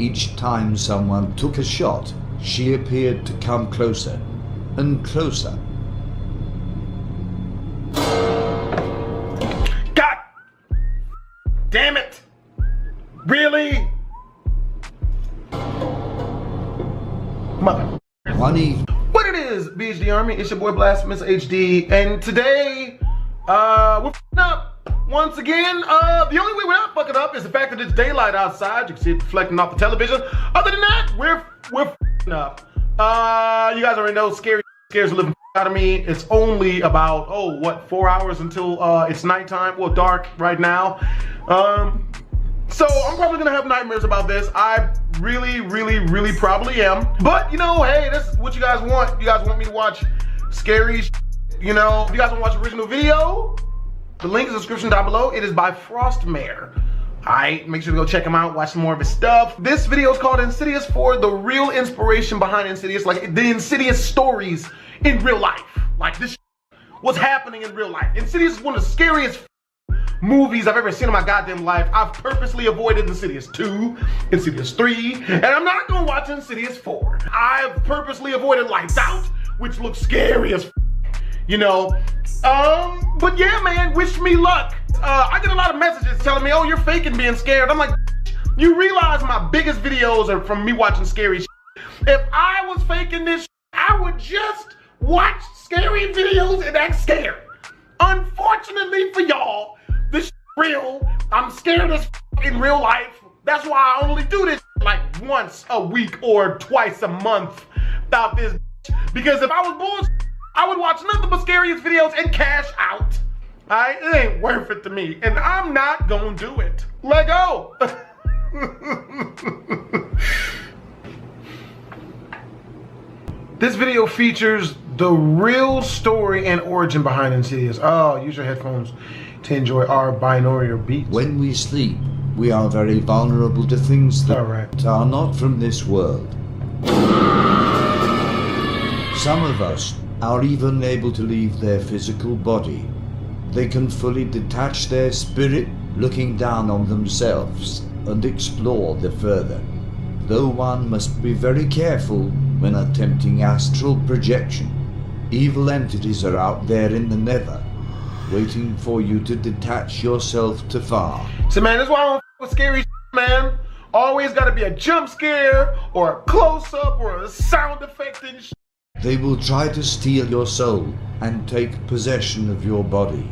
Each time someone took a shot, she appeared to come closer and closer. God damn it! Really? Mother. One evening. What it is, BHD Army, it's your boy BlastphamousHD, and today, we're f***ing up once again. The only way we're not fucking up is the fact that it's daylight outside. You can see it reflecting off the television. Other than that, we're f***ing up. You guys already know Scarier scares the living out of me. It's only about, 4 hours until it's nighttime, well, dark right now. So I'm probably gonna have nightmares about this. I really probably am. But you know, hey, this is what you guys want. You guys want me to watch scary shit, you know. If you guys want to watch the original video, the link is in the description down below. It is by Quagmire. Alright, make sure to go check him out, watch some more of his stuff. This video is called Insidious 4, the real inspiration behind Insidious, like the Insidious stories in real life. Like this what's happening in real life. Insidious is one of the scariest movies I've ever seen in my goddamn life. I've purposely avoided Insidious 2, Insidious 3, and I'm not gonna watch Insidious 4. I've purposely avoided Lights Out, which looks scary as you know. But yeah, man, wish me luck. I get a lot of messages telling me, oh, you're faking being scared. I'm like, you realize my biggest videos are from me watching scary shit. If I was faking this shit, I would just watch scary videos and act scared. Unfortunately for y'all, this shit real. I'm scared as in real life. That's why I only do this like once a week or twice a month about this. Because if I was bullshit, I would watch nothing but scariest videos and cash out. Alright, it ain't worth it to me, and I'm not gonna do it. Let go. This video features the real story and origin behind Insidious. Oh, use your headphones to enjoy our binaural beats. When we sleep, we are very vulnerable to things that are not from this world. Some of us are even able to leave their physical body. They can fully detach their spirit, looking down on themselves, and explore the further. Though one must be very careful when attempting astral projection. Evil entities are out there in the nether, waiting for you to detach yourself too far. So man, that's why I don't f with scary shit, man. Always gotta be a jump scare, or a close-up, or a sound effect and shit. They will try to steal your soul and take possession of your body.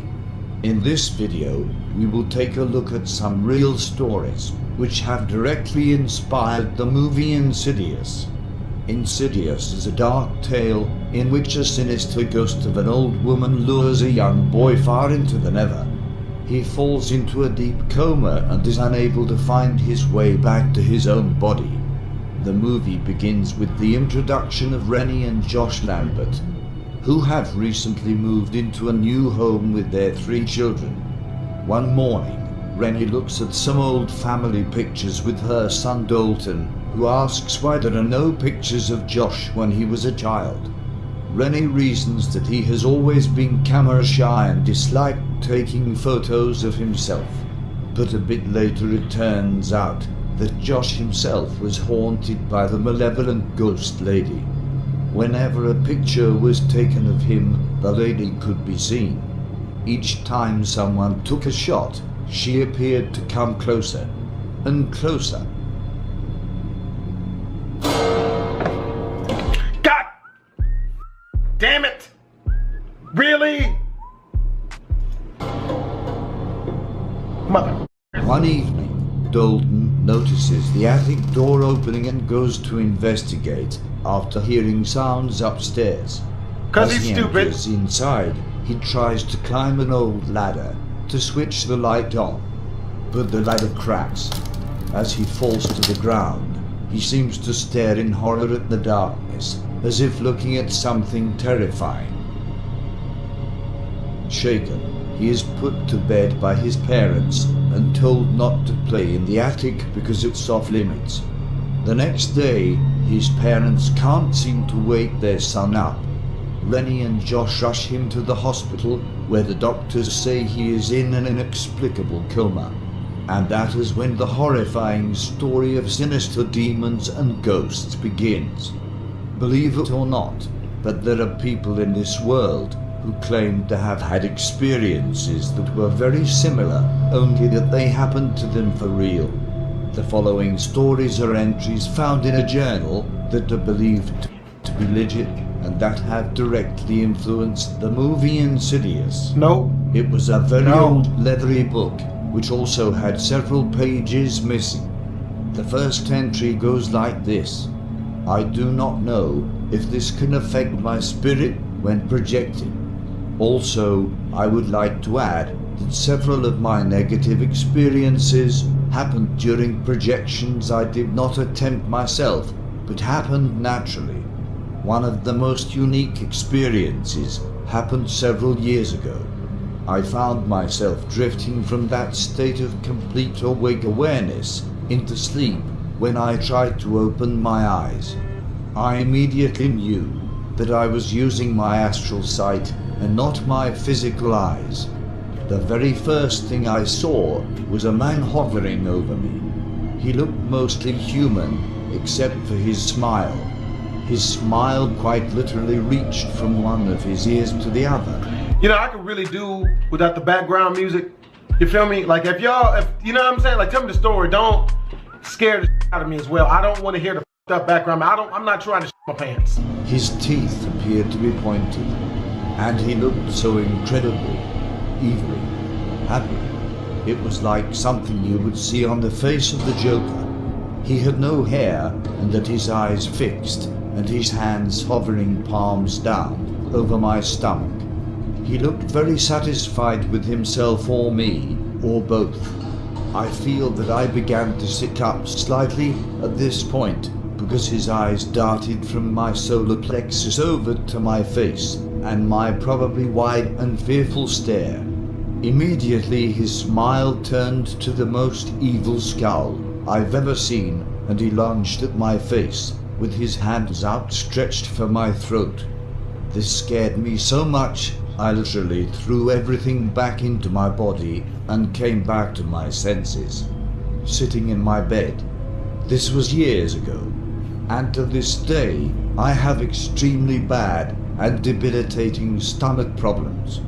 In this video, we will take a look at some real stories which have directly inspired the movie Insidious. Insidious is a dark tale in which a sinister ghost of an old woman lures a young boy far into the nether. He falls into a deep coma and is unable to find his way back to his own body. The movie begins with the introduction of Rennie and Josh Lambert, who have recently moved into a new home with their 3 children. One morning, Rennie looks at some old family pictures with her son Dalton, who asks why there are no pictures of Josh when he was a child. Rennie reasons that he has always been camera shy and disliked taking photos of himself. But a bit later it turns out that Josh himself was haunted by the malevolent ghost lady. Whenever a picture was taken of him, the lady could be seen. Each time someone took a shot, she appeared to come closer and closer. God damn it! Really? Mother. One evening, Dalton notices the attic door opening and goes to investigate after hearing sounds upstairs. Cause he's stupid. As he enters inside, he tries to climb an old ladder to switch the light on, but the ladder cracks. As he falls to the ground, he seems to stare in horror at the darkness, as if looking at something terrifying. Shaken, he is put to bed by his parents and told not to play in the attic because it's off limits. The next day, his parents can't seem to wake their son up. Rennie and Josh rush him to the hospital, where the doctors say he is in an inexplicable coma. And that is when the horrifying story of sinister demons and ghosts begins. Believe it or not, but there are people in this world who claim to have had experiences that were very similar, only that they happened to them for real. The following stories are entries found in a journal that are believed to be legit and that have directly influenced the movie Insidious. No. It was a very old leathery book, which also had several pages missing. The first entry goes like this. I do not know if this can affect my spirit when projected. Also, I would like to add that several of my negative experiences happened during projections I did not attempt myself, but happened naturally. One of the most unique experiences happened several years ago. I found myself drifting from that state of complete awake awareness into sleep when I tried to open my eyes. I immediately knew that I was using my astral sight and not my physical eyes. The very first thing I saw was a man hovering over me. He looked mostly human, except for his smile. His smile quite literally reached from one of his ears to the other. You know, I could really do without the background music. You feel me? Like if you know what I'm saying? Like tell me the story. Don't scare the shit out of me as well. I don't want to hear the up background. I'm not trying to shit my pants. His teeth appeared to be pointed, and he looked so incredibly evil, happy. It was like something you would see on the face of the Joker. He had no hair, and that his eyes fixed, and his hands hovering palms down over my stomach. He looked very satisfied with himself or me, or both. I feel that I began to sit up slightly at this point, because his eyes darted from my solar plexus over to my face, and my probably wide and fearful stare. Immediately his smile turned to the most evil scowl I've ever seen, and he lunged at my face, with his hands outstretched for my throat. This scared me so much, I literally threw everything back into my body and came back to my senses, sitting in my bed. This was years ago, and to this day I have extremely bad and debilitating stomach problems.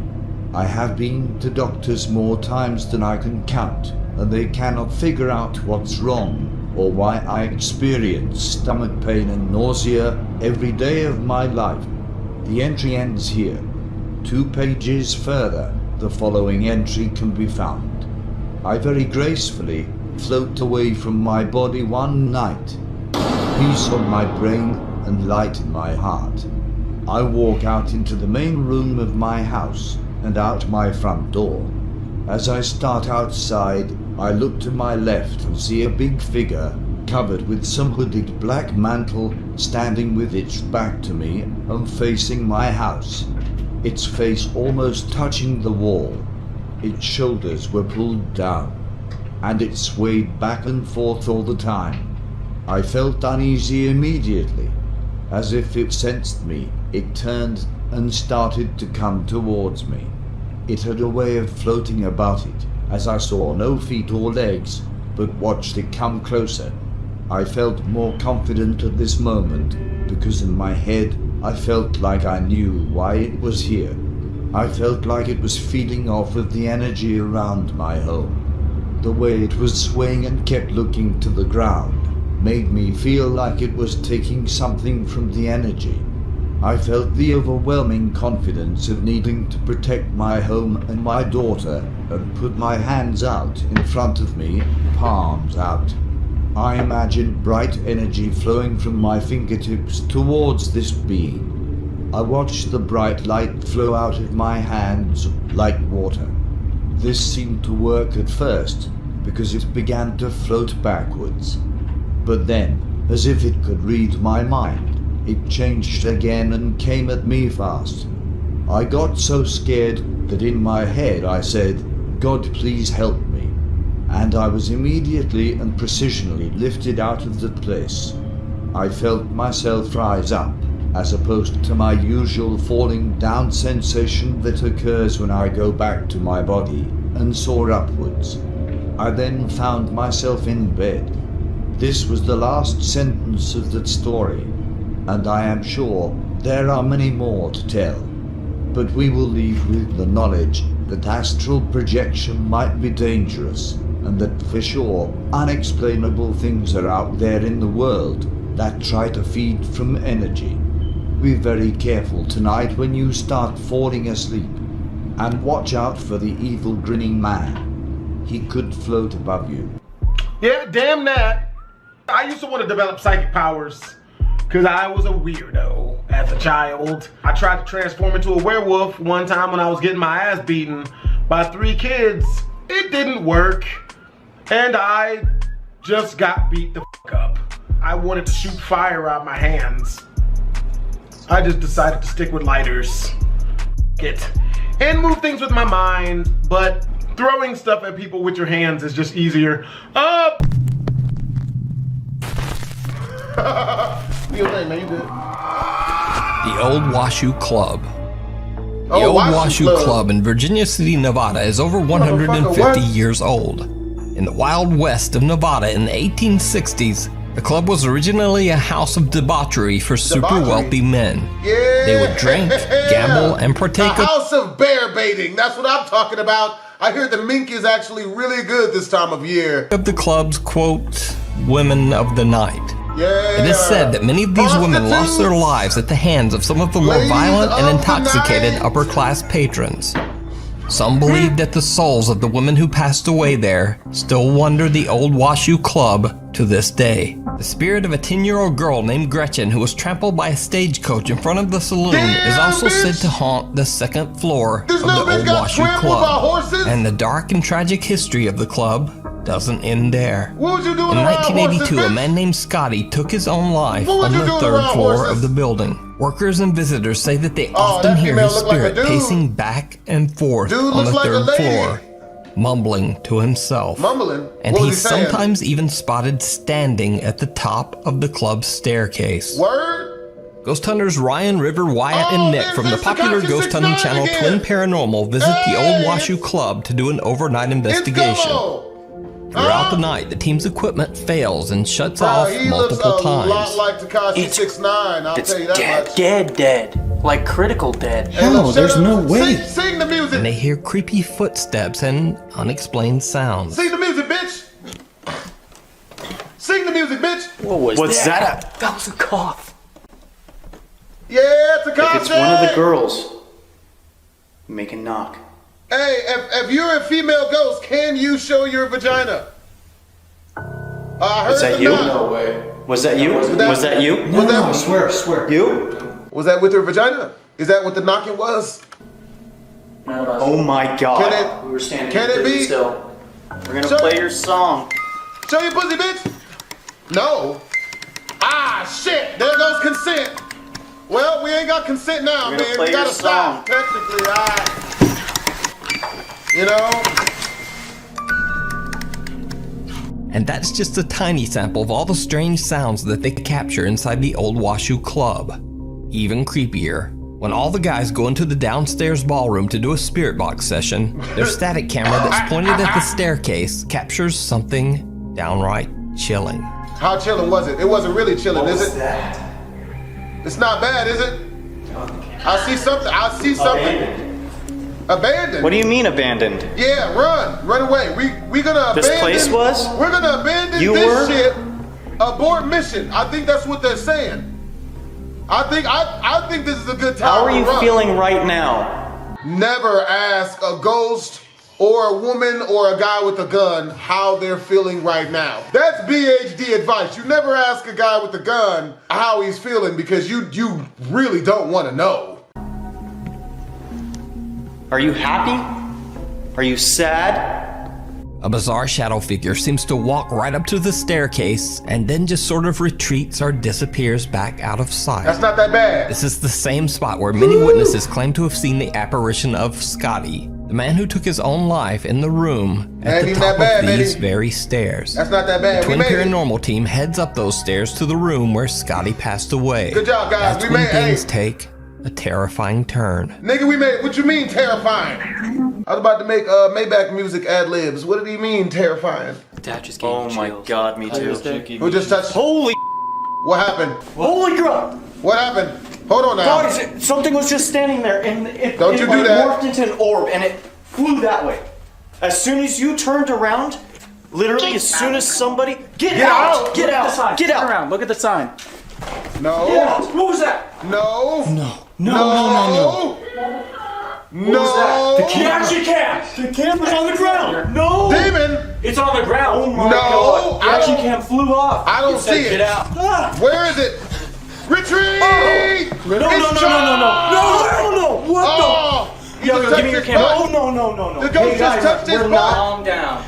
I have been to doctors more times than I can count, and they cannot figure out what's wrong or why I experience stomach pain and nausea every day of my life. The entry ends here. 2 pages further, the following entry can be found. I very gracefully float away from my body one night. Peace on my brain and light in my heart. I walk out into the main room of my house and out my front door. As I start outside, I look to my left and see a big figure covered with some hooded black mantle standing with its back to me and facing my house, its face almost touching the wall. Its shoulders were pulled down, and it swayed back and forth all the time. I felt uneasy immediately. As if it sensed me, it turned and started to come towards me. It had a way of floating about it, as I saw no feet or legs, but watched it come closer. I felt more confident at this moment, because in my head I felt like I knew why it was here. I felt like it was feeding off of the energy around my home. The way it was swaying and kept looking to the ground made me feel like it was taking something from the energy. I felt the overwhelming confidence of needing to protect my home and my daughter, and put my hands out in front of me, palms out. I imagined bright energy flowing from my fingertips towards this being. I watched the bright light flow out of my hands like water. This seemed to work at first, because it began to float backwards. But then, as if it could read my mind, it changed again and came at me fast. I got so scared that in my head I said, "God, please help me." And I was immediately and precisionally lifted out of the place. I felt myself rise up, as opposed to my usual falling down sensation that occurs when I go back to my body, and soar upwards. I then found myself in bed. This was the last sentence of that story, and I am sure there are many more to tell. But we will leave with the knowledge that astral projection might be dangerous, and that for sure unexplainable things are out there in the world that try to feed from energy. Be very careful tonight when you start falling asleep, and watch out for the evil grinning man. He could float above you. Yeah, damn that. I used to want to develop psychic powers because I was a weirdo as a child. I tried to transform into a werewolf one time when I was getting my ass beaten by 3 kids. It didn't work, and I just got beat the fuck up. I wanted to shoot fire out my hands. I just decided to stick with lighters. And move things with my mind, but throwing stuff at people with your hands is just easier. Your name, man, you good? The Old Washoe Club. The Old Washoe Club in Virginia City, Nevada is over 150 years old. In the wild west of Nevada in the 1860s, the club was originally a house of debauchery for super wealthy men. Yeah. They would drink, gamble, and partake a house of bear baiting. That's what I'm talking about. I hear the mink is actually really good this time of year. Of the club's, quote, women of the night. Yeah. It is said that many of these women lost their lives at the hands of some of the more violent and intoxicated upper-class patrons. Some believe that the souls of the women who passed away there still wander the Old Washoe Club to this day. The spirit of a 10-year-old girl named Gretchen who was trampled by a stagecoach in front of the saloon is also said to haunt the second floor of the Old Washoe Club. And the dark and tragic history of the club doesn't end there. What was you doing in 1982, a man named Scotty took his own life on the 3rd floor of the building. Workers and visitors say that they often hear his spirit pacing back and forth on the 3rd floor, mumbling to himself. And he's sometimes even spotted standing at the top of the club's staircase. Ghost hunters Ryan, River, Wyatt, and Nick from the popular ghost hunting channel Twin Paranormal visit the Old Washoe Club to do an overnight investigation. Throughout the night, the team's equipment fails and shuts off multiple times. It's dead. Like critical dead. No, there's no way. Sing the music. And they hear creepy footsteps and unexplained sounds. Sing the music, bitch. Sing the music, bitch. What's that? That was a cough. Yeah, it's a cough. If it's one of the girls, make a knock. Hey, if you're a female ghost, can you show your vagina? I heard Was that you? No way. Was that you? Was that you? No, I swear. You? Was that with her vagina? Is that what the knocking was? None of us. Oh my god. We were standing here still. We're gonna play your song. Show your pussy, bitch. No. Ah, shit. There goes consent. Well, we ain't got consent now, man. We gotta stop. Technically, you know? And that's just a tiny sample of all the strange sounds that they capture inside the Old Washoe Club. Even creepier, when all the guys go into the downstairs ballroom to do a spirit box session, their static camera that's pointed at the staircase captures something downright chilling. How chilling was it? It wasn't really chilling, is it? That? It's not bad, is it? I see something. Abandoned. What do you mean abandoned? Yeah, run away. We gonna abandon. This place was? We're gonna abandon this shit. Abort mission. I think that's what they're saying. I think this is a good time. How are you feeling right now? Never ask a ghost or a woman or a guy with a gun how they're feeling right now. That's BHD advice. You never ask a guy with a gun how he's feeling because you really don't want to know. Are you happy? Are you sad? A bizarre shadow figure seems to walk right up to the staircase and then just sort of retreats or disappears back out of sight. That's not that bad. This is the same spot where many witnesses claim to have seen the apparition of Scotty, the man who took his own life in the room at the top of these very stairs. That's not that bad. The Twin Paranormal team heads up those stairs to the room where Scotty passed away. Good job, guys. That's when things take a terrifying turn. Nigga, we made, what you mean terrifying? I was about to make Maybach music ad-libs. What did he mean, terrifying? Dad just gave me chills. God, me too. Who just touched? Holy What happened? Holy crap! What happened? Hold on now. Guys, something was just standing there and it morphed into an orb and it flew that way. As soon as you turned around, literally as soon as somebody... Get out! Get out! Get out! Turn around, look at the sign. No. Yeah. What was that? No. No. No. No. The action cam! The camera's on the ground! No! Demon! It's on the ground! Oh my No, god! The I action don't- cam flew off! I don't It said, see it. Get out! Ah. Where is it? Retreat! No! What Oh, the? Yo, give me your camera. Oh no! The ghost just touched his butt. Calm down.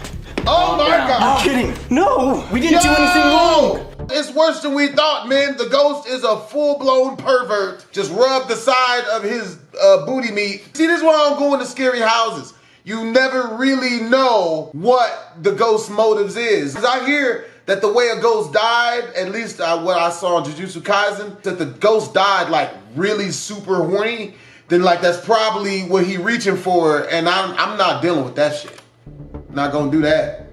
Oh my God! You're kidding! No! We didn't do anything wrong! It's worse than we thought, man. The ghost is a full-blown pervert. Just rubbed the side of his booty meat. See, this is why I don't go into scary houses. You never really know what the ghost motives is. Because I hear that the way a ghost died, at least what I saw in Jujutsu Kaisen, that the ghost died like really super horny. Then like that's probably what he reaching for, and I'm not dealing with that shit. Not gonna do that.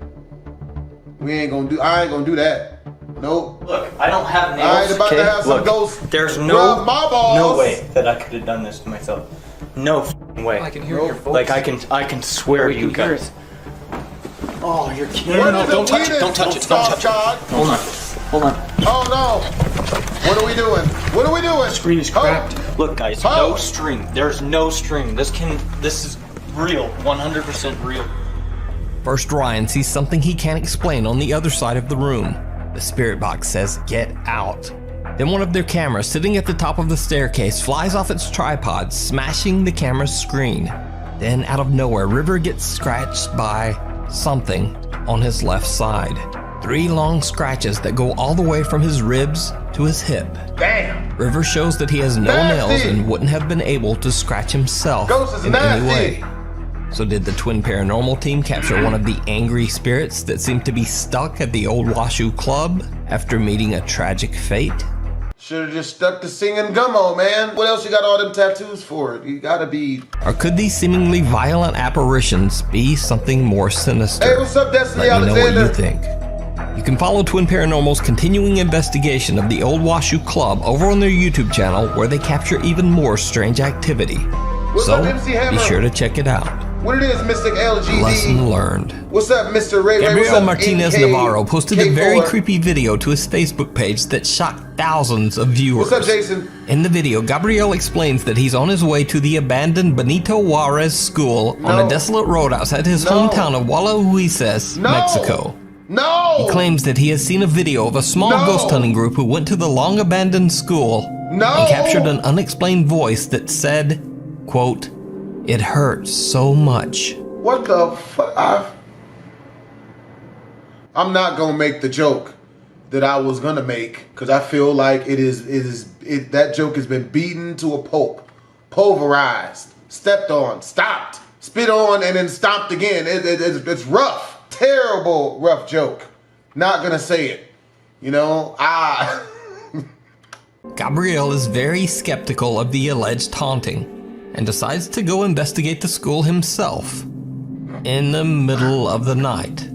I ain't gonna do that. Nope. Look, I don't have nails. I ain't about to have some ghosts. There's rub my balls. no way that I could have done this to myself. No f***ing way. I can hear your voice. Like I can swear to you guys. Oh, you're kidding. No, Don't touch it. Don't touch it. Don't touch it. Hold on. Oh no. What are we doing? What are we doing? Screen is cracked. Oh. Look, guys, Oh. no string. There's no string. This is real. 100% real. First, Ryan sees something he can't explain on the other side of the room. The spirit box says, "Get out." Then one of their cameras sitting at the top of the staircase flies off its tripod, smashing the camera's screen. Then out of nowhere, River gets scratched by something on his left side. 3 long scratches that go all the way from his ribs to his hip. Damn. River shows that he has no Nasty. nails and wouldn't have been able to scratch himself Ghost is in any nasty. way. So did the Twin Paranormal team capture one of the angry spirits that seemed to be stuck at the old Washoe Club after meeting a tragic fate? Should've just stuck to singing Gummo, man. What else you got all them tattoos for? You gotta be... Or could these seemingly violent apparitions be something more sinister? Hey, what's up, Destiny Let me know what Alexander? you think. You can follow Twin Paranormal's continuing investigation of the old Washoe Club over on their YouTube channel, where they capture even more strange activity. What's up, MC Be Hammer? sure to check it out. What it is, Mystic LGD? Lesson learned. What's up, Mr. Ray? What's Gabriel up, Martinez NK? Navarro posted a very K4? creepy video to his Facebook page that shocked thousands of viewers. What's up, Jason? In the video, Gabriel explains that he's on his way to the abandoned Benito Juarez School on No. a desolate road outside his No. hometown of Gualahuises, No. Mexico. No! He claims that he has seen a video of a small No. ghost hunting group who went to the long-abandoned school No. and captured an unexplained voice that said, quote, "It hurts so much." What the fuck? I'm not gonna make the joke that I was gonna make because I feel like that joke has been beaten to a pulp, pulverized, stepped on, stopped, spit on, and then stomped again. It's rough, terrible, rough joke. Not gonna say it. You know, Gabriel is very skeptical of the alleged haunting and decides to go investigate the school himself in the middle of the night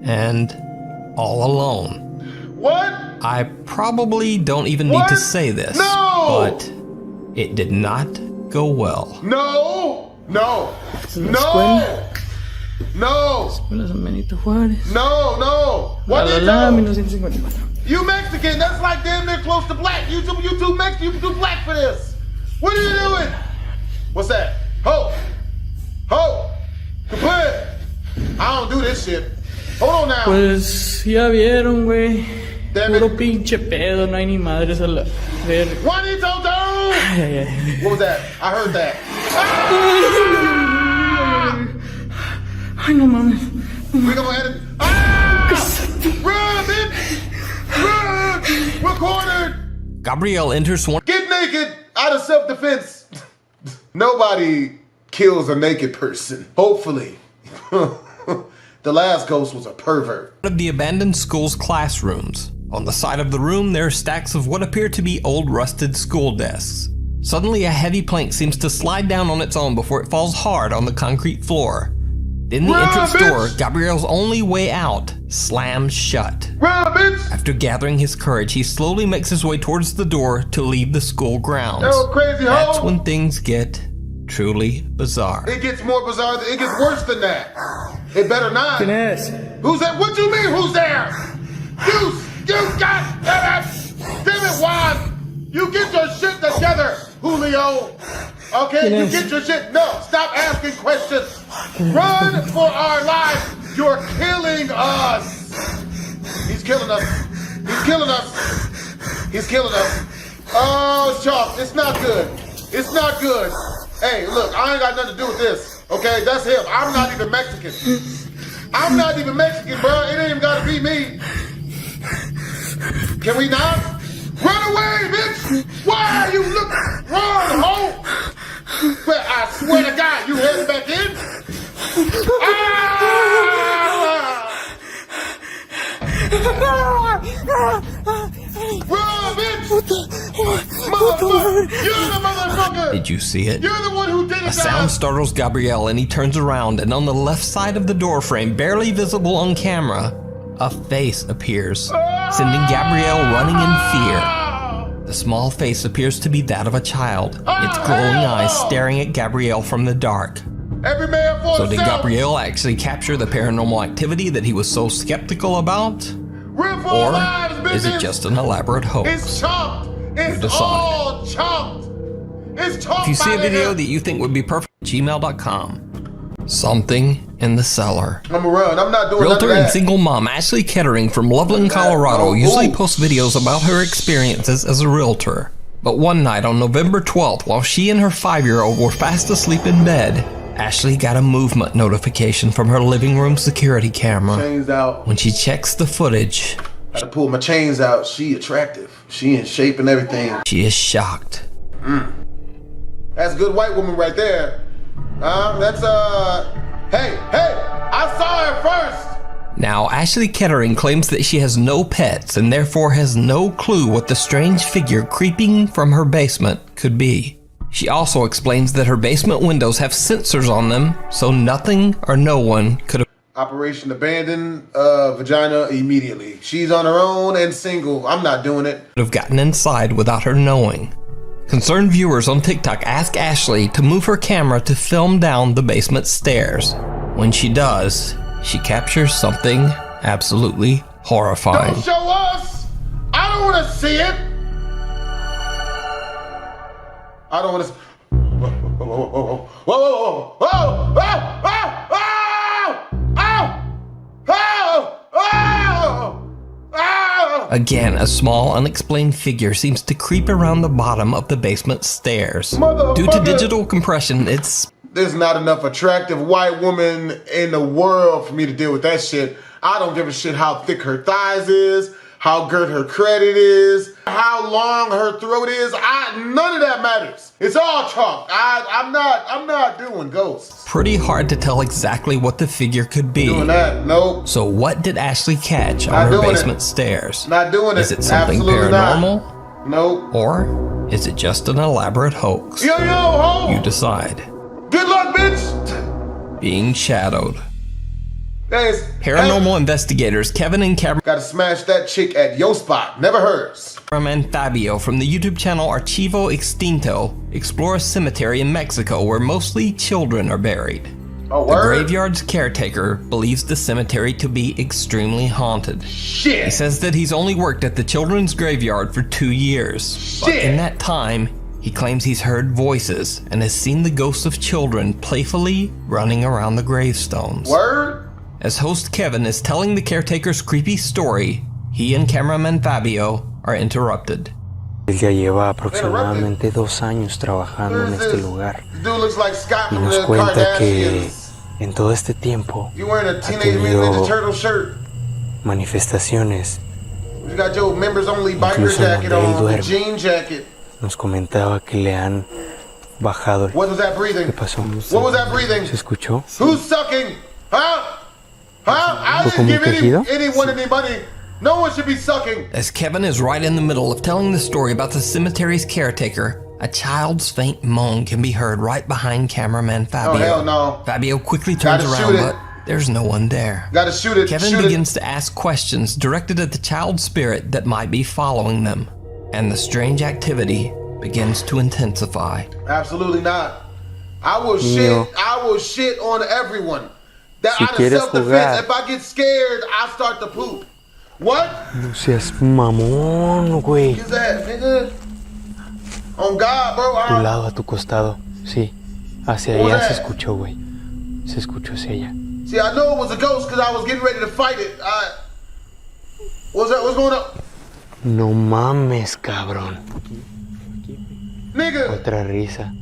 and all alone. What? I probably don't even need to say this, No! but it did not go well. No! No! No! No! Benito Juárez. No! What La did la la, you do? 1954. You Mexican, that's like damn near close to black. You too Mexican, you too black for this. What are you doing? What's that? Ho! Complete! I don't do this shit. Hold on now. Pues ya vieron, güey. Damn Puro it. pinche pedo, no hay ni madres a la verga. Juanito, Ay, ay, ay. What was that? I heard that. Ay, no mames. We're gonna edit. Run, bitch! Run! We're cornered! Gabriel enters one. Get naked out of self-defense. Nobody kills a naked person. Hopefully. The last ghost was a pervert. Of the abandoned school's classrooms. On the side of the room, there are stacks of what appear to be old rusted school desks. Suddenly, a heavy plank seems to slide down on its own before it falls hard on the concrete floor. Then the entrance door, Gabriel's only way out, slams shut. After gathering his courage, he slowly makes his way towards the door to leave the school grounds. That's when things get truly bizarre. It gets more bizarre. It gets worse than that. It better not. Who's that? What you mean, who's there? You got damn it, Juan. You get your shit together, Julio. Okay, you get your shit. No, stop asking questions. Run for our lives. You're killing us. He's killing us. He's killing us. He's killing us. Oh, Chalk, it's not good. It's not good. Hey, look, I ain't got nothing to do with this. Okay, that's him. I'm not even Mexican. I'm not even Mexican, bro. It ain't even gotta be me. Can we not? Run away, bitch! Why are you looking? Run, ho! But I swear to God, you heading back in? Run, bitch! Motherfucker! You're the motherfucker! Did you see it? You're the one who did it. A sound startles Gabriel and he turns around, and on the left side of the doorframe, barely visible on camera, a face appears, sending Gabriel running in fear. The small face appears to be that of a child, its glowing eyes staring at Gabriel from the dark. So did Gabriel actually capture the paranormal activity that he was so skeptical about? Or is it just an elaborate hoax? It's chopped! It's decide. all chopped! It's chopped. If you see a video that you think would be perfect, gmail.com. Something in the cellar. I'm gonna run. I'm not doing Realtor none of and that. single mom Ashley Kettering from Loveland, Colorado usually posts videos about her experiences as a realtor. But one night on November 12th, while she and her 5-year-old were fast asleep in bed, Ashley got a movement notification from her living room security camera. Chains out. When she checks the footage, I pull my chains out. She attractive. She in shape and everything. she is shocked. That's a good white woman right there. Hey, I saw her first. Now, Ashley Kettering claims that she has no pets and therefore has no clue what the strange figure creeping from her basement could be. She also explains that her basement windows have sensors on them, so nothing or no one could have Operation abandon vagina immediately. She's on her own and single. I'm not doing it. gotten inside without her knowing. Concerned viewers on TikTok ask Ashley to move her camera to film down the basement stairs. When she does, she captures something absolutely horrifying. Don't show us. I don't want to see it. I don't want to. Again, a small, unexplained figure seems to creep around the bottom of the basement stairs. Due to digital compression, There's not enough attractive white woman in the world for me to deal with that shit. I don't give a shit how thick her thighs is, how good her credit is, how long her throat is. None of that matters. It's all chalk. I'm not doing ghosts. pretty hard to tell exactly what the figure could be. Doing that, nope. So what did Ashley catch on her basement stairs? Not doing it. Is it something Absolutely paranormal? Not. Nope. Or is it just an elaborate hoax? Yo, ho! You decide. Good luck, bitch! Being shadowed. Thanks. Paranormal investigators Kevin and Gotta smash that chick at your spot, never hers. cameraman Fabio from the YouTube channel Archivo Extinto explore a cemetery in Mexico where mostly children are buried. Oh, The word? graveyard's caretaker believes the cemetery to be extremely haunted. Shit! He says that he's only worked at the children's graveyard for 2 years. But in that time, he claims he's heard voices and has seen the ghosts of children playfully running around the gravestones. Word? As host Kevin is telling the caretaker's creepy story, he and cameraman Fabio are interrupted. Él ya lleva aproximadamente 2 años trabajando en este lugar Dude looks like Scott y from nos the cuenta que Kardashians. en todo este tiempo You wearing a ha Teenage Mutant Ninja tenido Turtle shirt. manifestaciones. You got your members only biker Incluso jacket donde él on, the duerme. jean jacket. Nos comentaba que le han bajado el... What was that breathing? ¿Qué pasó? What was that breathing? ¿Se escuchó? Who's sucking? Huh? I ¿Fue didn't como un give quejido? anyone any money. No one should be sucking. As Kevin is right in the middle of telling the story about the cemetery's caretaker, A child's faint moan can be heard right behind cameraman Fabio. Oh, hell no. Fabio quickly turns around, but there's no one there. Gotta shoot it. Kevin begins to ask questions directed at the child spirit that might be following them, and the strange activity begins to intensify. Absolutely not. I will shit on everyone. That Si out of quieres self-defense. jugar. If I get scared, I start to poop. What? No seas mamón, güey. Is that, nigga? On God, bro. A tu lado, a tu costado. Sí. Hacia What was allá se that? escuchó, güey. Se escuchó hacia allá. See, I know it was a ghost because I was getting ready to fight it. What's that? What's going on? No mames, cabrón. Nigga, Otra risa.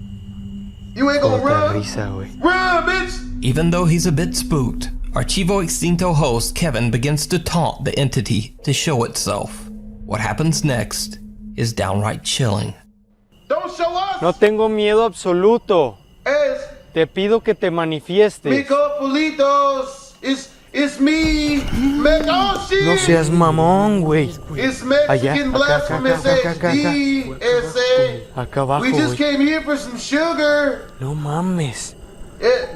you ain't gonna Otra run. risa, güey. Run, bitch. Even though he's a bit spooked, Archivo Extinto host Kevin begins to taunt the entity to show itself. What happens next is downright chilling. Don't show us. No tengo miedo absoluto. Es Te pido que te manifiestes. Mico Pulitos. It's me. Oh, shit. No seas mamón, güey. It's Mexican Allá, acá, Blasphemous acá, acá, HD. Ese. Acá abajo, We just güey. came here for some sugar. No mames.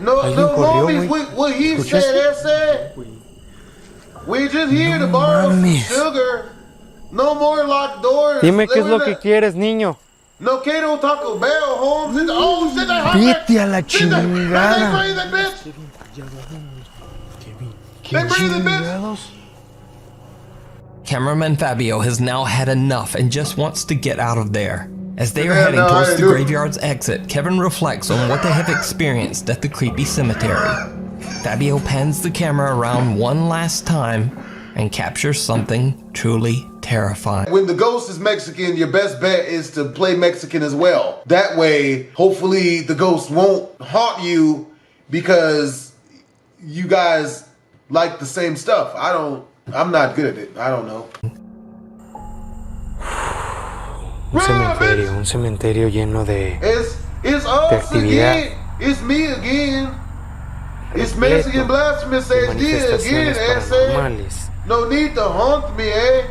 No, Alguien no, corrió, homies, güey. what he ¿Escuchaste? said, ese. We just here to borrow some mames. sugar. No more locked doors. Dime qué es lo que quieres, niño. No Cato Taco Bell, Holmes. Oh, shit, that hot. Vete a la They chingada. breathing, bitch. They breathing, bitch. Cameraman Fabio has now had enough and just wants to get out of there. As they are Yeah, heading no, towards I the do. graveyard's exit, Kevin reflects on what they have experienced at the creepy cemetery. Fabio pans the camera around one last time and captures something truly terrifying. When the ghost is Mexican, your best bet is to play Mexican as well. That way, hopefully the ghost won't haunt you because you guys like the same stuff. I'm not good at it. I don't know. Un cementerio lleno de It's us actividad. again. It's me again. It's Mexican Blasphemous HD again, manifestaciones ese. paranormales. No need to haunt me, eh?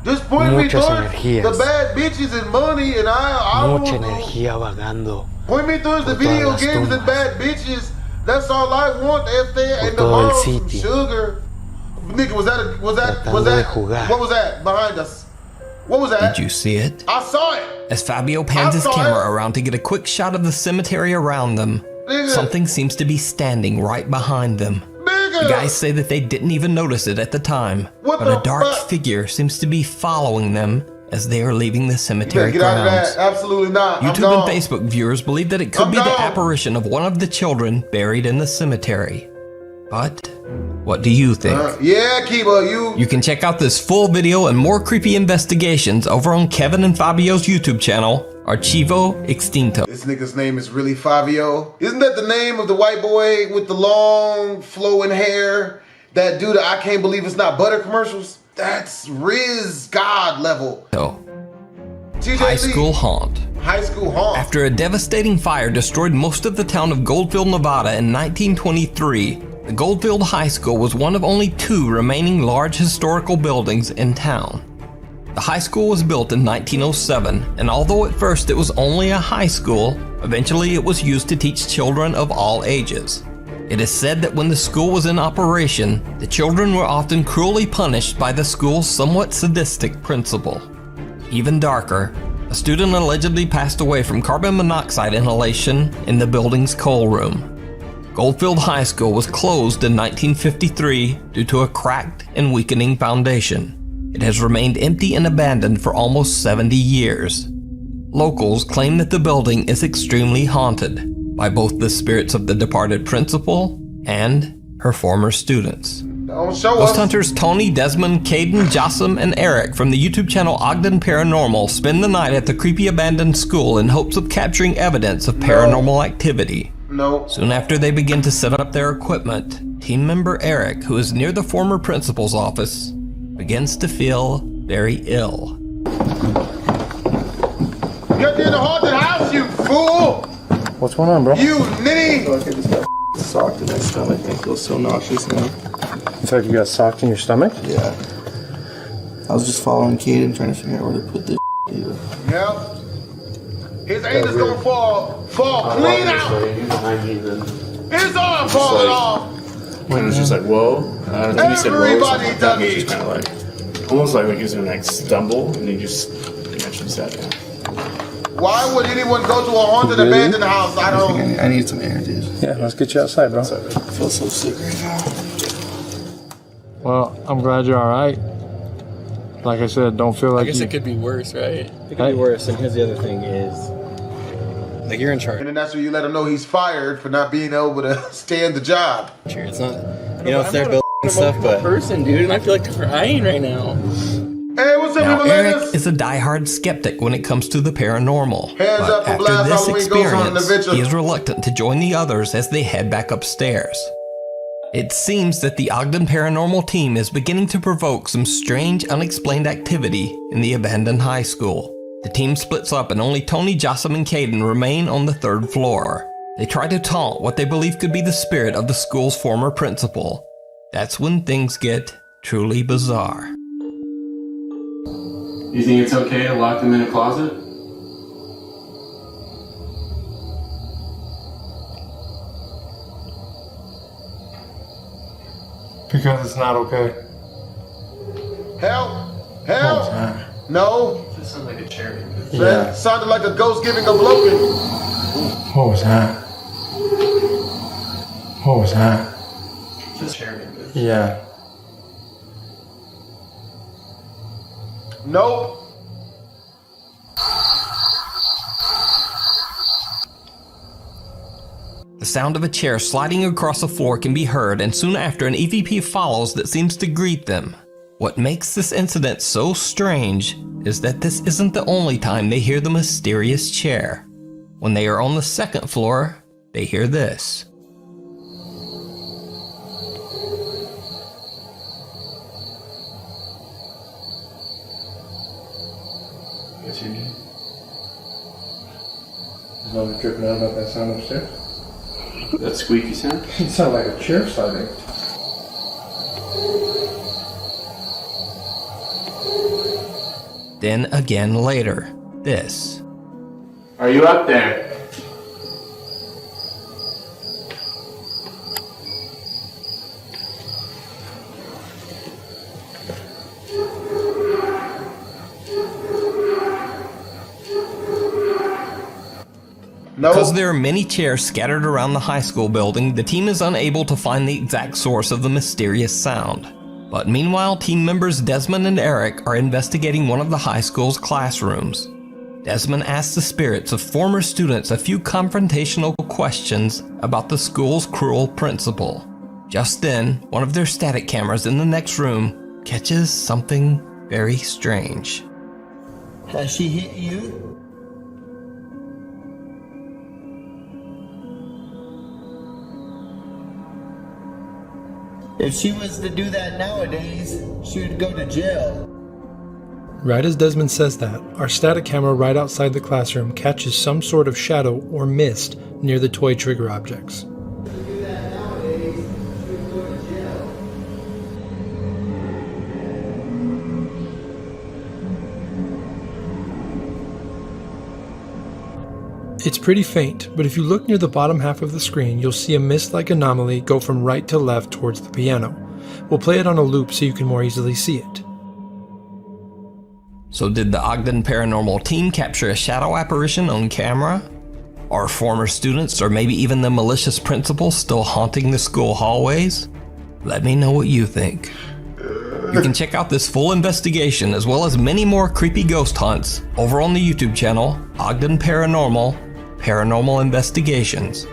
Just point me Muchas towards energías. the bad bitches and money and I Mucha will go. energía vagando. Point me towards the por todas video las games and tumbas. bad bitches. That's all I want, este, and todo el tomorrow some sitio. sugar. Nigga, was Tratando that de jugar. what was that behind us? What was that? Did you see it? I saw it. As Fabio pans his I saw camera it. around to get a quick shot of the cemetery around them, Nigga. something seems to be standing right behind them. Nigga. The guys say that they didn't even notice it at the time, What but the a dark fuck? figure seems to be following them as they are leaving the cemetery Get out of grounds. that. Absolutely not. I'm YouTube gone. and Facebook viewers believe that it could I'm be the gone. apparition of one of the children buried in the cemetery. But what do you think? Yeah, Kiba, You can check out this full video and more creepy investigations over on Kevin and Fabio's YouTube channel, Archivo Extinto. This nigga's name is really Fabio. Isn't that the name of the white boy with the long flowing hair that do the I can't believe it's not butter commercials? That's Riz God level. TJC. High school haunt. High school haunt. After a devastating fire destroyed most of the town of Goldfield, Nevada in 1923, the Goldfield High School was one of only 2 remaining large historical buildings in town. The high school was built in 1907, and although at first it was only a high school, eventually it was used to teach children of all ages. It is said that when the school was in operation, the children were often cruelly punished by the school's somewhat sadistic principal. Even darker, a student allegedly passed away from carbon monoxide inhalation in the building's coal room. Goldfield High School was closed in 1953 due to a cracked and weakening foundation. It has remained empty and abandoned for almost 70 years. Locals claim that the building is extremely haunted by both the spirits of the departed principal and her former students. Don't show Ghost us. hunters Tony, Desmond, Caden, Jossam, and Eric from the YouTube channel Ogden Paranormal spend the night at the creepy abandoned school in hopes of capturing evidence of paranormal activity. No. Soon after they begin to set up their equipment, team member Eric, who is near the former principal's office, begins to feel very ill. You're in the haunted house, you fool! What's going on, bro? You nitty! I just got socked in my stomach and I feel so nauseous now. In fact, you got socked in your stomach? Yeah. I was just following Caden, trying to figure out where to put this. Yeah. His anus gonna fall clean out. His arm falling off. And it's just like, whoa. I think he said whoa. Everybody dug It's it. just kind of like, almost like he was gonna like stumble, and he just eventually sat down. Why would anyone go to a haunted abandoned house? I don't. I need some air, dude. Yeah, let's get you outside, bro. I feel so sick right now. Well, I'm glad you're alright. Like I said, don't feel like I guess it could be worse, right? It could be worse, and here's the other thing is, like, you're in charge. And then that's when you let him know he's fired for not being able to stand the job. It's not, you know, it's their building and stuff, but... person, dude, and I feel like crying right now. Hey, what's up, Now, people? Eric is a diehard skeptic when it comes to the paranormal. Hands But up for after Blast this Halloween goes on an experience, adventure. he is reluctant to join the others as they head back upstairs. It seems that the Ogden Paranormal team is beginning to provoke some strange, unexplained activity in the abandoned high school. The team splits up and only Tony, Jossam, and Caden remain on the 3rd floor. They try to taunt what they believe could be the spirit of the school's former principal. That's when things get truly bizarre. You think it's okay to lock them in a closet? because it's not okay. Help! Help! No. That sounds like a charity. That sounded like a ghost giving a blowing. What was that? What was that? Just charity. Yeah. Nope. The sound of a chair sliding across the floor can be heard, and soon after an EVP follows that seems to greet them. What makes this incident so strange is that this isn't the only time they hear the mysterious chair. When they are on the 2nd floor, they hear this. What's your name? There's nothing tripping out about that sound upstairs. That squeaky sound? It sounded like a chair sliding. Then again later, this. Are you up there? Because there are many chairs scattered around the high school building, the team is unable to find the exact source of the mysterious sound. But meanwhile, team members Desmond and Eric are investigating one of the high school's classrooms. Desmond asks the spirits of former students a few confrontational questions about the school's cruel principal. Just then, one of their static cameras in the next room catches something very strange. Has she hit you? If she was to do that nowadays, she would go to jail. Right as Desmond says that, our static camera right outside the classroom catches some sort of shadow or mist near the toy trigger objects. It's pretty faint, but if you look near the bottom half of the screen, you'll see a mist-like anomaly go from right to left towards the piano. We'll play it on a loop so you can more easily see it. So did the Ogden Paranormal team capture a shadow apparition on camera? Are former students or maybe even the malicious principal still haunting the school hallways? Let me know what you think. You can check out this full investigation as well as many more creepy ghost hunts over on the YouTube channel Ogden Paranormal Investigations.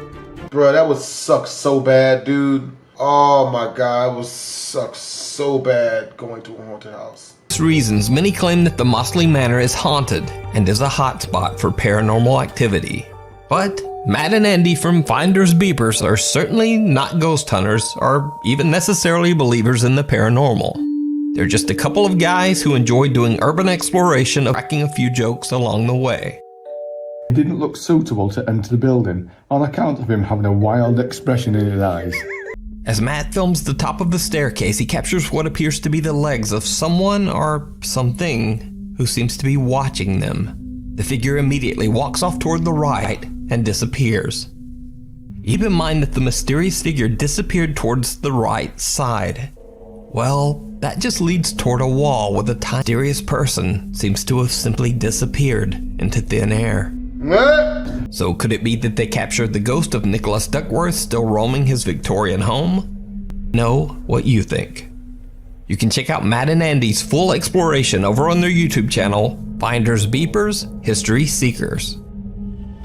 Bro, that would suck so bad, dude. Oh my god, it would suck so bad going to a haunted house. For reasons, many claim that the Mosley Manor is haunted and is a hotspot for paranormal activity. But Matt and Andy from Finders Beepers are certainly not ghost hunters or even necessarily believers in the paranormal. They're just a couple of guys who enjoy doing urban exploration and cracking a few jokes along the way. He didn't look suitable to enter the building on account of him having a wild expression in his eyes. As Matt films the top of the staircase, he captures what appears to be the legs of someone or something who seems to be watching them. the figure immediately walks off toward the right and disappears. Keep in mind that the mysterious figure disappeared towards the right side. Well, that just leads toward a wall where the mysterious person seems to have simply disappeared into thin air. So could it be that they captured the ghost of Nicholas Duckworth still roaming his Victorian home? Know what you think. You can check out Matt and Andy's full exploration over on their YouTube channel, Finders Beepers, History Seekers.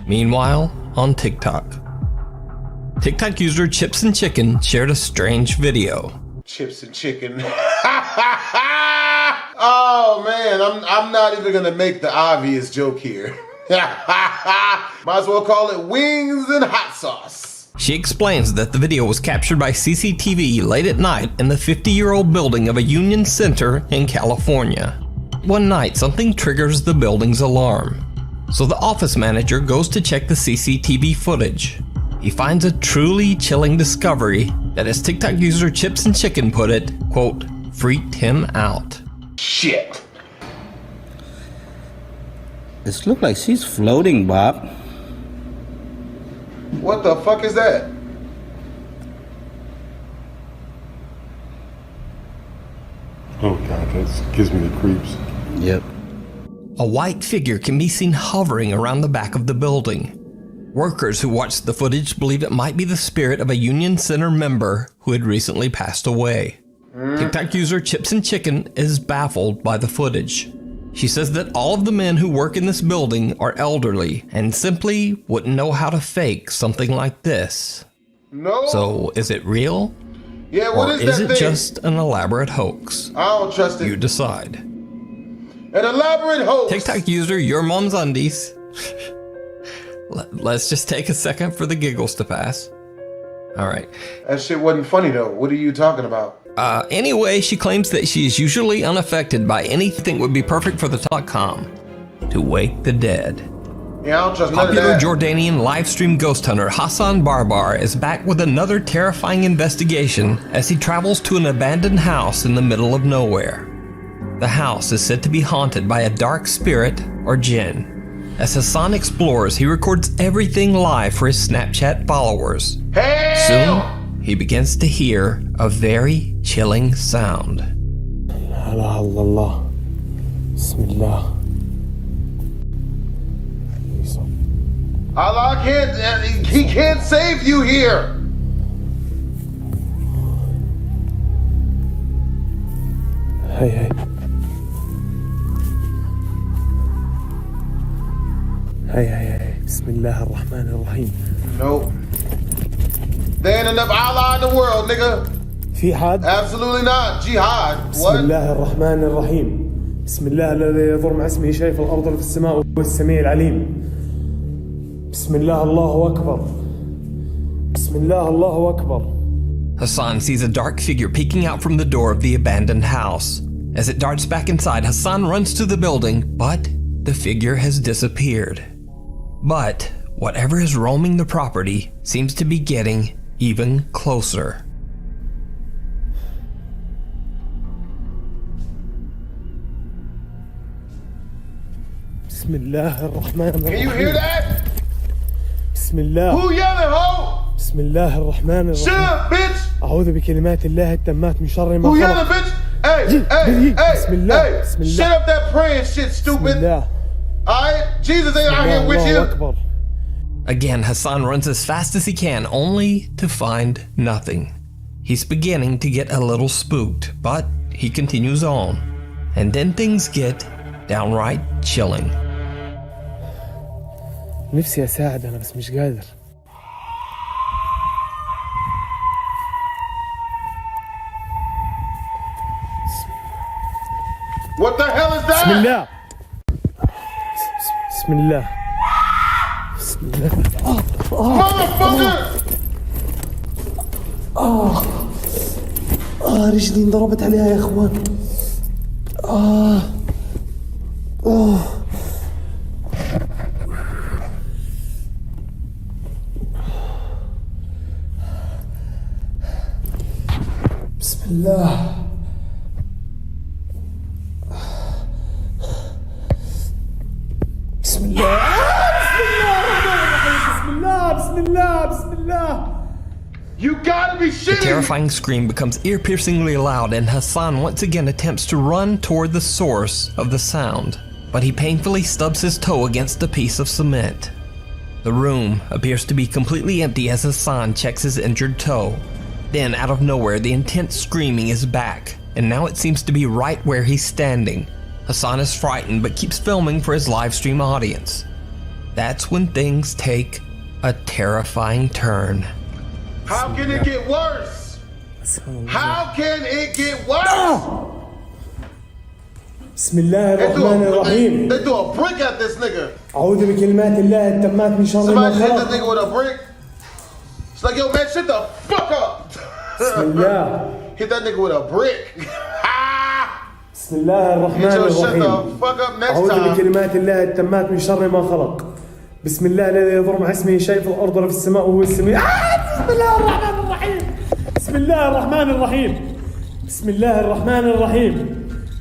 Meanwhile, on TikTok user Chips and Chicken shared a strange video. Chips and Chicken. Oh man, I'm not even gonna make the obvious joke here. Might as well call it wings and hot sauce. She explains that the video was captured by CCTV late at night in the 50-year-old building of a Union Center in California. One night, something triggers the building's alarm. So the office manager goes to check the CCTV footage. He finds a truly chilling discovery that, as TikTok user Chips and Chicken put it, quote, freaked him out. Shit. This looks like she's floating, Bob. What the fuck is that? Oh god, that gives me the creeps. Yep. A white figure can be seen hovering around the back of the building. Workers who watched the footage believe it might be the spirit of a Union Center member who had recently passed away. TikTok user Chips and Chicken is baffled by the footage. She says that all of the men who work in this building are elderly and simply wouldn't know how to fake something like this. No. So is it real? Yeah, what or is it thing? Just an elaborate hoax? I don't trust it. You decide. An elaborate hoax. TikTok user Your Mom's Undies. Let's just take a second for the giggles to pass. All right. That shit wasn't funny though. What are you talking about? Anyway, she claims that she is usually unaffected by anything that would be perfect for the .com. To wake the dead. Yeah, I don't trust none of Popular that. Jordanian livestream ghost hunter Hassan Barbar is back with another terrifying investigation as he travels to an abandoned house in the middle of nowhere. The house is said to be haunted by a dark spirit or jinn. As Hassan explores, he records everything live for his Snapchat followers. Soon, he begins to hear a very chilling sound. Allah, Allah, Bismillah. Allah can't, he can't save you here. Hey, hey. Hey, hey, hey. Bismillah ar-Rahman ar-Rahim. Nope. There ain't enough Allah in the world, nigga. في حد؟ Absolutely not. Jihad. بسم What? الله الرحمن الرحيم. بسم الله الذي يضر مع اسمه شيء في الأرض وفي السماء وهو السميع العليم. بسم الله الله أكبر. بسم الله الله أكبر. Hassan sees a dark figure peeking out from the door of the abandoned house. As it darts back inside, Hassan runs to the building, but the figure has disappeared. But whatever is roaming the property seems to be getting even closer. بسم الله الرحمن الرحيم. Can you hear that? بسم الله. Who yelling, ho? بسم الله الرحمن الرحيم. Shut up, bitch. أعوذ بكلمات الله التامات من شر ما Who خلق. yelling, bitch? Hey, بسم الله. hey. بسم الله. Shut up that praying shit, stupid. بسم الله. Alright? Jesus ain't out here with الله you. أكبر. Again, Hassan runs as fast as he can, only to find nothing. He's beginning to get a little spooked, but he continues on. And then things get downright chilling. نفسي أساعد أنا بس مش قادر. What the hell is that? بسم الله. بسم الله. بسم الله. Motherfucker! رجلي انضربت عليها يا اخوان. بسم الله. بسم You gotta be shitting! The terrifying scream becomes ear-piercingly loud, and Hassan once again attempts to run toward the source of the sound, but he painfully stubs his toe against a piece of cement. The room appears to be completely empty as Hassan checks his injured toe. Then, out of nowhere, the intense screaming is back, and now it seems to be right where he's standing. Hassan is frightened but keeps filming for his live stream audience. That's when things take a terrifying turn. How can it get worse? How can it get worse? بسم الله الرحمن الرحيم. They threw a brick at this nigga. أعوذ بكلمات الله التامات من شر ما Somebody hit that خلق. nigga with a brick. It's like, yo, man, shut the fuck up. بسم الله. Hit that nigga with a brick. بسم الله الرحمن Shut the الرحيم. fuck up next أعوذ time. بكلمات الله التامات من شر ما خلق. بسم الله الذي يضر مع اسمه شيء في الأرض ولا في السماء وهو السميع. بسم الله الرحمن الرحيم. بسم الله الرحمن الرحيم. بسم الله الرحمن الرحيم.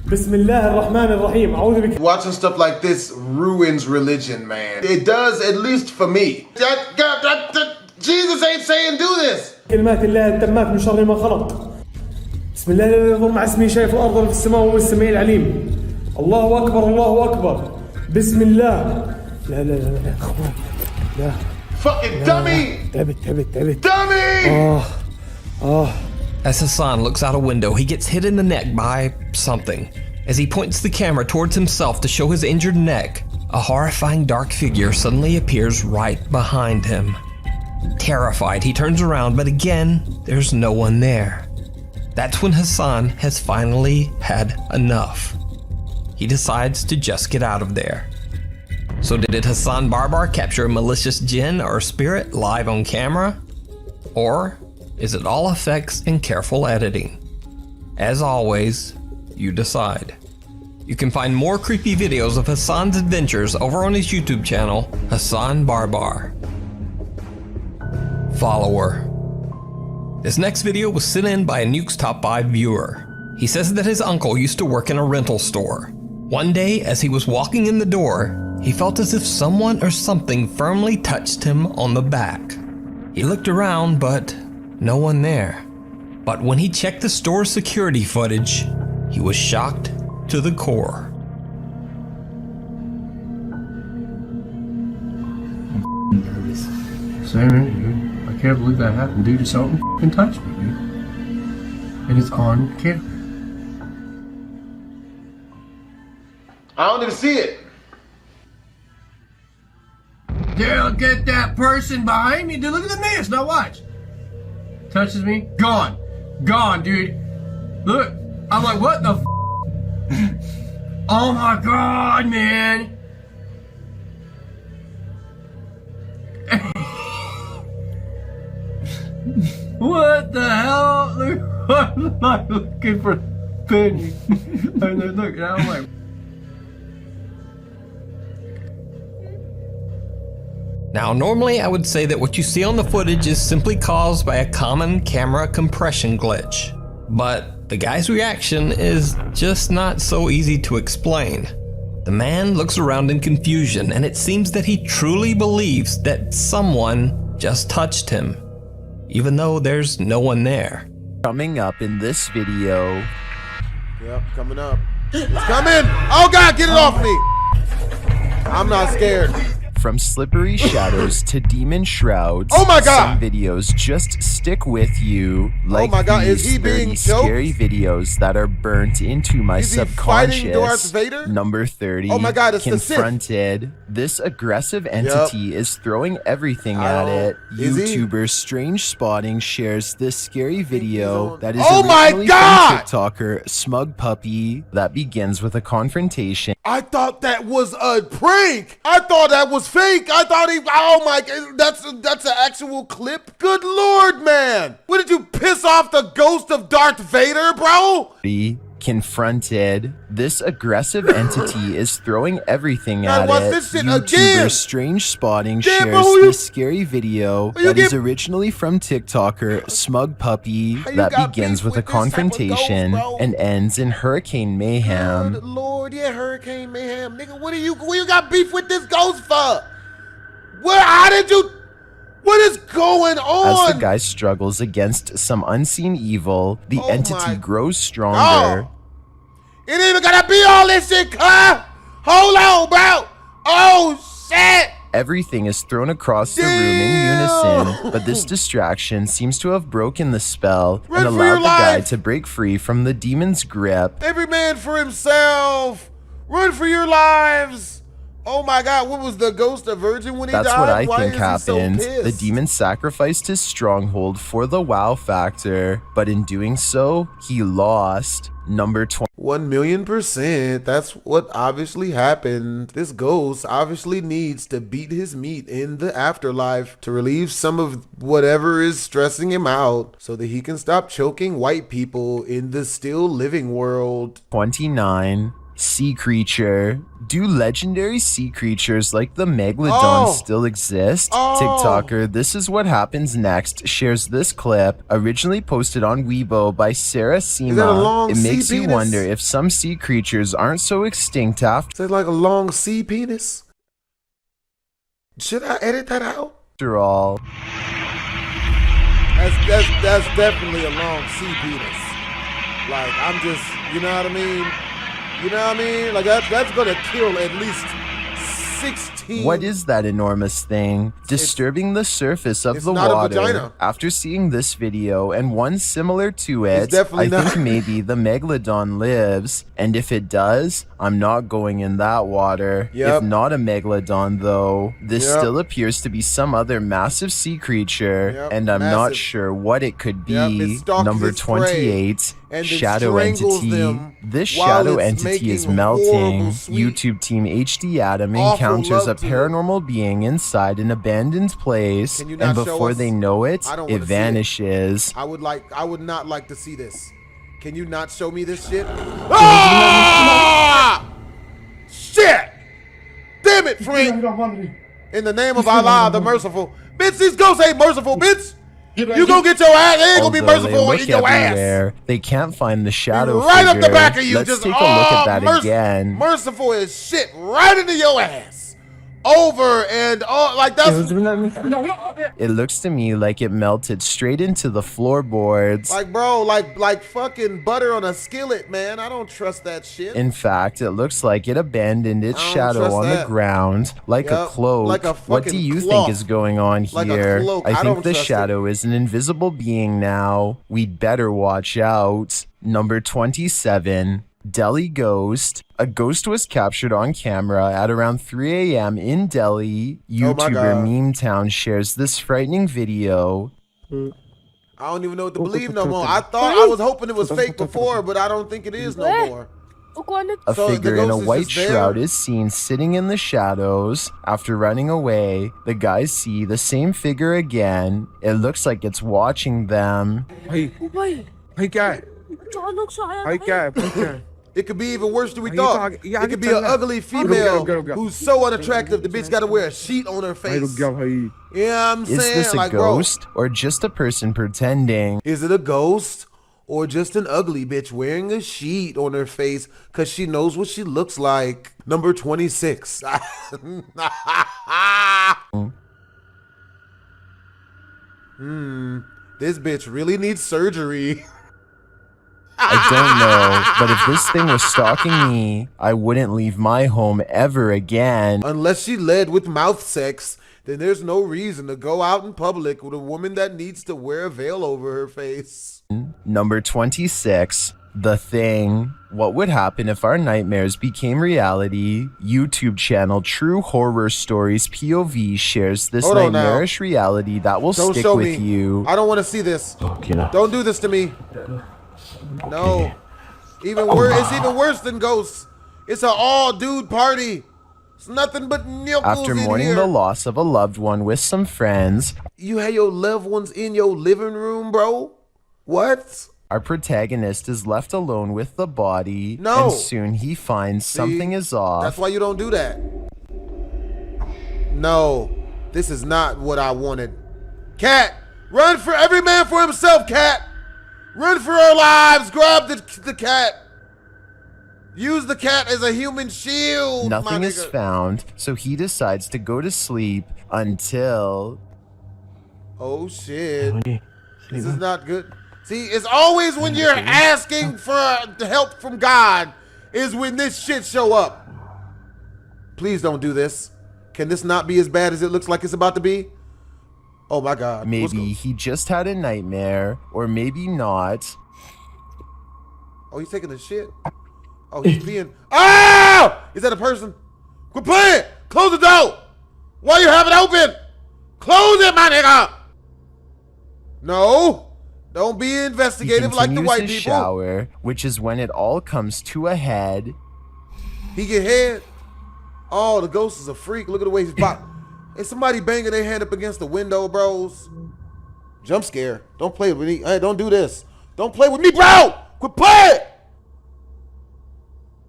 بسم الله الرحمن الرحيم. أعوذ بك. Watching stuff like this ruins religion, man. It does, at least for me. Jesus ain't saying do this. كلمات الله التامات من شر ما خلق. بسم الله الذي يضر مع اسمه شيء في الأرض ولا في السماء وهو السميع العليم. الله أكبر الله أكبر. بسم الله. لا لا لا لا لا. Fucking dummy. تعبت. Dummy. As Hassan looks out a window, he gets hit in the neck by something. As he points the camera towards himself to show his injured neck, a horrifying dark figure suddenly appears right behind him. Terrified, he turns around, but again, there's no one there. That's when Hassan has finally had enough. He decides to just get out of there. So did Hassan Barbar capture a malicious jinn or spirit live on camera? Or is it all effects and careful editing? As always, you decide. You can find more creepy videos of Hassan's adventures over on his YouTube channel, Hassan Barbar. Follower. This next video was sent in by a Nuke's Top 5 viewer. He says that his uncle used to work in a rental store. One day, as he was walking in the door, he felt as if someone or something firmly touched him on the back. He looked around, but no one there. But when he checked the store's security footage, he was shocked to the core. Same here, dude. I can't believe that happened. Dude, just something f***ing touched me, dude. And it's on camera. I don't even see it. Yeah, get that person behind me, dude. Look at the mist. Now watch. Touches me. Gone. Gone, dude. Look. I'm like, what the f***? Oh my god, man. What the hell? I'm not looking for Penny. Look, now I'm like. Now, normally I would say that what you see on the footage is simply caused by a common camera compression glitch. But the guy's reaction is just not so easy to explain. The man looks around in confusion, and it seems that he truly believes that someone just touched him, even though there's no one there. Coming up in this video. Yep, coming up. It's coming! Oh god, get it off me! I'm not scared. From slippery shadows to demon shrouds. Oh my god! Some videos just stick with you. Like oh my god, these is he being 30 scary videos that are burnt into my is subconscious. He fighting Darth Vader? Number 30. Oh my god, it's confronted. This aggressive entity is throwing everything at it. YouTuber Strange Spotting shares this scary video that is originally from TikToker Smug Puppy that begins with a confrontation. I thought that was a prank. I thought that was fake. I thought he. Oh my god, that's an actual clip. Good lord, man! What did you piss off the ghost of Darth Vader, bro? Confronted, this aggressive entity is throwing everything at watch it. this shit YouTuber again. Strange Spotting Damn, shares bro, this scary video that is get- originally from TikToker Smug Puppy that got begins beef with a with this type of confrontation ghost, bro? and ends in hurricane mayhem. Good Lord, yeah, Hurricane Mayhem. Nigga, what you got beef with this ghost for? What is going on? As the guy struggles against some unseen evil, the Oh entity my grows stronger. It ain't even gotta be all this shit, cuz. Hold on, bro. Oh, shit. Everything is thrown across the room in unison, but this distraction seems to have broken the spell Run and for your allowed the guy life. to break free from the demon's grip. Every man for himself. Run for your lives. Oh my God, what was the ghost a virgin when he died? That's what I Why think is he so happened. pissed? The demon sacrificed his stronghold for the wow factor, but in doing so, he lost. Number 20. 1,000,000%. That's what obviously happened. This ghost obviously needs to beat his meat in the afterlife to relieve some of whatever is stressing him out so that he can stop choking white people in the still living world. 29. Sea creature. Do legendary sea creatures like the megalodon still exist? TikToker, This Is What Happens Next shares this clip, originally posted on Weibo by Sarah Sima. It makes you wonder if some sea creatures aren't so extinct after. Is that like a long sea penis? Should I edit that out? After all, That's definitely a long sea penis. Like, I'm just, you know what I mean? You know what I mean? Like, that's gonna kill at least 16. what is that enormous thing disturbing the surface of the not a water? vagina. After seeing this video and one similar to it, definitely I not. think maybe the megalodon lives, and if it does, I'm not going in that water. Yep. If not a megalodon though, this Yep. still appears to be some other massive sea creature, Yep, and I'm not massive. sure what it could be. Yep, it stalks Number its prey 28, and then shadow strangles entity. them This while shadow it's entity is making melting. horrible, sweet, YouTube team HD Adam awful encounters a love to it. paranormal being inside an abandoned place, Can you and not show before us? they know it, I don't it wanna see it. vanishes. I would not like to see this. Can you not show me this shit? Ah! Shit! Damn it, Frank! In the name of Allah, the merciful. Bitch, these ghosts ain't merciful, bitch! You gonna get your ass, they ain't gonna be Although they merciful look in your ass! everywhere, they can't find the shadow Right up figure. the back of you, Let's just take a look at that merc- again. Merciful as shit, right into your ass. Over and like that's It looks to me like it melted straight into the floorboards. like, bro, like fucking butter on a skillet, man. I don't trust that shit. In fact, it looks like it abandoned its I don't shadow trust on the that. ground, like a Yep, cloak. like a What do fucking you cloth. think is going on Like a here? cloak. I I think don't the trust shadow is an invisible being now. We'd better watch out. Number 27. Delhi Ghost. A ghost was captured on camera at around 3 a.m. in Delhi. YouTuber God. Meme Town shares this frightening video. I don't even know what to believe no more. I was hoping it was fake before, but I don't think it is no more. A So the figure in a ghost is white just there? shroud is seen sitting in the shadows. After running away, the guys see the same figure again. It looks like it's watching them. It could be even worse than we thought. It could be an ugly female who's so unattractive the bitch gotta wear a sheet on her face. Yeah, I'm Is saying, this a like, ghost or just a person pretending? Bro, is it a ghost or just an ugly bitch wearing a sheet on her face because she knows what she looks like? Number 26. This bitch really needs surgery. I don't know, but if this thing was stalking me, I wouldn't leave my home ever again. Unless she led with mouth sex, then there's no reason to go out in public with a woman that needs to wear a veil over her face. Number 26. The Thing. What would happen if our nightmares became reality? YouTube channel True Horror Stories POV shares this Hold on now. nightmarish reality that will Don't stick show with me. you. I don't want to see this. Don't do this to me. No. Even worse. It's even worse than ghosts. It's an all-dude party. It's nothing but nilkles After in mourning here. the loss of a loved one with some friends, You had your loved ones in your living room, bro? What? our protagonist is left alone with the body, No. and soon he finds something is off. That's why you don't do that. No, this is not what I wanted. Cat, run for every man for himself, cat. Run for our lives. Grab the cat. Use the cat as a human shield. Nothing is found, so he decides to go to sleep until... Oh shit. This is not good. See, it's always when you're asking for help from God is when this shit show up. Please don't do this. Can this not be as bad as it looks like it's about to be? Oh my God. Maybe he just had a nightmare, or maybe not. Oh, he's taking a shit. Oh, he's being... Oh! Is that a person? Quit playing! Close the door! Why you have it open? Close it, my nigga! No! Don't be investigative like the white people. Shower, which is when it all comes to a head. He get head. Oh, the ghost is a freak. Look at the way he's pop. Is somebody banging their hand up against the window, bros? Jump scare. Don't play with me. Hey, don't do this. Don't play with me, bro! Quit playing!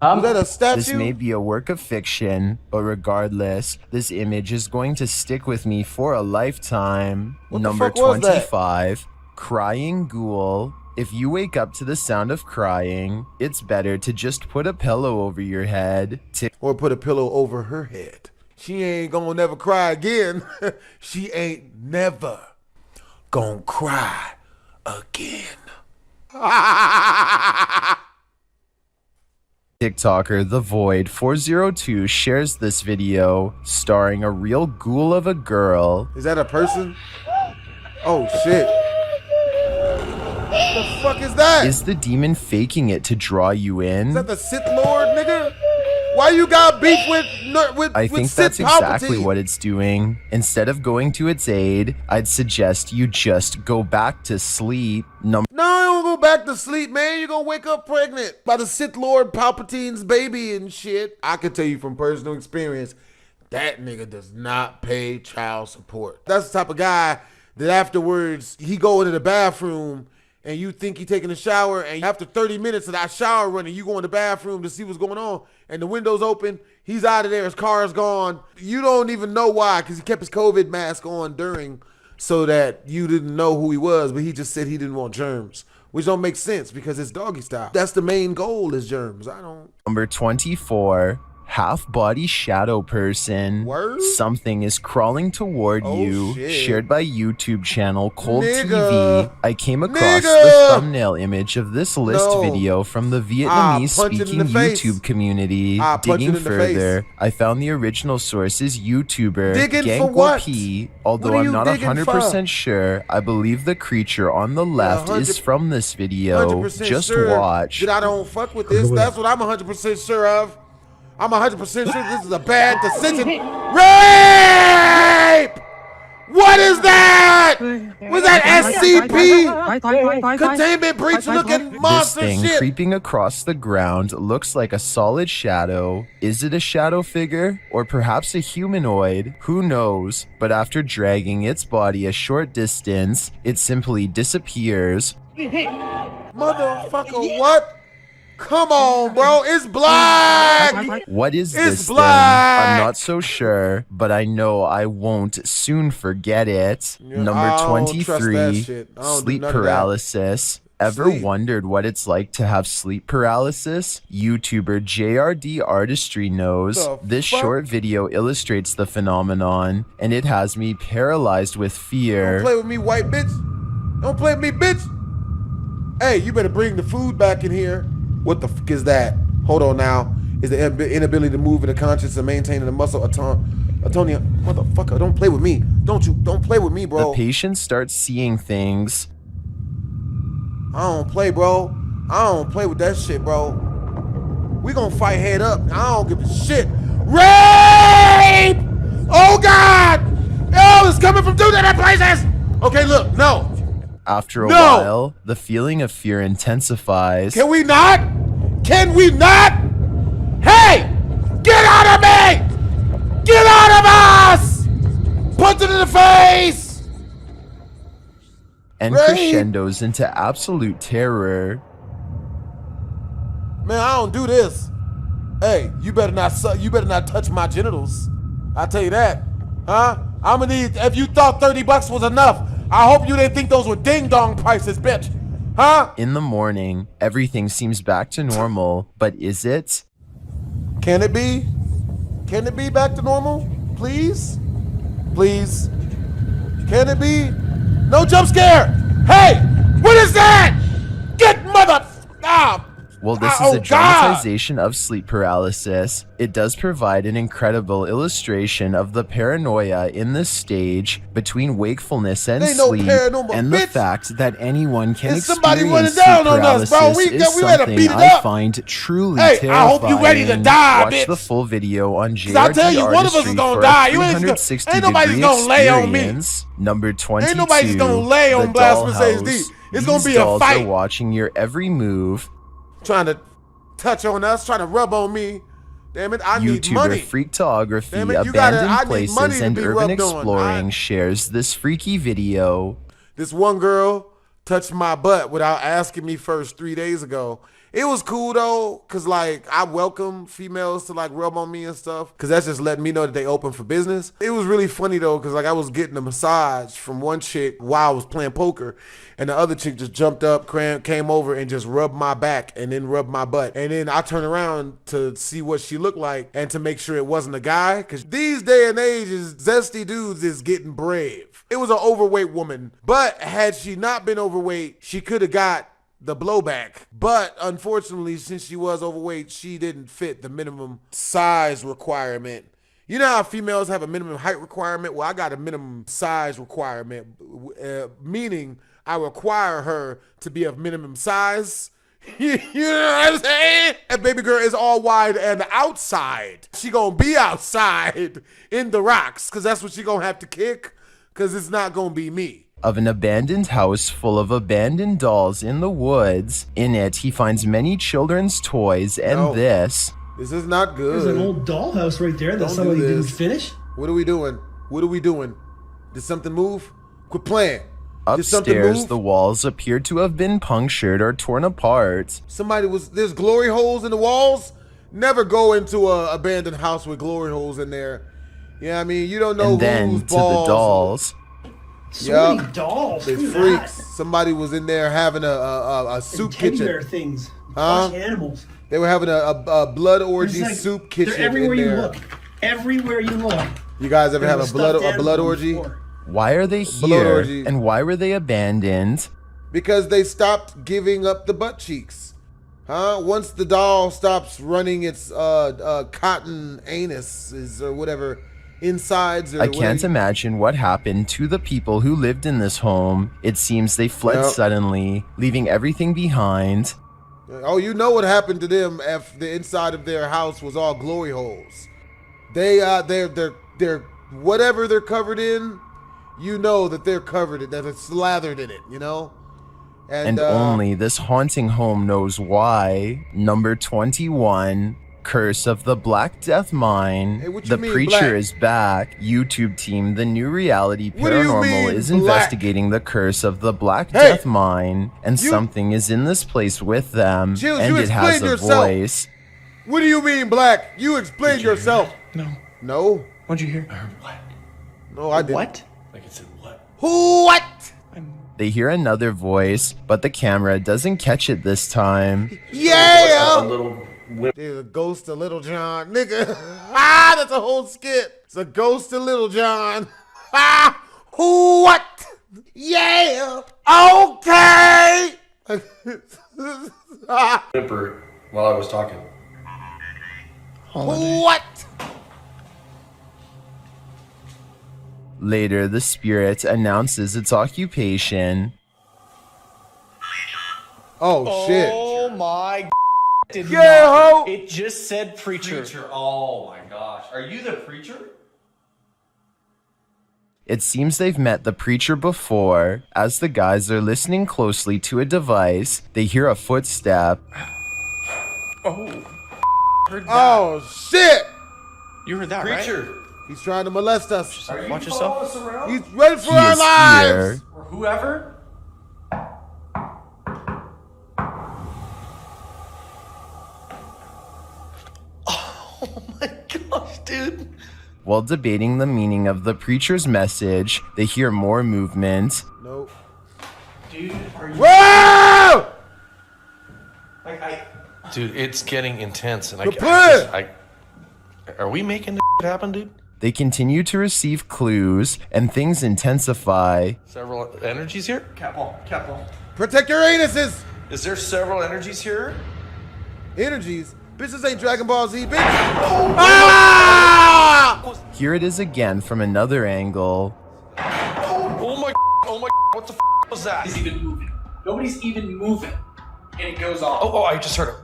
Is that a statue? This may be a work of fiction, but regardless, this image is going to stick with me for a lifetime. Number 25, crying ghoul. If you wake up to the sound of crying, it's better to just put a pillow over your head. Or put a pillow over her head. She ain't gonna never cry again. She ain't never gonna cry again. TikToker The Void 402 shares this video starring a real ghoul of a girl. Is that a person? Oh shit. What the fuck is that? Is the demon faking it to draw you in? Is that the Sith Lord, nigga? Why you got beef with I think that's exactly what it's doing. Instead of going to its aid, I'd suggest you just go back to sleep. No, don't go back to sleep, man. You're gonna wake up pregnant by the Sith Lord Palpatine's baby and shit. I can tell you from personal experience, that nigga does not pay child support. That's the type of guy that afterwards, he go into the bathroom and you think he taking a shower, and after 30 minutes of that shower running, you go in the bathroom to see what's going on, and the window's open, he's out of there, his car's gone. You don't even know why, because he kept his COVID mask on during, so that you didn't know who he was, but he just said he didn't want germs, which don't make sense because it's doggy style. That's the main goal is germs. I don't. Number 24, half-body shadow person. Word? Something is crawling toward you. Shit. Shared by YouTube channel Cold Nigga. TV. I came across the thumbnail image of this list video from the Vietnamese-speaking YouTube community. Digging further, I found the original source is YouTuber Gang P. Although I'm not 100% sure, I believe the creature on the left is from this video. Just watch. I don't fuck with this. That's what I'm 100% sure of. I'm 100% sure this is a bad decision. Rape! What is that? Was that SCP? Containment breach looking monster this thing shit. Creeping across the ground looks like a solid shadow. Is it a shadow figure? Or perhaps a humanoid? Who knows? But after dragging its body a short distance, it simply disappears. Motherfucker, what? Come on, bro. It's black. What is It's this black. thing? I'm not so sure, but I know I won't soon forget it. Number I don't trust that 23, shit. I don't do sleep none of that. paralysis. Ever wondered what it's like to have sleep paralysis? YouTuber JRD Artistry knows. The This fuck? short video illustrates the phenomenon, and it has me paralyzed with fear. Don't play with me, white bitch. Don't play with me, bitch. Hey, you better bring the food back in here. What the fuck is that? Hold on now. Is the inability to move in the conscience and maintaining the muscle atonia? Motherfucker, don't play with me. Don't play with me, bro. The patient starts seeing things. I don't play, bro. I don't play with that shit, bro. We gonna fight head up. I don't give a shit. Rape! Oh God! Oh, it's coming from two different places. Okay, look, no. After a while, the feeling of fear intensifies. Can we not? Can we not? Hey! Get out of me! Get out of us! Punch it in the face! and crescendos into absolute terror. Man, I don't do this. Hey, you better not touch my genitals. I tell you that. Huh? I'ma need, if you thought $30 was enough, I hope you didn't think those were ding-dong prices, bitch. Huh? In the morning, everything seems back to normal, but is it? Can it be? Can it be back to normal? Please? Please? Can it be? No jump scare! Hey! What is that? Get mother... Ah! Well, this is a dramatization of sleep paralysis. It does provide an incredible illustration of the paranoia in this stage between wakefulness and sleep, and the fact that anyone can experience sleep paralysis is something I find truly terrifying. I hope you ready to die, Watch bitch. the full video on JRG I'll tell you, one of us is gonna die. You ain't nobody's gonna lay on me. Number 22. Ain't nobody's gonna lay on Blasphemous HD. It's gonna be a fight. Are watching your every move. Trying to touch on us, trying to rub on me. Damn it, I need money. YouTuber Freaktography, abandoned places, and urban exploring shares this freaky video. This one girl touched my butt without asking me first 3 days ago. It was cool though, cause like I welcome females to like rub on me and stuff, cause that's just letting me know that they open for business. It was really funny though, cause like I was getting a massage from one chick while I was playing poker, and the other chick just jumped up, came over and just rubbed my back and then rubbed my butt. And then I turned around to see what she looked like and to make sure it wasn't a guy, cause these day and ages, zesty dudes is getting brave. It was an overweight woman, but had she not been overweight, she could have got the blowback. But unfortunately, since she was overweight, she didn't fit the minimum size requirement. You know how females have a minimum height requirement? Well, I got a minimum size requirement, meaning I require her to be of minimum size. You know what I'm saying? That baby girl is all wide and outside. She gonna be outside in the rocks, because that's what she gonna have to kick, because it's not gonna be me. Of an abandoned house full of abandoned dolls in the woods. In it, he finds many children's toys and this. This is not good. There's an old dollhouse right there that somebody didn't finish. What are we doing? What are we doing? Did something move? Quit playing. Upstairs, the walls appear to have been punctured or torn apart. There's glory holes in the walls? Never go into an abandoned house with glory holes in there. Yeah, I mean, you don't know and then whose to the dolls. So many dolls. They freaks. Somebody was in there having a soup kitchen. Teddy bear things. Huh? Animals. They were having a blood orgy soup kitchen. They're everywhere you look. Everywhere you look. You guys ever have a blood orgy? Why are they here? And why were they abandoned? Because they stopped giving up the butt cheeks. Huh? Once the doll stops running its cotton anuses or whatever. Insides or I can't imagine what happened to the people who lived in this home. It seems they fled suddenly, leaving everything behind. Oh, you know what happened to them if the inside of their house was all glory holes. They're whatever they're covered in, you know that they're covered in, that they're slathered in it, you know? And only this haunting home knows why. Number 21. Curse of the Black Death Mine. Hey, the preacher is back. YouTube team, the new reality paranormal is investigating the curse of the Black Death Mine, and something is in this place with them, and it has a voice. What do you mean, Black? You explain yourself. No. No? What'd you hear? I heard what? No, I didn't. What? Like it said what? What? They hear another voice, but the camera doesn't catch it this time. Yeah! There's a ghost of Little John, nigga. That's a whole skit. It's a ghost of Little John. What? Yeah. Okay. Whimper while I was talking. What? Later, the spirit announces its occupation. Oh shit. Oh my did ho! It just said preacher. Oh my gosh. Are you the preacher? It seems they've met the preacher before. As the guys are listening closely to a device, they hear a footstep. Oh. Heard that. Oh shit! You heard that, preacher. Right? He's trying to molest us. Watch yourself. He's ready for our lives. Or whoever? dude. While debating the meaning of the preacher's message, they hear more movement. Nope. Dude, are you... Whoa! Dude, it's getting intense, and are we making this happen, dude? They continue to receive clues, and things intensify. Several energies here? Capital. Protect your anuses! Is there several energies here? Energies? Bitch, this ain't Dragon Ball Z, bitch! Ah! Here it is again from another angle. Oh my, what the was that? Nobody's even moving. Nobody's even moving. And it goes off. Oh, I just heard it.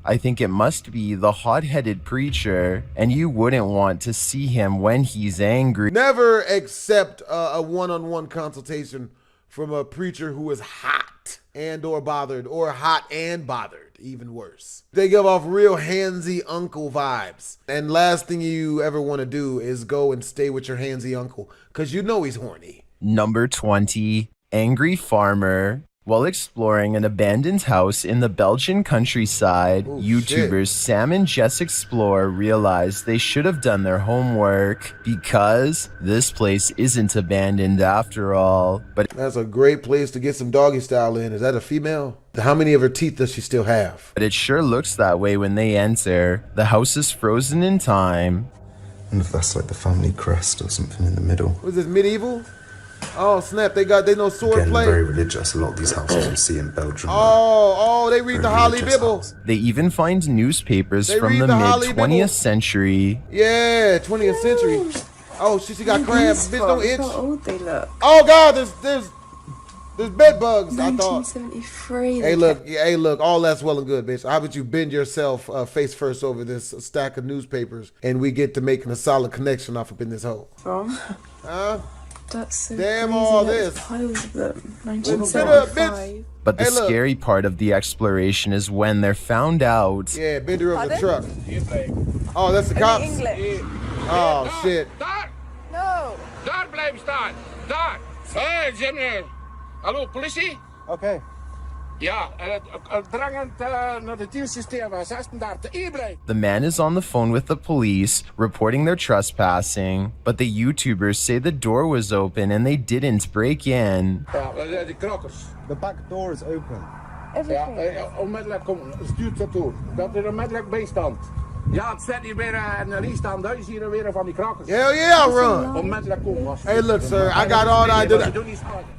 I think it must be the hot-headed preacher, and you wouldn't want to see him when he's angry. Never accept a one-on-one consultation from a preacher who is hot and or bothered, or hot and bothered, even worse. They give off real handsy uncle vibes. And last thing you ever want to do is go and stay with your handsy uncle, because you know he's horny. Number 20, Angry Farmer. While exploring an abandoned house in the Belgian countryside, YouTubers Sam and Jess Explore realized they should have done their homework because this place isn't abandoned after all. But that's a great place to get some doggy style in. Is that a female? How many of her teeth does she still have? But it sure looks that way when they enter. The house is frozen in time. And if that's like the family crest or something in the middle. Was this medieval? Oh snap! They know sword Again, play. Very religious. A lot of these houses you see in Belgium. They read the Holy Bible. They even find newspapers from the mid-20th century. Yeah, 20th century. Oh, she got crabs. Bitch, don't itch. How old they look. Oh God, there's bed bugs. I thought. 1973. Hey look, all that's well and good, bitch. How about you bend yourself face first over this stack of newspapers, and we get to making a solid connection off up in this hole. From? Huh? That's so damn crazy. all There's this. piles of them. 1975. But the scary part of the exploration is when they're found out. Yeah, bender of the truck. Oh, that's the cops. Oh shit. No. Daar blijven staan. Daar. General. Hallo, politie? Oké. Ja, drangend naar het dienstsysteem. Ze zijn daar te blijven. The man is on the phone with the police, reporting their trespassing, but the YouTubers say the door was open and they didn't break in. Ja, de krokkers. The back door is open. Ja, onmiddellijk stuurt dat toe. Dat er onmiddellijk bijstand. Ja, het staat hier weer een leegstaand huis hier weer van die krokkers. Hell yeah, I'll run. Onmiddellijk komen. Hey, look, sir, I got all I did.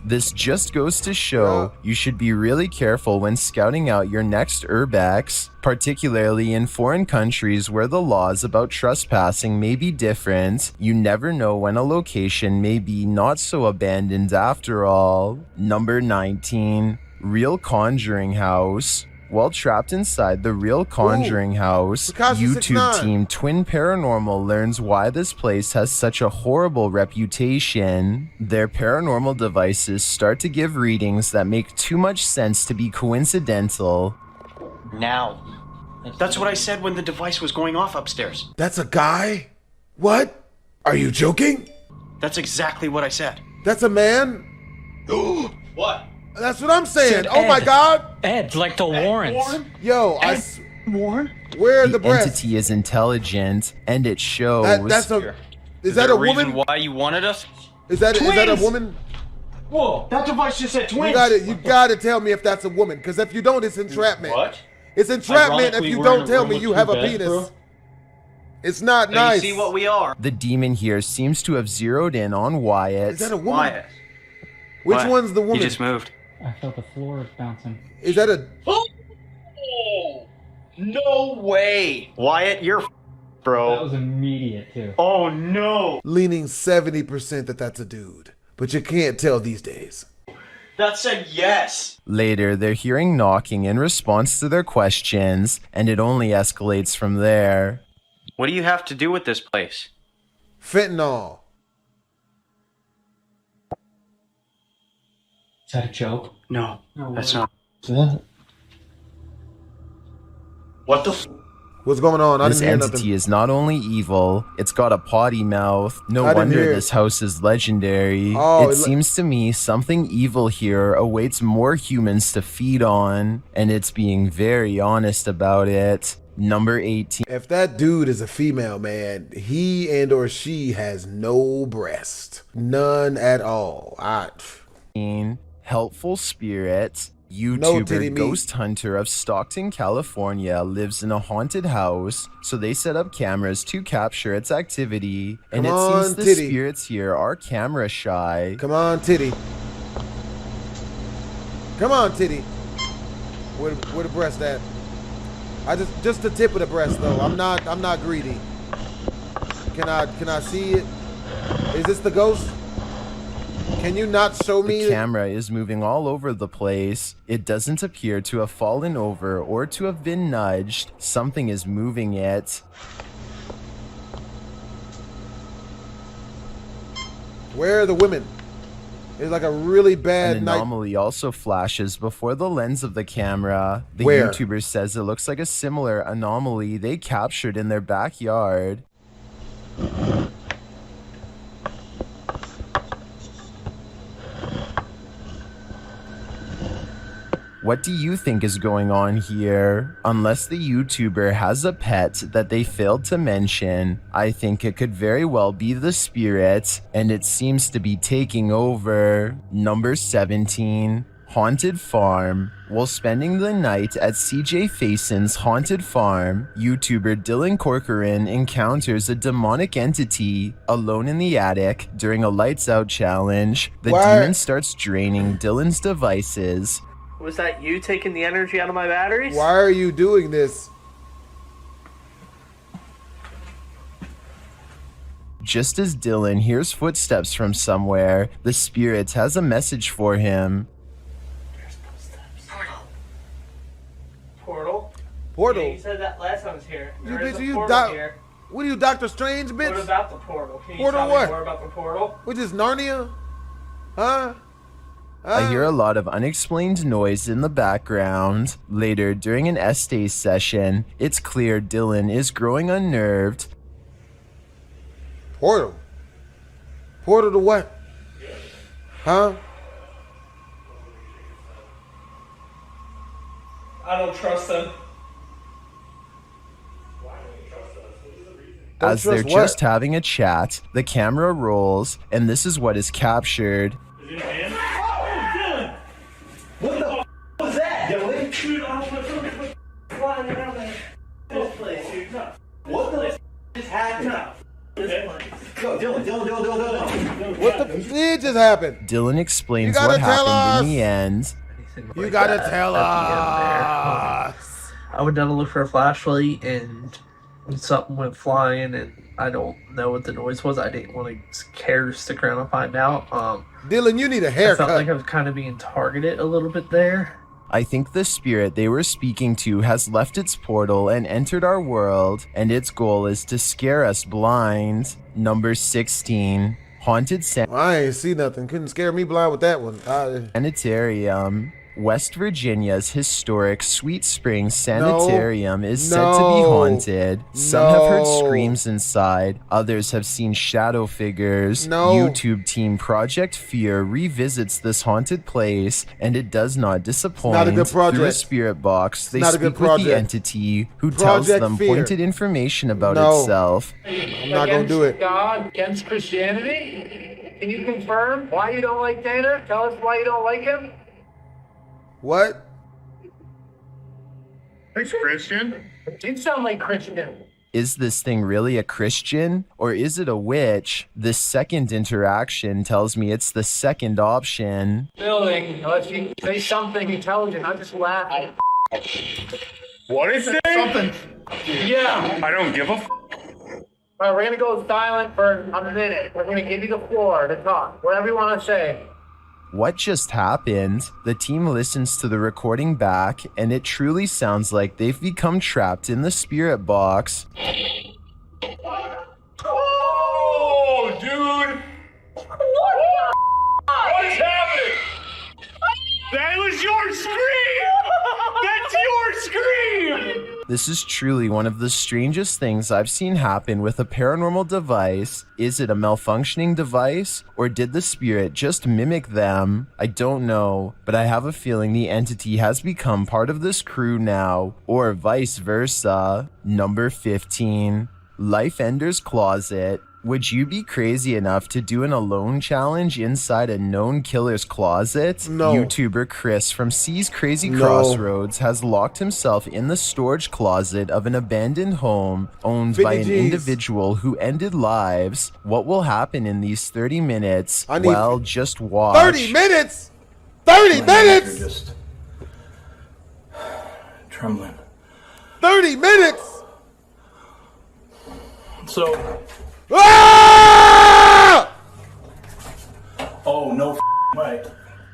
This just goes to show you should be really careful when scouting out your next urbex, particularly in foreign countries where the laws about trespassing may be different. You never know when a location may be not so abandoned after all. Number 19, Real Conjuring House. While trapped inside the Real Conjuring House, YouTube team Twin Paranormal learns why this place has such a horrible reputation. Their paranormal devices start to give readings that make too much sense to be coincidental. Now. That's what I said when the device was going off upstairs. That's a guy? What? Are you joking? That's exactly what I said. That's a man? What? That's what I'm saying. Oh my God. Ed, like the Warrens. Yo, Warren? Where are the the breasts? entity is intelligent, and it shows. Is that a woman? Why you wanted us? Is that a woman? Whoa, that device just said twins. You gotta tell me if that's a woman, because if you don't, it's entrapment. What? It's entrapment if you don't tell me you have a penis. It's not nice. You see what we are. The demon here seems to have zeroed in on Wyatt. Is that a woman? Wyatt. Which one's the woman? He just moved. I felt the floor bouncing. Is that a... Oh! No way! Wyatt, you're bro. That was immediate, too. Oh, no! Leaning 70% that that's a dude. But you can't tell these days. That said yes! Later, they're hearing knocking in response to their questions, and it only escalates from there. What do you have to do with this place? Fentanyl. Is that a joke? No, that's not. What the? What's going on? I This didn't hear entity nothing. is not only evil, it's got a potty mouth. No I didn't wonder hear it. this house is legendary. Oh, it seems to me something evil here awaits more humans to feed on, and it's being very honest about it. Number 18. If that dude is a female, man, he and or she has no breast. None at all. Helpful Spirit. YouTuber Ghost Hunter of Stockton, California lives in a haunted house, so they set up cameras to capture its activity, and it seems the spirits here are camera shy. Come on, titty. Come on, titty. Where the breast at? Just the tip of the breast though. I'm not greedy. Can I see it? Is this the ghost? Can you not show me? The camera is moving all over the place. It doesn't appear to have fallen over or to have been nudged. Something is moving it. Where are the women? It's like a really bad An anomaly also flashes before the lens of the camera. The YouTuber says it looks like a similar anomaly they captured in their backyard. What do you think is going on here? Unless the YouTuber has a pet that they failed to mention, I think it could very well be the spirit, and it seems to be taking over. Number 17. Haunted Farm. While spending the night at CJ Fason's haunted farm, YouTuber Dylan Corcoran encounters a demonic entity alone in the attic during a lights out challenge. The demon starts draining Dylan's devices. Was that you taking the energy out of my batteries? Why are you doing this? Just as Dylan hears footsteps from somewhere, the spirit has a message for him. Portal? Portal? Yeah, you said that last time I was here. What are you, Doctor Strange, bitch? What about the portal? Can you Portal tell what? me more about the portal? Which is Narnia? Huh? I hear a lot of unexplained noise in the background. Later, during an Estee session, it's clear Dylan is growing unnerved. Portal? Portal to what? Huh? I don't trust them. As they're just having a chat, the camera rolls, and this is what is captured. What the f was that, Dylan? Dude, I was flying around this place, dude. What the f just happened? Go, Dylan. What the f just happened? Dylan explains what happened in the end. You gotta tell us. I went down to look for a flashlight and something went flying and I don't know what the noise was. I didn't want to care to stick around and find out. Dylan, you need a haircut. I felt like I was kind of being targeted a little bit there. I think the spirit they were speaking to has left its portal and entered our world, and its goal is to scare us blind. Number 16. Haunted I ain't see nothing. Couldn't scare me blind with that one. Sanitarium. West Virginia's historic Sweet Springs Sanitarium is said to be haunted. Some have heard screams inside. Others have seen shadow figures. YouTube team Project Fear revisits this haunted place, and it does not disappoint. Not a good project. Through a spirit box, they speak with the entity who tells them pointed information about itself. I'm not gonna do it. God against Christianity? Can you confirm why you don't like Dana? Tell us why you don't like him. What? He's Christian. It did sound like Christian. Is this thing really a Christian, or is it a witch? This second interaction tells me it's the second option. Building, unless you say something intelligent, I just laugh. What is it? Something. Yeah. I don't give a f. All right, we're gonna go silent for a minute. We're gonna give you the floor to talk. Whatever you want to say. What just happened? The team listens to the recording back, and it truly sounds like they've become trapped in the spirit box. Oh, dude! What is happening? That was your scream! That's your scream! This is truly one of the strangest things I've seen happen with a paranormal device. Is it a malfunctioning device, or did the spirit just mimic them? I don't know, but I have a feeling the entity has become part of this crew now, or vice versa. Number 15. Life Ender's Closet. Would you be crazy enough to do an alone challenge inside a known killer's closet? No. YouTuber Chris from C's Crazy Crossroads has locked himself in the storage closet of an abandoned home owned by an individual who ended lives. What will happen in these 30 minutes? Well, just watch. 30 minutes? 30 minutes? Just trembling. 30 minutes? So. Ah! Oh, no way.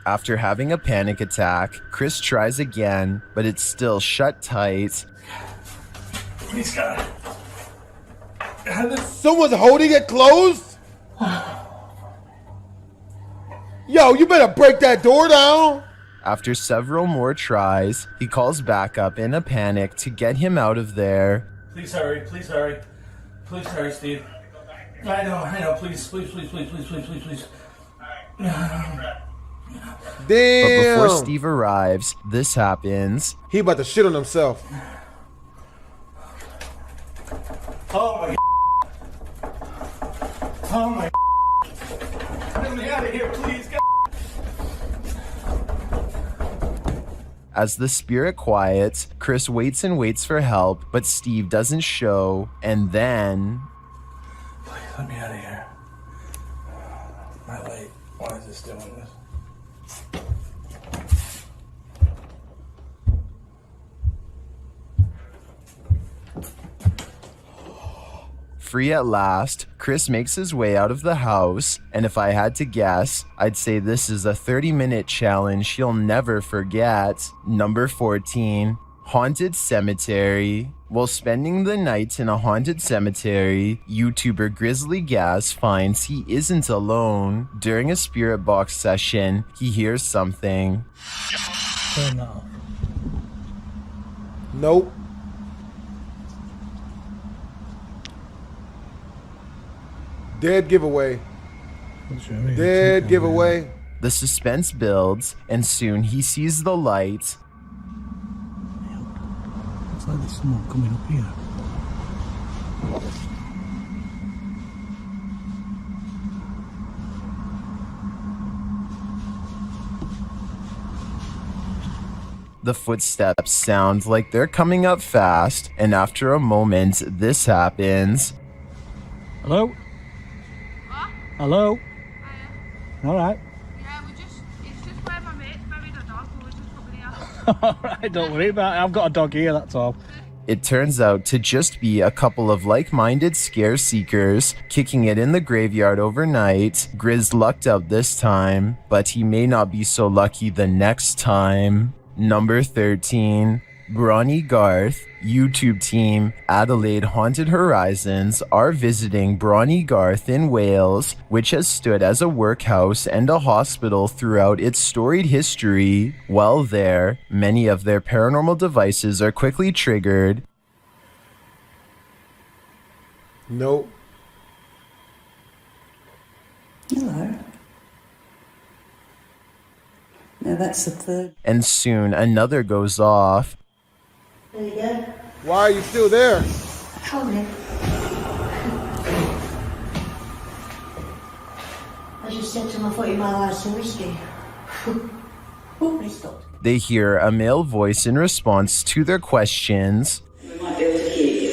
After having a panic attack, Chris tries again, but it's still shut tight. Please, God. Someone's holding it closed? Yo, you better break that door down. After several more tries, he calls backup in a panic to get him out of there. Please hurry, please hurry. Please hurry, Steve. I know, please. Damn. But before Steve arrives, this happens. He about to shit on himself. Oh my. Oh my. Get me out of here, please. As the spirit quiets, Chris waits and waits for help, but Steve doesn't show, and then... Please let me out of here. Am I late? Why is this doing this? Free at last, Chris makes his way out of the house, and if I had to guess, I'd say this is a 30-minute challenge he'll never forget. Number 14. Haunted Cemetery. While spending the night in a haunted cemetery, YouTuber Grizzly Gas finds he isn't alone. During a spirit box session, he hears something. Turn off. Nope. Dead giveaway. Dead giveaway. The suspense builds, and soon he sees the light. It's like there's someone coming up here. The footsteps sound like they're coming up fast, and after a moment, this happens. Hello? Hello? Alright. Alright, don't worry about it. I've got a dog here, that's all. It turns out to just be a couple of like-minded scare seekers kicking it in the graveyard overnight. Grizz lucked out this time, but he may not be so lucky the next time. Number 13. Brawny Garth, YouTube team Adelaide Haunted Horizons are visiting Brawny Garth in Wales, which has stood as a workhouse and a hospital throughout its storied history. While there, many of their paranormal devices are quickly triggered. Nope. Hello. Now that's the third. And soon another goes off. There you go. Why are you still there? Hold it. I just said to him, I thought you might like some whiskey. Oh, they stopped. They hear a male voice in response to their questions. We might be able to hear you.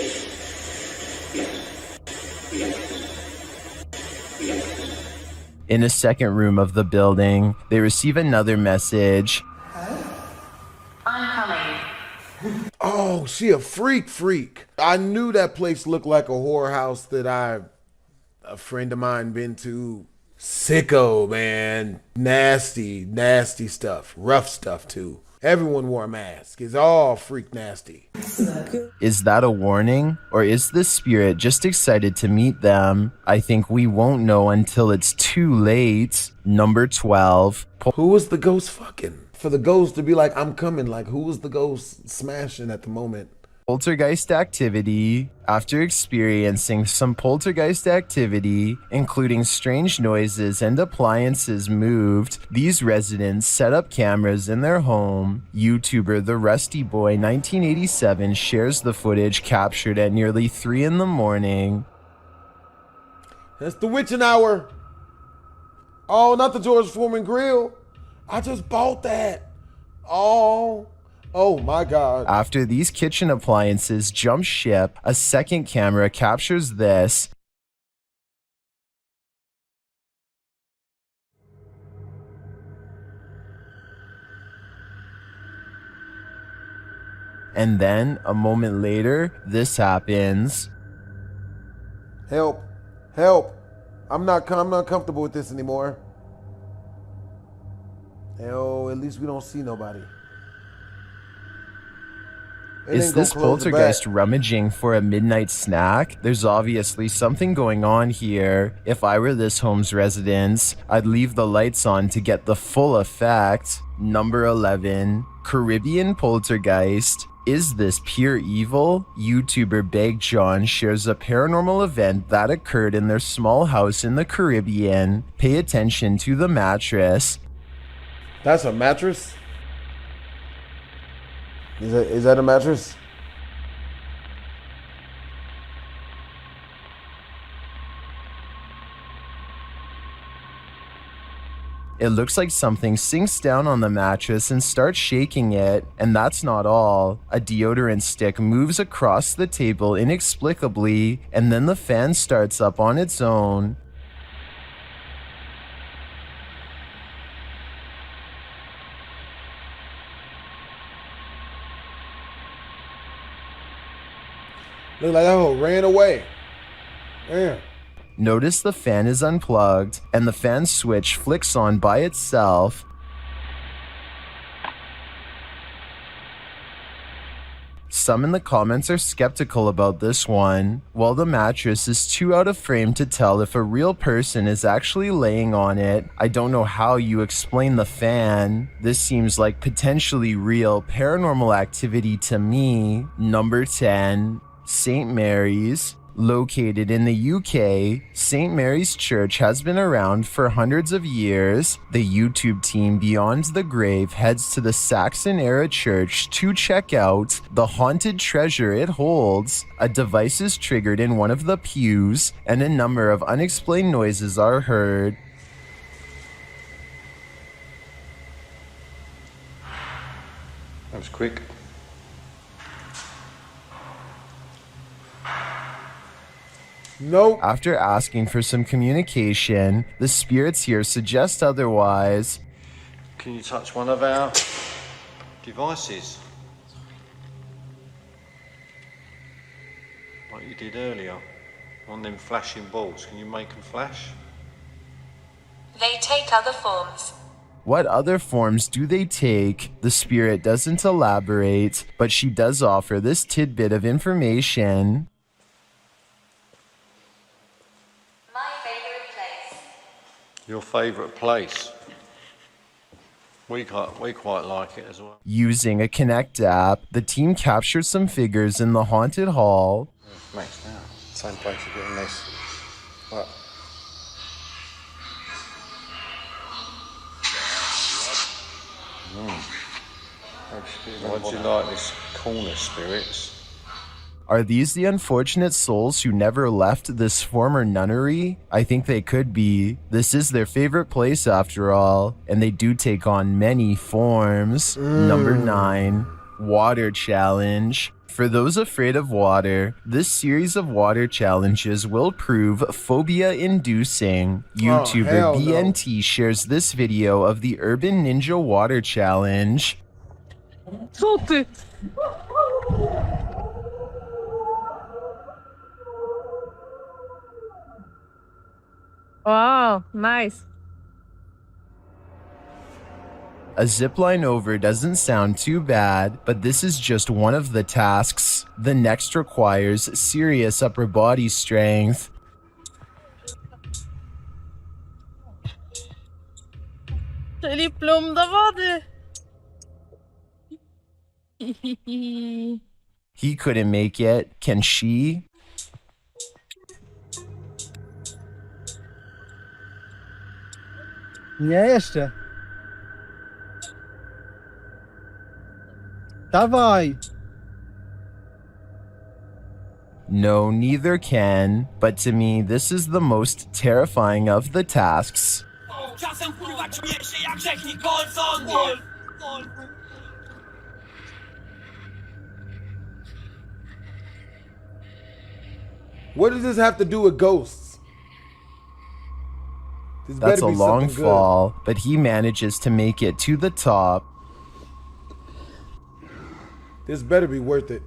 In a second room of the building, they receive another message. I'm coming. Oh, she a freak. I knew that place looked like a whorehouse that a friend of mine been to. Sicko, man. Nasty stuff. Rough stuff, too. Everyone wore a mask. It's all freak nasty. Is that a warning? Or is this spirit just excited to meet them? I think we won't know until it's too late. Number 12. Who was the ghost fucking? For the ghost to be like, I'm coming, like, who was the ghost smashing at the moment? poltergeist activity. After experiencing some poltergeist activity, including strange noises and appliances moved, these residents set up cameras in their home. YouTuber The Rusty Boy 1987 shares the footage captured at nearly 3 in the morning. That's the witching hour. Oh, not the George Foreman grill. I just bought that. Oh my God. After these kitchen appliances jump ship, a second camera captures this. And then, a moment later, this happens. Help. Help. I'm not comfortable with this anymore. Oh, at least we don't see nobody. Is this poltergeist rummaging for a midnight snack? There's obviously something going on here. If I were this home's residents, I'd leave the lights on to get the full effect. Number 11, Caribbean poltergeist. Is this pure evil? YouTuber Big John shares a paranormal event that occurred in their small house in the Caribbean. Pay attention to the mattress. That's a mattress? Is that a mattress? It looks like something sinks down on the mattress and starts shaking it, and that's not all. A deodorant stick moves across the table inexplicably, and then the fan starts up on its own. Look like that hoe ran away. Damn. Notice the fan is unplugged, and the fan switch flicks on by itself. Some in the comments are skeptical about this one. While the mattress is too out of frame to tell if a real person is actually laying on it, I don't know how you explain the fan. This seems like potentially real paranormal activity to me. Number 10, St. Mary's. Located in the UK, St. Mary's Church has been around for hundreds of years. The YouTube team Beyond the Grave heads to the Saxon-era church to check out the haunted treasure it holds. A device is triggered in one of the pews, and a number of unexplained noises are heard. That was quick. Nope. After asking for some communication, the spirits here suggest otherwise. Can you touch one of our devices? Like you did earlier. On them flashing balls. Can you make them flash? They take other forms. What other forms do they take? The spirit doesn't elaborate, but she does offer this tidbit of information. Your favourite place? We quite like it as well. Using a Connect app, the team captures some figures in the haunted hall. Max now. Same place you're getting this. What? Why do you like this corner, spirits? Are these the unfortunate souls who never left this former nunnery? I think they could be. This is their favorite place after all, and they do take on many forms. Number 9, Water Challenge. For those afraid of water, this series of water challenges will prove phobia-inducing. YouTuber BNT shares this video of the Urban Ninja Water Challenge. Salty. Wow, nice. A zipline over doesn't sound too bad, but this is just one of the tasks. The next requires serious upper body strength. Ele plum da wody. He couldn't make it. Can she? Nie jeszcze. Dawaj. No, neither can. But to me, this is the most terrifying of the tasks. What does this have to do with ghosts? This That's a long good. fall, but he manages to make it to the top. This better be worth it.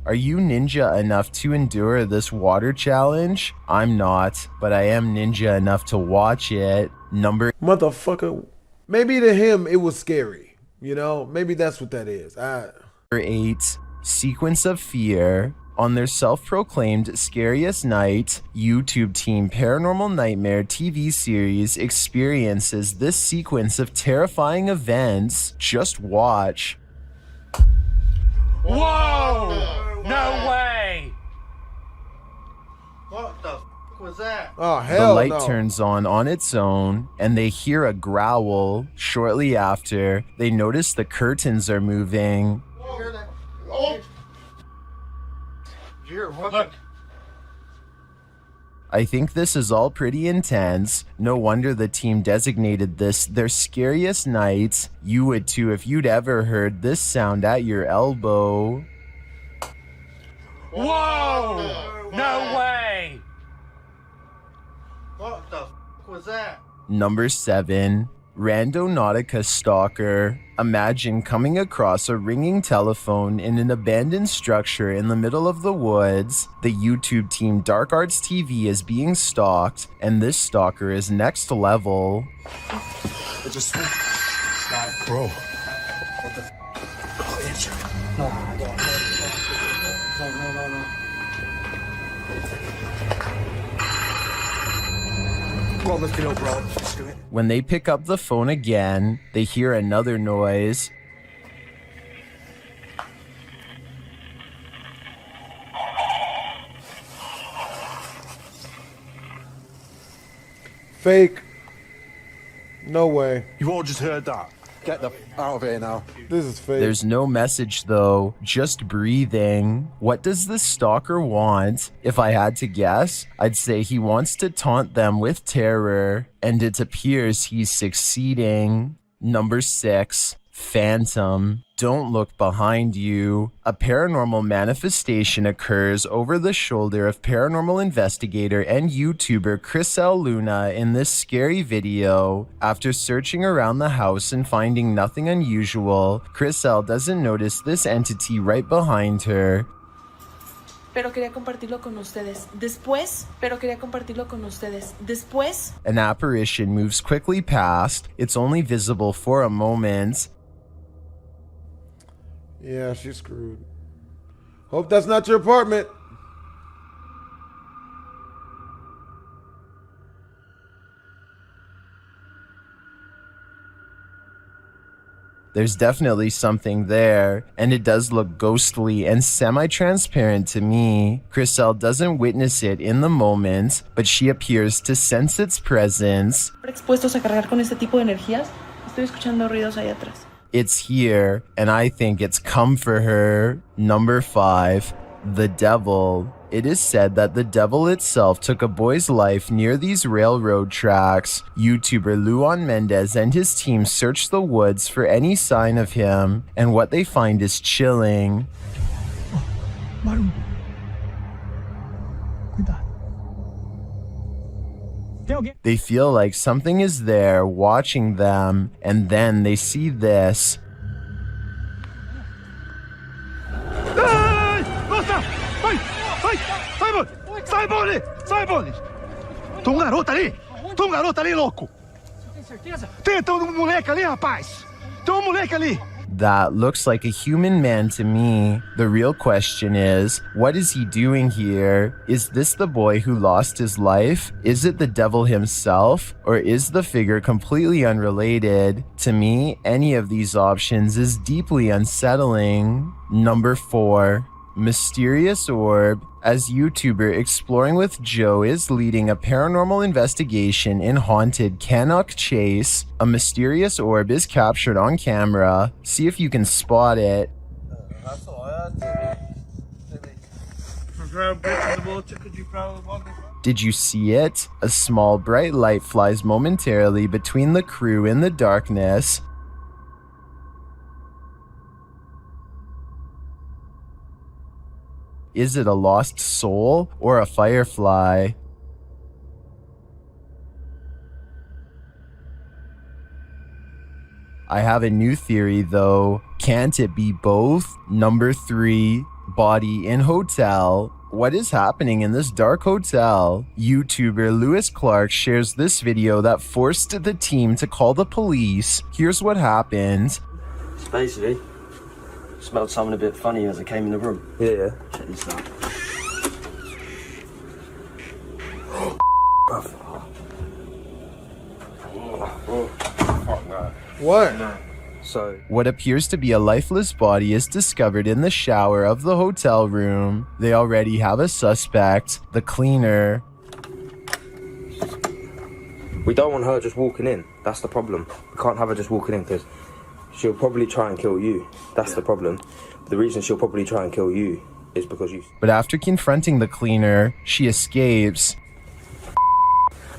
Are you ninja enough to endure this water challenge? I'm not, but I am ninja enough to watch it. Motherfucker. Maybe to him it was scary. You know, maybe that's what that is. Number 8, Sequence of Fear. On their self-proclaimed scariest night, YouTube team Paranormal Nightmare TV series experiences this sequence of terrifying events. Just watch. Whoa! No way! What the f was that? Oh, hell The light no. turns on its own, and they hear a growl. Shortly after, they notice the curtains are moving. You hear that? Oh! Did you hear what? Look. I think this is all pretty intense. No wonder the team designated this their scariest night. You would too if you'd ever heard this sound at your elbow. Whoa! No way! What the f was that? Number 7, Randonautica Stalker. Imagine coming across a ringing telephone in an abandoned structure in the middle of the woods. The YouTube team Dark Arts TV is being stalked, and this stalker is next level. It just bro. What the oh, answer. No. Well, let's get over, bro. Let's do it. When they pick up the phone again, they hear another noise. Fake. No way. You all just heard that. Get the f out of here now. This is fake. There's no message though, just breathing. What does the stalker want? If I had to guess, I'd say he wants to taunt them with terror, and it appears he's succeeding. Number 6, Phantom. Don't look behind you. A paranormal manifestation occurs over the shoulder of paranormal investigator and YouTuber Chriselle Luna in this scary video. After searching around the house and finding nothing unusual, Chriselle doesn't notice this entity right behind her. Pero quería compartirlo con ustedes. Después, pero quería compartirlo con ustedes. Después. An apparition moves quickly past. It's only visible for a moment. Yeah, she's screwed. Hope that's not your apartment. There's definitely something there, and it does look ghostly and semi-transparent to me. Chriselle doesn't witness it in the moment, but she appears to sense its presence. Expuestos a cargar con este tipo de energías. Estoy escuchando ruidos ahí atrás. It's here, and I think it's come for her. Number 5, the devil. It is said that the devil itself took a boy's life near these railroad tracks. YouTuber Luan Mendez and his team search the woods for any sign of him, and what they find is chilling. They feel like something is there watching them, and then they see this. Tem um garota ali, louco! Tem um moleque ali, rapaz! Tem um moleque ali! That looks like a human man to me. The real question is, what is he doing here? Is this the boy who lost his life? Is it the devil himself? Or is the figure completely unrelated? To me, any of these options is deeply unsettling. Number 4. Mysterious orb. As YouTuber Exploring with Joe is leading a paranormal investigation in haunted Cannock Chase, a mysterious orb is captured on camera. See if you can spot it. Did you see it? A small bright light flies momentarily between the crew in the darkness. Is it a lost soul or a firefly? I have a new theory though. Can't it be both? Number 3, body in hotel. What is happening in this dark hotel? YouTuber Lewis Clark shares this video that forced the team to call the police. Here's what happened. It's basically smelled something a bit funny as I came in the room. Yeah. Check this out. What? So, what appears to be a lifeless body is discovered in the shower of the hotel room. They already have a suspect, the cleaner. we don't want her just walking in. That's the problem. We can't have her just walking in because she'll probably try and kill you. That's the problem. The reason she'll probably try and kill you is because you... But after confronting the cleaner, she escapes.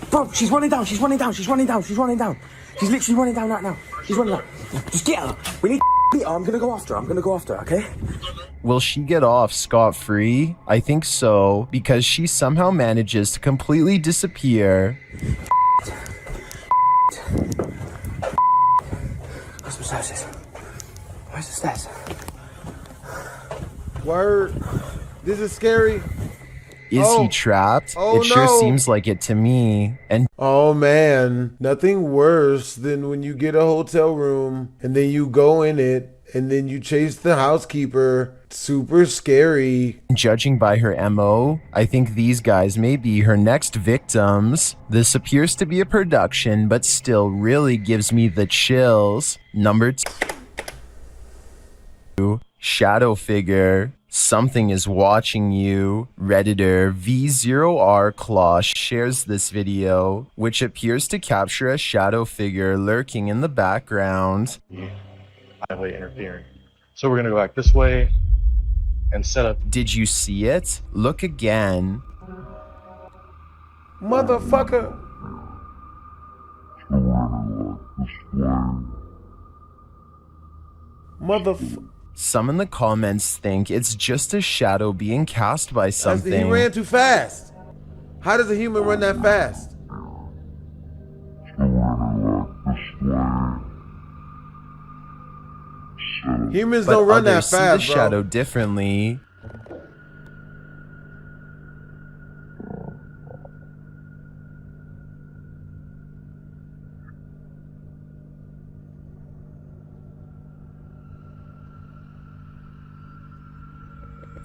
Bro, she's running down, she's running down, she's running down, she's running down. She's literally running down right now. She's running down. Just get her. We need to beat her. I'm gonna go after her. I'm gonna go after her, okay? Will she get off scot-free? I think so, because she somehow manages to completely disappear. Where's the stairs? Where's the stairs? Word. This is scary. Is he trapped? It sure seems like it to me. And oh man, nothing worse than when you get a hotel room and then you go in it and then you chase the housekeeper. Super scary. Judging by her MO, I think these guys may be her next victims. This appears to be a production, but still really gives me the chills. Number 2. Shadow figure. Something is watching you. Redditor V0R Claw shares this video, which appears to capture a shadow figure lurking in the background. Highway interfering. So we're gonna go back this way and set up. Did you see it? Look again. Motherfucker. Motherfucker. Some in the comments think it's just a shadow being cast by something. He ran too fast. How does a human run that fast? Humans don't run that fast, see the shadow differently.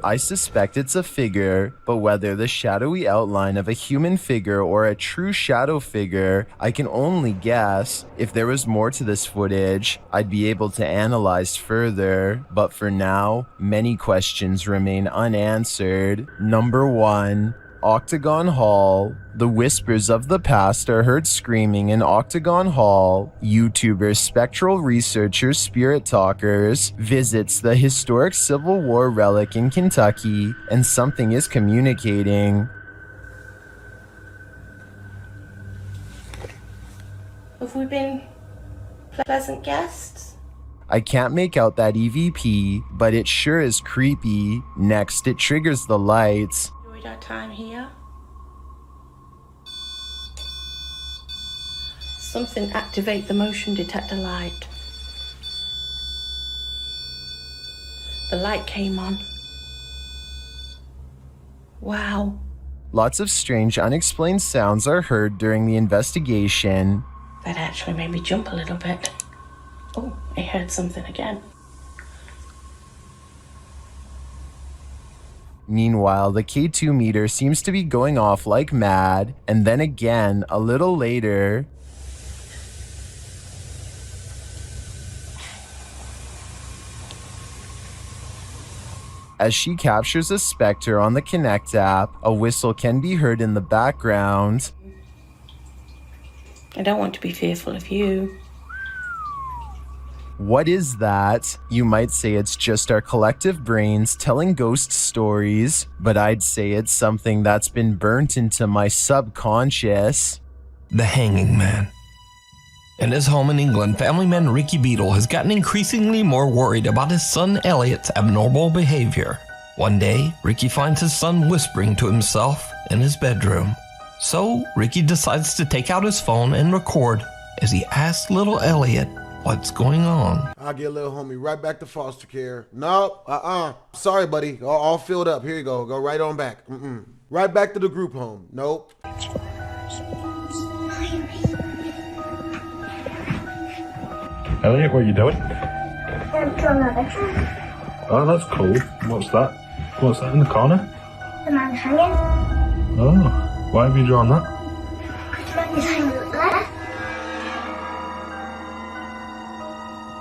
I suspect it's a figure, but whether the shadowy outline of a human figure or a true shadow figure, I can only guess. If there was more to this footage, I'd be able to analyze further, but for now, many questions remain unanswered. Number 1. Octagon Hall. The whispers of the past are heard screaming in Octagon Hall. YouTuber Spectral Researcher Spirit Talkers visits the historic Civil War relic in Kentucky, and something is communicating. Have we been pleasant guests? I can't make out that EVP, but it sure is creepy. Next, it triggers the lights. Enjoyed our time here. Something activate the motion detector light. The light came on. Wow. Lots of strange unexplained sounds are heard during the investigation. That actually made me jump a little bit. Oh, I heard something again. Meanwhile, the K2 meter seems to be going off like mad, and then again, a little later, as she captures a specter on the Kinect app, a whistle can be heard in the background. I don't want to be fearful of you. What is that? You might say it's just our collective brains telling ghost stories, but I'd say it's something that's been burnt into my subconscious. The Hanging Man. In his home in England, family man Ricky Beadle has gotten increasingly more worried about his son Elliot's abnormal behavior. One day, Ricky finds his son whispering to himself in his bedroom. So, Ricky decides to take out his phone and record as he asks little Elliot what's going on. I'll get little homie right back to foster care. No, sorry, buddy. All filled up. Here you go. Go right on back. Right back to the group home. Nope. Elliot, what are you doing? I'm drawing a picture. Oh, that's cool. What's that? What's that in the corner? The man hanging. Oh, why have you drawn that? The man is hanging there.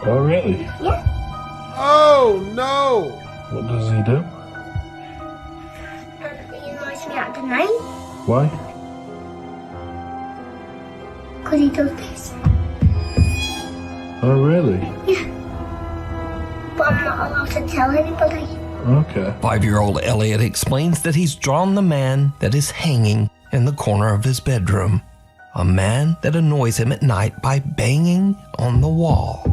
Oh, really? Yeah. Oh, no. What does he do? He annoys me at the night. Why? Because he does this. Oh, really? Yeah. But I'm not allowed to tell anybody. Okay. 5-year-old Elliot explains that he's drawn the man that is hanging in the corner of his bedroom. A man that annoys him at night by banging on the wall.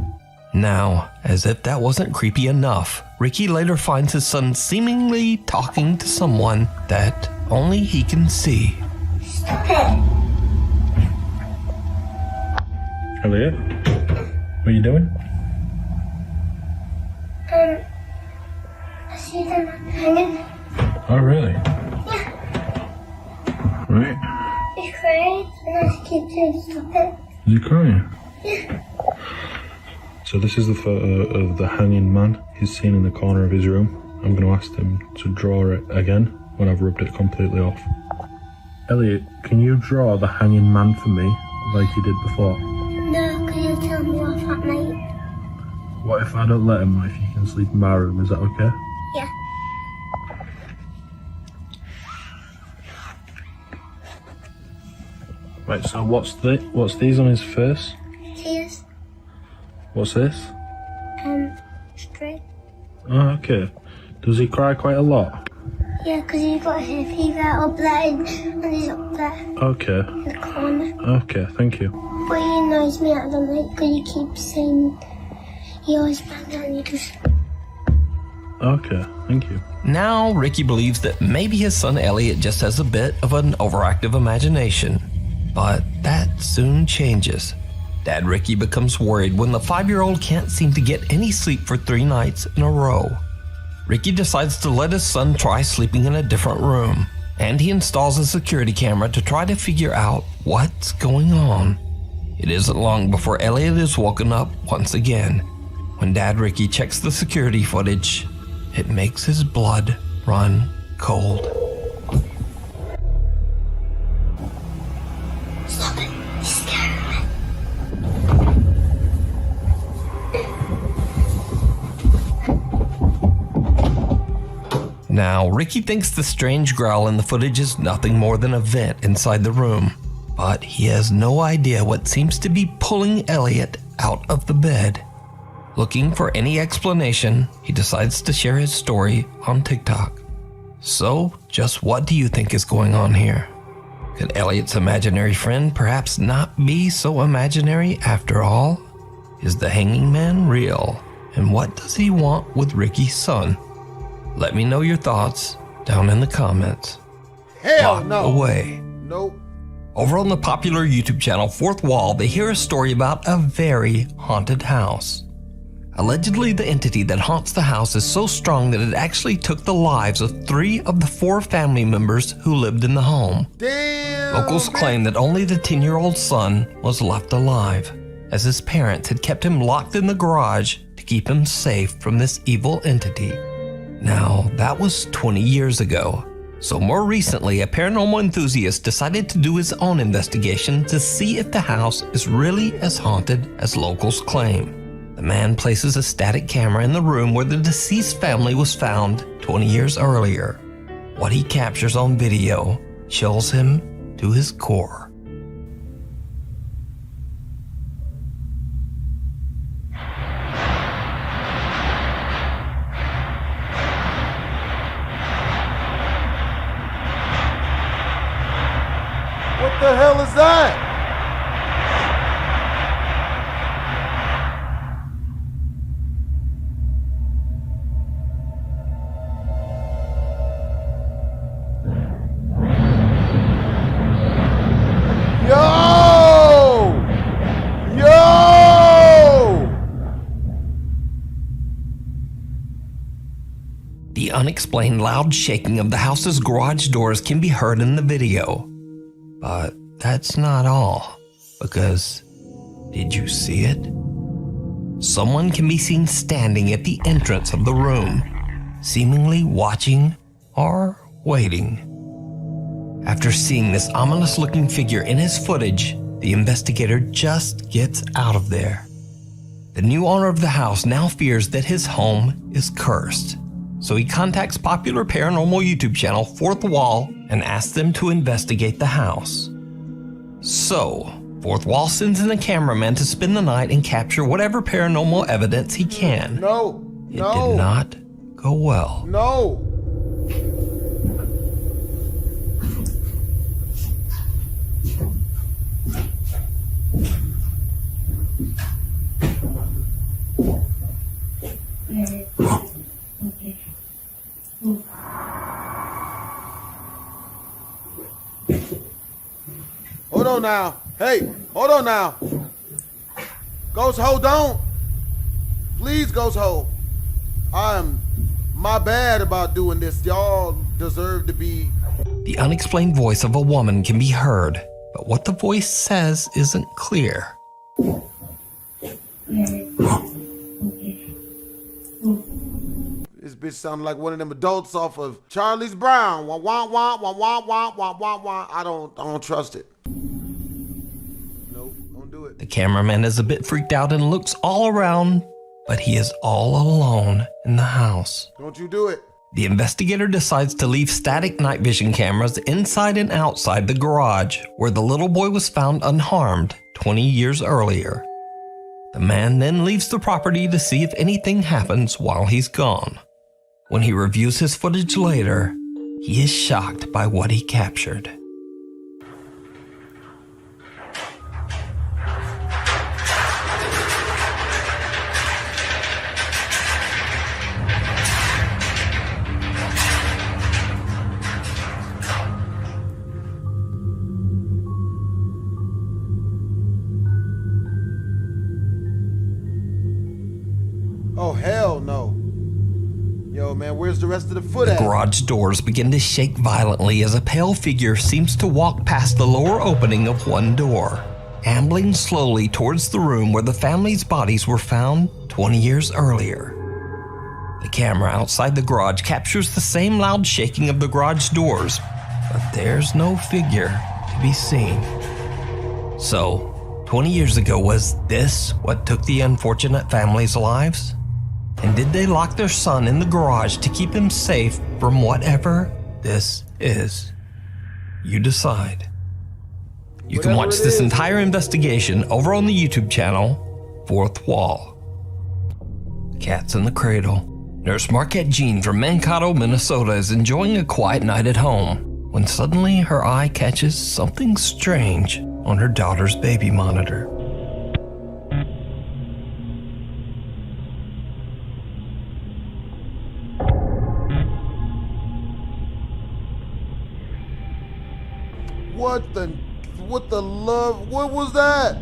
Now, as if that wasn't creepy enough, Ricky later finds his son seemingly talking to someone that only he can see. Stop it. Elliot, what are you doing? I see them hanging. Oh, really? Yeah. Right. He's crying, and I keep saying stop it. Is he crying? Yeah. So this is the photo of the hanging man he's seen in the corner of his room. I'm going to ask him to draw it again when I've rubbed it completely off. Elliot, can you draw the hanging man for me like you did before? No, can you tell me off at night? What if I don't let him? What if you can sleep in my room? Is that okay? Yeah. Right, so what's these on his face? Tears. What's this? Straight. Oh, okay. Does he cry quite a lot? Yeah, because he's got hay fever up there and he's up there Okay. in the corner. Okay, thank you. But he annoys me at the night because he keeps saying he always bangs on you just... Okay, thank you. Now, Ricky believes that maybe his son Elliot just has a bit of an overactive imagination. But that soon changes. Dad Ricky becomes worried when the 5-year-old can't seem to get any sleep for 3 nights in a row. Ricky decides to let his son try sleeping in a different room, and he installs a security camera to try to figure out what's going on. It isn't long before Elliot is woken up once again. When Dad Ricky checks the security footage, it makes his blood run cold. Stop it. You're scaring me. Now, Ricky thinks the strange growl in the footage is nothing more than a vent inside the room, but he has no idea what seems to be pulling Elliot out of the bed. Looking for any explanation, he decides to share his story on TikTok. So, just what do you think is going on here? Could Elliot's imaginary friend perhaps not be so imaginary after all? Is the hanging man real? And what does he want with Ricky's son? Let me know your thoughts down in the comments. Hell Locked no. away. Nope. Over on the popular YouTube channel Fourth Wall, they hear a story about a very haunted house. Allegedly, the entity that haunts the house is so strong that it actually took the lives of 3 of the 4 family members who lived in the home. Damn. Locals claim that only the 10-year-old son was left alive, as his parents had kept him locked in the garage to keep him safe from this evil entity. Now, that was 20 years ago. So more recently, a paranormal enthusiast decided to do his own investigation to see if the house is really as haunted as locals claim. The man places a static camera in the room where the deceased family was found 20 years earlier. What he captures on video chills him to his core. What the hell is that? Yo! The unexplained loud shaking of the house's garage doors can be heard in the video. But that's not all, because did you see it? Someone can be seen standing at the entrance of the room, seemingly watching or waiting. After seeing this ominous-looking figure in his footage, the investigator just gets out of there. The new owner of the house now fears that his home is cursed, so he contacts popular paranormal YouTube channel Fourth Wall and asks them to investigate the house. So, Fourth Wall sends in a cameraman to spend the night and capture whatever paranormal evidence he can. It did not go well. Hold on now. Hey, hold on now. Ghost Ho, don't. Please, Ghost Ho. My bad about doing this. Y'all deserve to be. The unexplained voice of a woman can be heard, but what the voice says isn't clear. This bitch sounded like one of them adults off of Charlie's Brown. Wah wah wah wah wah wah wah wah wah. I don't trust it. Nope, don't do it. The cameraman is a bit freaked out and looks all around, but he is all alone in the house. Don't you do it. The investigator decides to leave static night vision cameras inside and outside the garage where the little boy was found unharmed 20 years earlier. The man then leaves the property to see if anything happens while he's gone. When he reviews his footage later, he is shocked by what he captured. Oh, hell no. Yo, man, where's the rest of the foot at? The garage doors begin to shake violently as a pale figure seems to walk past the lower opening of one door, ambling slowly towards the room where the family's bodies were found 20 years earlier. The camera outside the garage captures the same loud shaking of the garage doors, but there's no figure to be seen. So, 20 years ago, was this what took the unfortunate family's lives? And did they lock their son in the garage to keep him safe from whatever this is? You decide. You can watch this entire investigation over on the YouTube channel, Fourth Wall. Cats in the Cradle. Nurse Marquette Jean from Mankato, Minnesota is enjoying a quiet night at home when suddenly her eye catches something strange on her daughter's baby monitor. What the love? What was that?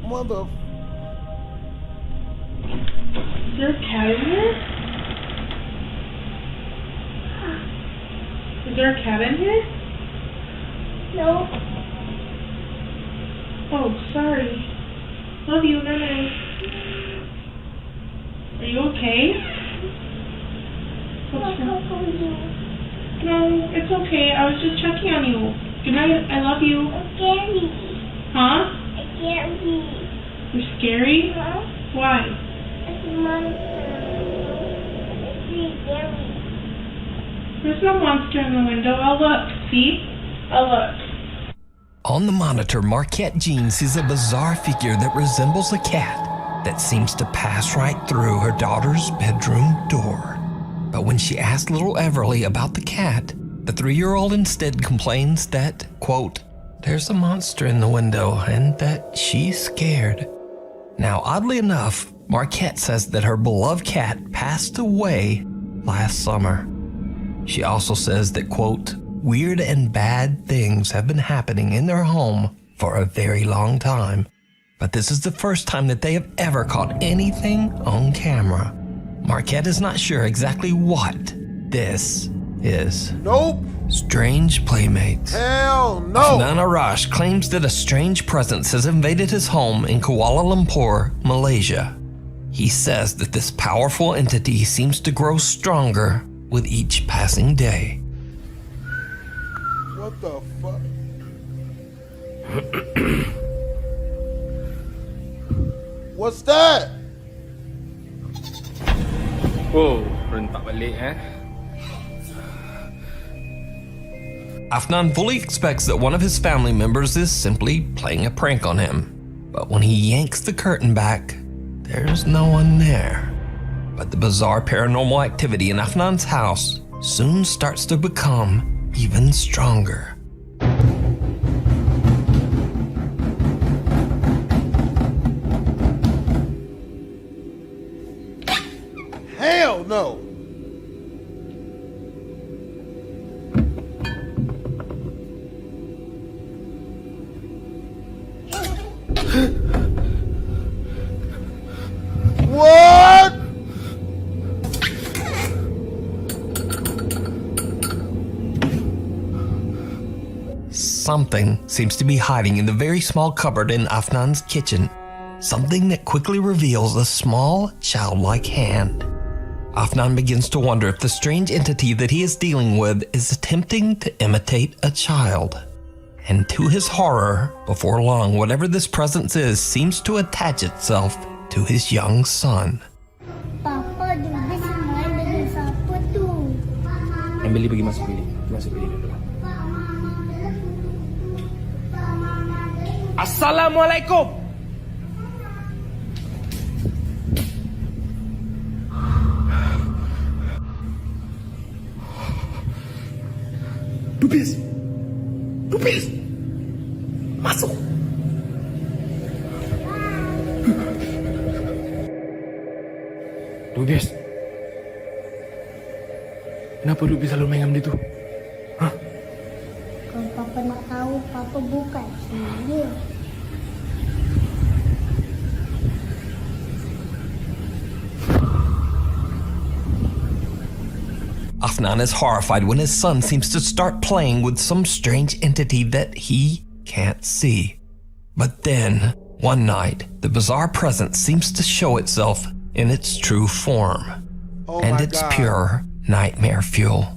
Mother. Is there a cat in here? Is there a cat in here? No. Oh, sorry. Love you, Nana. Are you okay? No, it's okay. I was just checking on you. Good night. I love you. Scary. Huh? Scary. You're scary? Huh? Why? It's a monster. It's scary. There's no monster in the window. I'll look. See? I'll look. On the monitor, Marquette Jean sees a bizarre figure that resembles a cat that seems to pass right through her daughter's bedroom door. But when she asks little Everly about the cat, the 3-year-old instead complains that, quote, there's a monster in the window and that she's scared. Now, oddly enough, Marquette says that her beloved cat passed away last summer. She also says that, quote, weird and bad things have been happening in their home for a very long time, but this is the first time that they have ever caught anything on camera. Marquette is not sure exactly what this is. Nope. Strange playmates. Hell no. Afnan Arash claims that a strange presence has invaded his home in Kuala Lumpur, Malaysia. He says that this powerful entity seems to grow stronger with each passing day. What the fuck? What's that? Oh, rentak balik Afnan fully expects that one of his family members is simply playing a prank on him. But when he yanks the curtain back, there's no one there. But the bizarre paranormal activity in Afnan's house soon starts to become even stronger. Hell no. What? Something seems to be hiding in the very small cupboard in Afnan's kitchen. Something that quickly reveals a small, childlike hand. Afnan begins to wonder if the strange entity that he is dealing with is attempting to imitate a child. And to his horror, before long, whatever this presence is seems to attach itself to his young son. Papa, dia main dengan siapa tu? Ambil pergi masuk bilik. Masuk bilik dulu. Assalamualaikum. Dubis. Dubis. Masuk. Dubis. Kenapa Dubis selalu main dengan dia tu? Hah? Kalau Papa nak tahu, Papa bukan dia. Afnan is horrified when his son seems to start playing with some strange entity that he can't see. But then, one night, the bizarre presence seems to show itself in its true form. And it's God. pure nightmare fuel.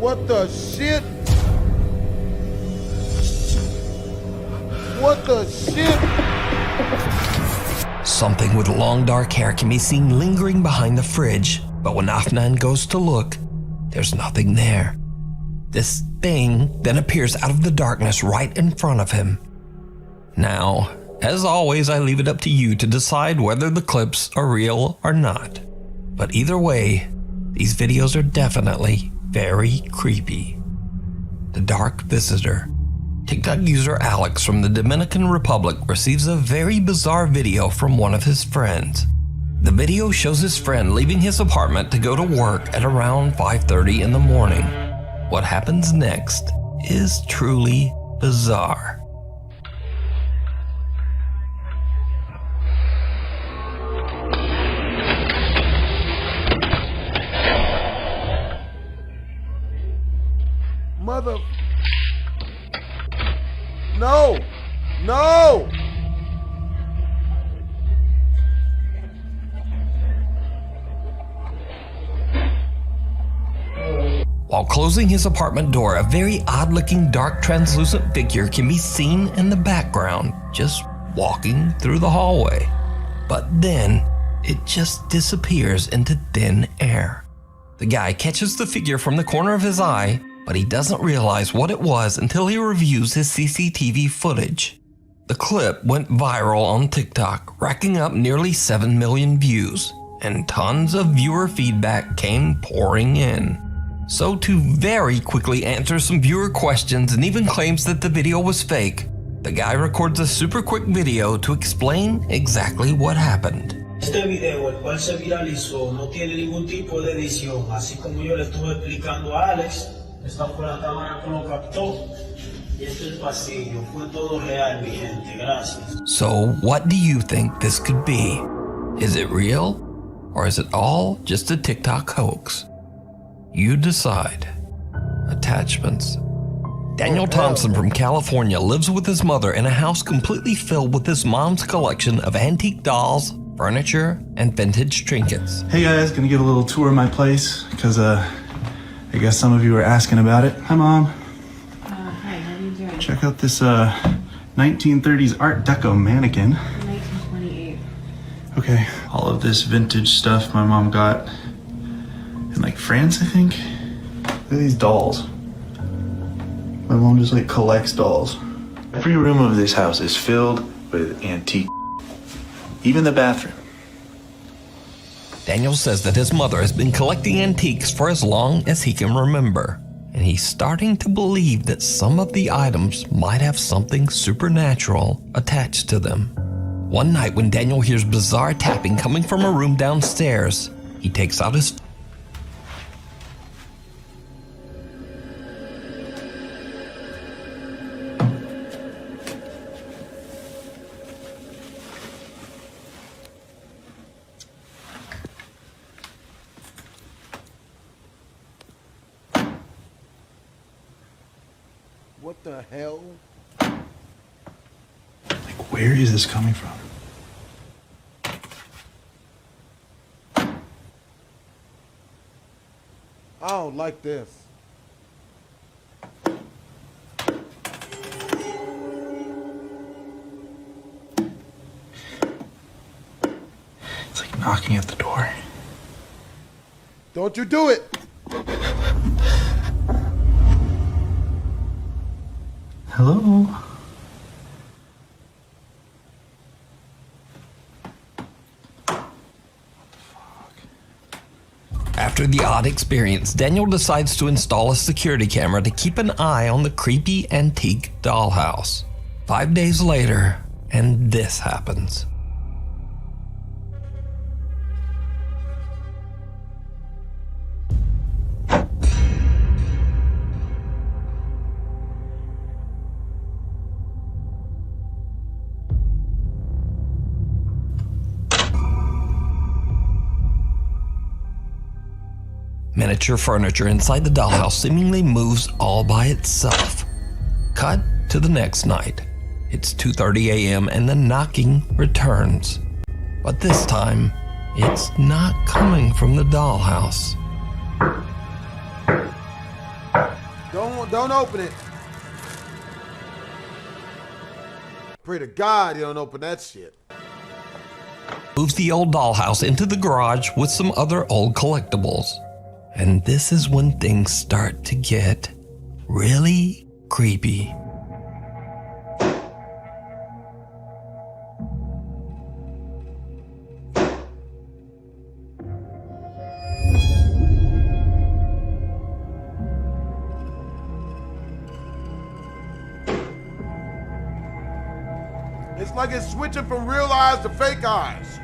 What the shit? What the shit? Something with long dark hair can be seen lingering behind the fridge, but when Afnan goes to look, there's nothing there. This thing then appears out of the darkness right in front of him. Now, as always, I leave it up to you to decide whether the clips are real or not. But either way, these videos are definitely very creepy. The Dark Visitor. TikTok user Alex from the Dominican Republic receives a very bizarre video from one of his friends. The video shows his friend leaving his apartment to go to work at around 5:30 in the morning. What happens next is truly bizarre. Mother. No. No! While closing his apartment door, a very odd-looking dark translucent figure can be seen in the background, just walking through the hallway. But then, it just disappears into thin air. The guy catches the figure from the corner of his eye, but he doesn't realize what it was until he reviews his CCTV footage. The clip went viral on TikTok, racking up nearly 7 million views, and tons of viewer feedback came pouring in. So to very quickly answer some viewer questions and even claims that the video was fake, the guy records a super quick video to explain exactly what happened. Este video, el cual se viralizó, no tiene ningún tipo de edición, así como yo le estuve explicando a Alex, esta fue la cámara que lo captó, y este es el pasillo, fue todo real, mi gente, gracias. So what do you think this could be? Is it real? Or is it all just a TikTok hoax? You decide. Attachments. Daniel Thompson from California lives with his mother in a house completely filled with his mom's collection of antique dolls, furniture, and vintage trinkets. Hey guys, gonna give a little tour of my place because I guess some of you were asking about it. Hi Mom. Hi, how are you doing? Check out this 1930s Art Deco mannequin. 1928. Okay, all of this vintage stuff my mom got in like France, I think. Look at these dolls. My mom just like collects dolls. Every room of this house is filled with antique. Even the bathroom. Daniel says that his mother has been collecting antiques for as long as he can remember, and he's starting to believe that some of the items might have something supernatural attached to them. One night when Daniel hears bizarre tapping coming from a room downstairs, he takes out his What the hell? Like, where is this coming from? I don't like this. It's like knocking at the door. Don't you do it! Hello? After the odd experience, Daniel decides to install a security camera to keep an eye on the creepy antique dollhouse. 5 days later, and this happens. Miniature furniture inside the dollhouse seemingly moves all by itself. Cut to the next night. It's 2:30 a.m. and the knocking returns. But this time, it's not coming from the dollhouse. Don't open it. Pray to God you don't open that shit. Moves the old dollhouse into the garage with some other old collectibles. And this is when things start to get really creepy. It's like it's switching from real eyes to fake eyes.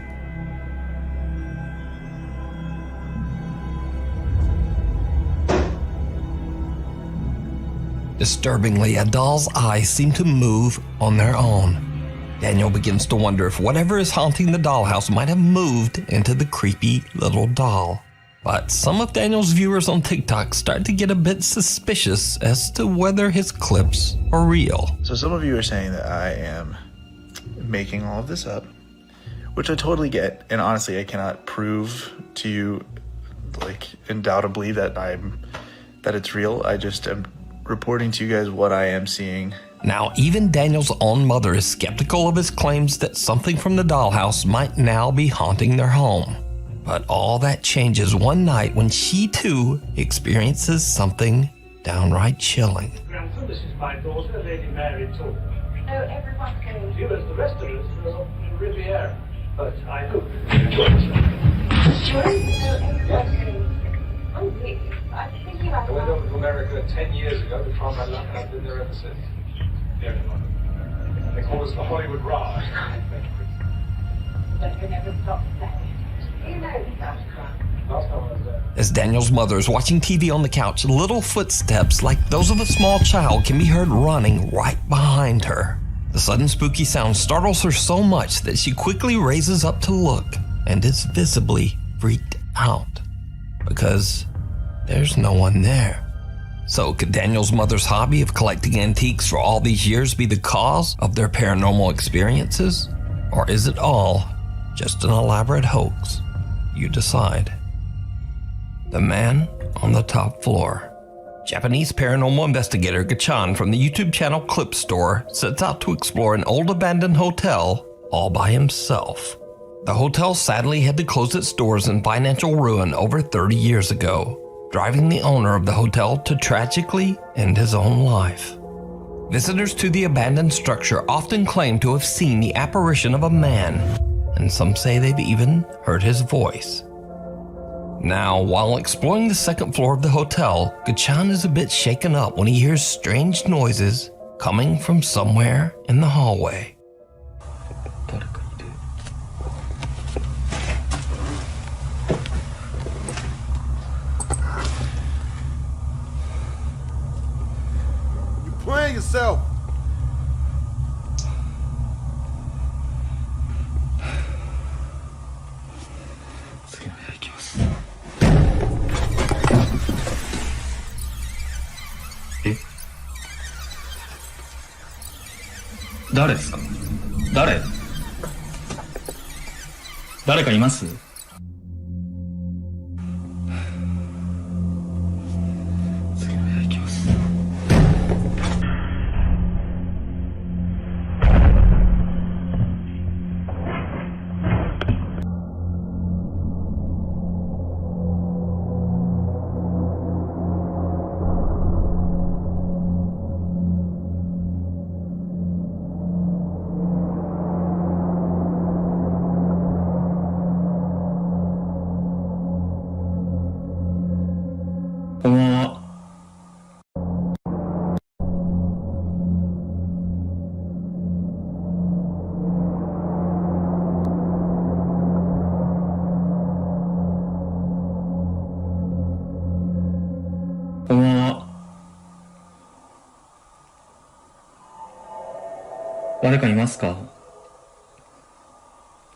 Disturbingly, a doll's eyes seem to move on their own. Daniel begins to wonder if whatever is haunting the dollhouse might have moved into the creepy little doll. But some of Daniel's viewers on TikTok start to get a bit suspicious as to whether his clips are real. So some of you are saying that I am making all of this up, which I totally get, and honestly I cannot prove to you like undoubtedly that it's real. I just am reporting to you guys what I am seeing. Now, even Daniel's own mother is skeptical of his claims that something from the dollhouse might now be haunting their home. But all that changes one night when she too experiences something downright chilling. Grandson, this is my daughter, Lady Mary too. Oh, everyone's going. You, as the rest of us, are in Riviera. But I hope you enjoy yourself. Sure? Oh, everyone's going. Oh, really? I'm thinking about I went over to America 10 years ago to try my luck, and I've been there ever since. There, they call us the Hollywood Raj. But you never stop saying. You know that. Last time I was there. As Daniel's mother is watching TV on the couch, little footsteps like those of a small child can be heard running right behind her. The sudden spooky sound startles her so much that she quickly raises up to look and is visibly freaked out because there's no one there. So could Daniel's mother's hobby of collecting antiques for all these years be the cause of their paranormal experiences? Or is it all just an elaborate hoax? You decide. The man on the top floor. Japanese paranormal investigator Gachan from the YouTube channel Clip Store sets out to explore an old abandoned hotel all by himself. The hotel sadly had to close its doors in financial ruin over 30 years ago, driving the owner of the hotel to tragically end his own life. Visitors to the abandoned structure often claim to have seen the apparition of a man, and some say they've even heard his voice. Now, while exploring the second floor of the hotel, Gachan is a bit shaken up when he hears strange noises coming from somewhere in the hallway. You're playing yourself.誰ですか？誰かいます？次の部屋行きます。こんばんは。こんばんは。誰かいますか？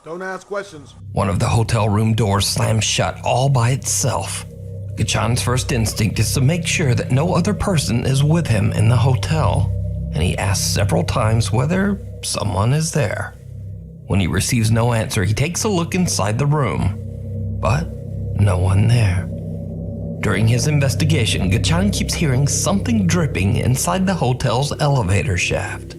Don't ask questions. One of the hotel room doors slams shut all by itself. Gachan's first instinct is to make sure that no other person is with him in the hotel, and he asks several times whether someone is there. When he receives no answer, he takes a look inside the room, but no one there. During his investigation, Gachan keeps hearing something dripping inside the hotel's elevator shaft.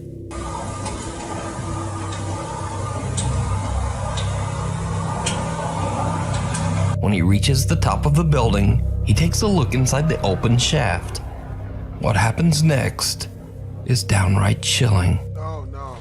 When he reaches the top of the building, he takes a look inside the open shaft. What happens next is downright chilling. Oh no.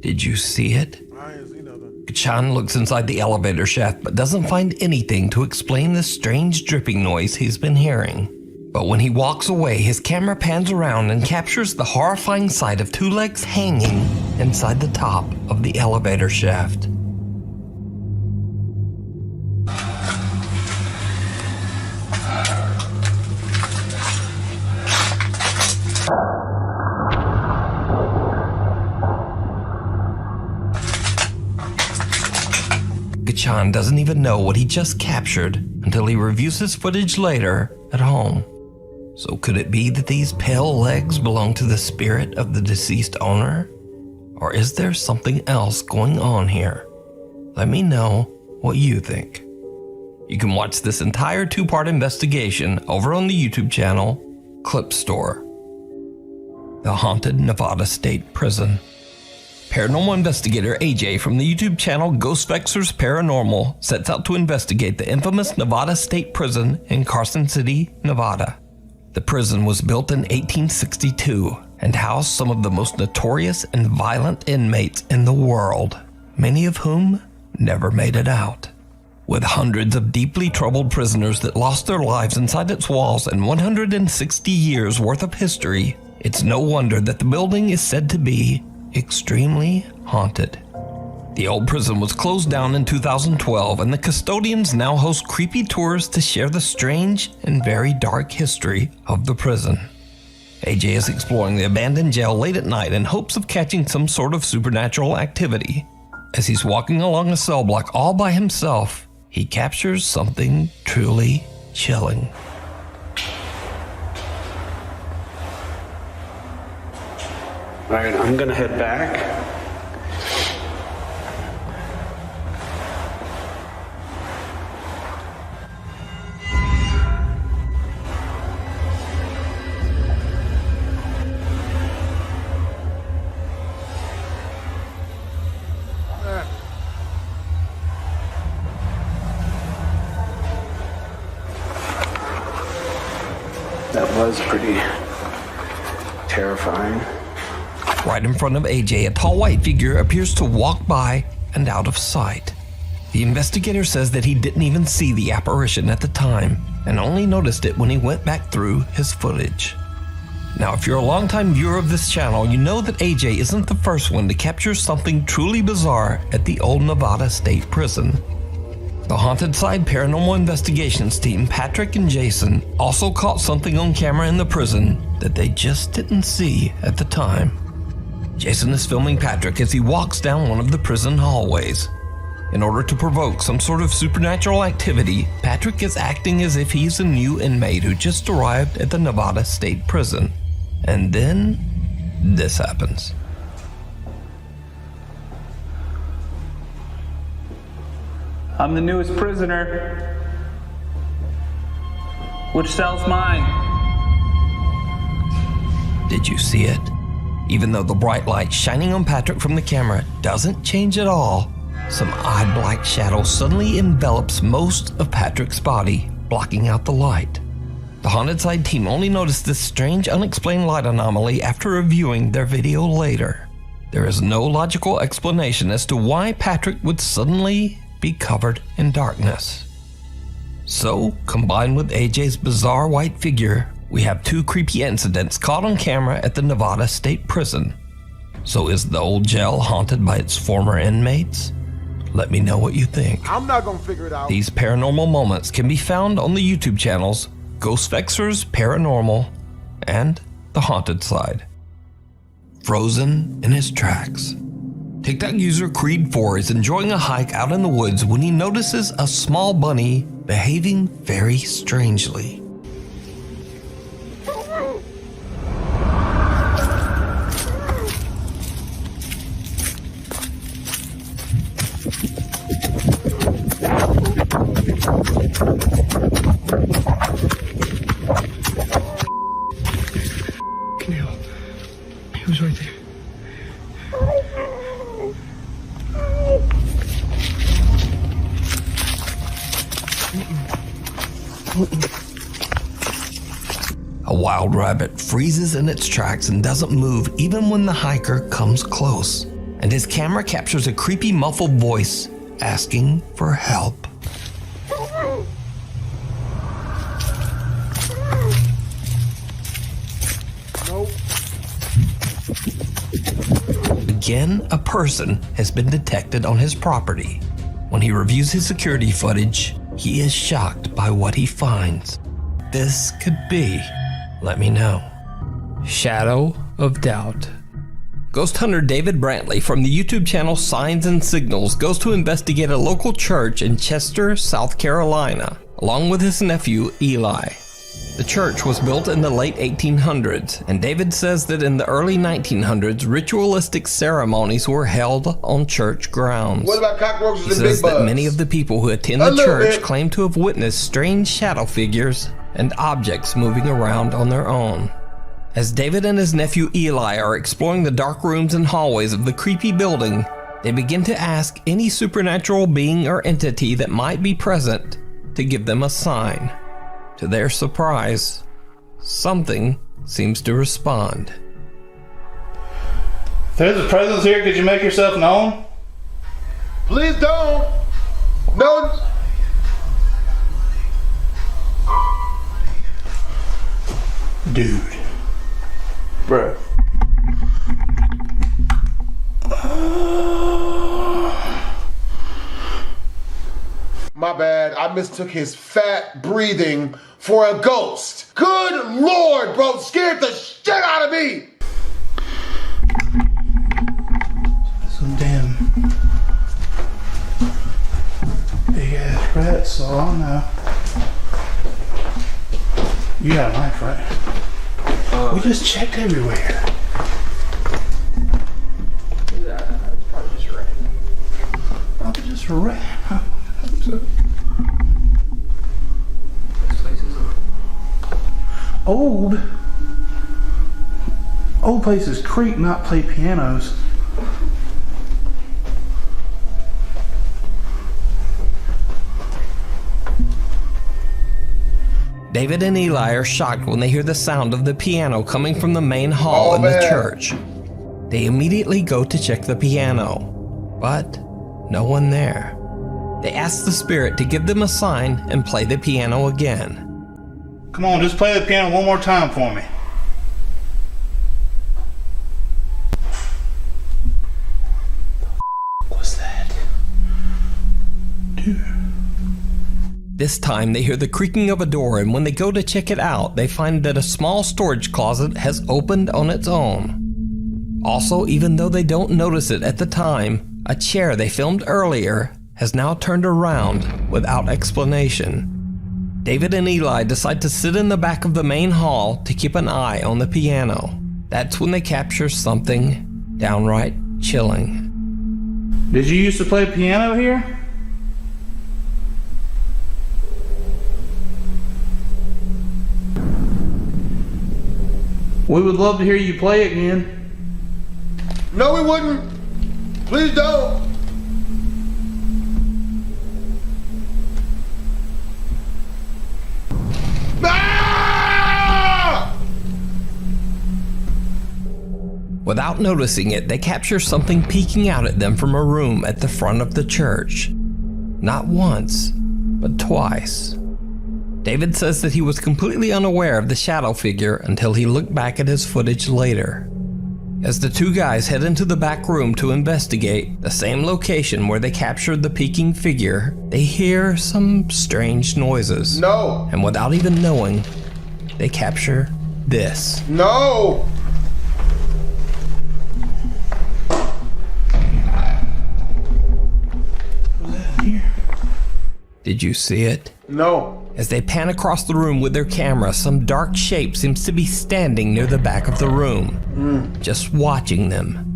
Did you see it? Kachan looks inside the elevator shaft but doesn't find anything to explain the strange dripping noise he's been hearing. But when he walks away, his camera pans around and captures the horrifying sight of two legs hanging inside the top of the elevator shaft. Kachan doesn't even know what he just captured until he reviews his footage later at home. So could it be that these pale legs belong to the spirit of the deceased owner? Or is there something else going on here? Let me know what you think. You can watch this entire 2-part investigation over on the YouTube channel Clip Store. The Haunted Nevada State Prison. Paranormal investigator AJ from the YouTube channel Ghost Vexers Paranormal sets out to investigate the infamous Nevada State Prison in Carson City, Nevada. The prison was built in 1862 and housed some of the most notorious and violent inmates in the world, many of whom never made it out. With hundreds of deeply troubled prisoners that lost their lives inside its walls and 160 years worth of history, it's no wonder that the building is said to be extremely haunted. The old prison was closed down in 2012, and the custodians now host creepy tours to share the strange and very dark history of the prison. AJ is exploring the abandoned jail late at night in hopes of catching some sort of supernatural activity. As he's walking along a cell block all by himself, he captures something truly chilling. Alright, I'm gonna head back. That was pretty terrifying. Right in front of AJ, a tall white figure appears to walk by and out of sight. The investigator says that he didn't even see the apparition at the time and only noticed it when he went back through his footage. Now, if you're a longtime viewer of this channel, you know that AJ isn't the first one to capture something truly bizarre at the old Nevada State Prison. The Haunted Side Paranormal Investigations team, Patrick and Jason, also caught something on camera in the prison that they just didn't see at the time. Jason is filming Patrick as he walks down one of the prison hallways. In order to provoke some sort of supernatural activity, Patrick is acting as if he's a new inmate who just arrived at the Nevada State Prison. And then, this happens. I'm the newest prisoner. Which cell's mine? Did you see it? Even though the bright light shining on Patrick from the camera doesn't change at all, some odd black shadow suddenly envelops most of Patrick's body, blocking out the light. The Haunted Side team only noticed this strange, unexplained light anomaly after reviewing their video later. There is no logical explanation as to why Patrick would suddenly be covered in darkness. So, combined with AJ's bizarre white figure, we have two creepy incidents caught on camera at the Nevada State Prison. So is the old jail haunted by its former inmates? Let me know what you think. I'm not gonna figure it out. These paranormal moments can be found on the YouTube channels Ghost Vexers Paranormal and The Haunted Side. Frozen in his tracks. TikTok user Creed4 is enjoying a hike out in the woods when he notices a small bunny behaving very strangely. He was right there. A wild rabbit freezes in its tracks and doesn't move even when the hiker comes close. and his camera captures a creepy muffled voice asking for help. Nope. Again, a person has been detected on his property. When he reviews his security footage, he is shocked by what he finds. This could be, let me know. Shadow of Doubt. Ghost hunter David Brantley from the YouTube channel Signs and Signals goes to investigate a local church in Chester, South Carolina, along with his nephew Eli. The church was built in the late 1800s, and David says that in the early 1900s, ritualistic ceremonies were held on church grounds. What about cockroaches He and says big bugs? that many of the people who attend the church claim to have witnessed strange shadow figures and objects moving around on their own. As David and his nephew Eli are exploring the dark rooms and hallways of the creepy building, they begin to ask any supernatural being or entity that might be present to give them a sign. To their surprise, something seems to respond. There's a presence here. Could you make yourself known? Please don't. No. Dude. Bruh. My bad. I mistook his fat breathing for a ghost. Good Lord, bro. Scared the shit out of me. Some damn big ass rats, so I don't know. You got a knife, right? We just checked everywhere. That's probably just a rat. Probably just a rat. I hope so. This place is Old places creak, not play pianos. David and Eli are shocked when they hear the sound of the piano coming from the main hall in the church. They immediately go to check the piano, but no one there. They ask the spirit to give them a sign and play the piano again. Come on, just play the piano one more time for me. What's that? Dude. This time they hear the creaking of a door, and when they go to check it out, they find that a small storage closet has opened on its own. Also, even though they don't notice it at the time, a chair they filmed earlier has now turned around without explanation. David and Eli decide to sit in the back of the main hall to keep an eye on the piano. That's when they capture something downright chilling. Did you used to play piano here? We would love to hear you play again. No, we wouldn't. Please don't. Ah! Without noticing it, they capture something peeking out at them from a room at the front of the church. Not once, but twice. David says that he was completely unaware of the shadow figure until he looked back at his footage later. As the two guys head into the back room to investigate, the same location where they captured the peeking figure, they hear some strange noises. No! And without even knowing, they capture this. No! What's that here? Did you see it? No. As they pan across the room with their camera, some dark shape seems to be standing near the back of the room, just watching them.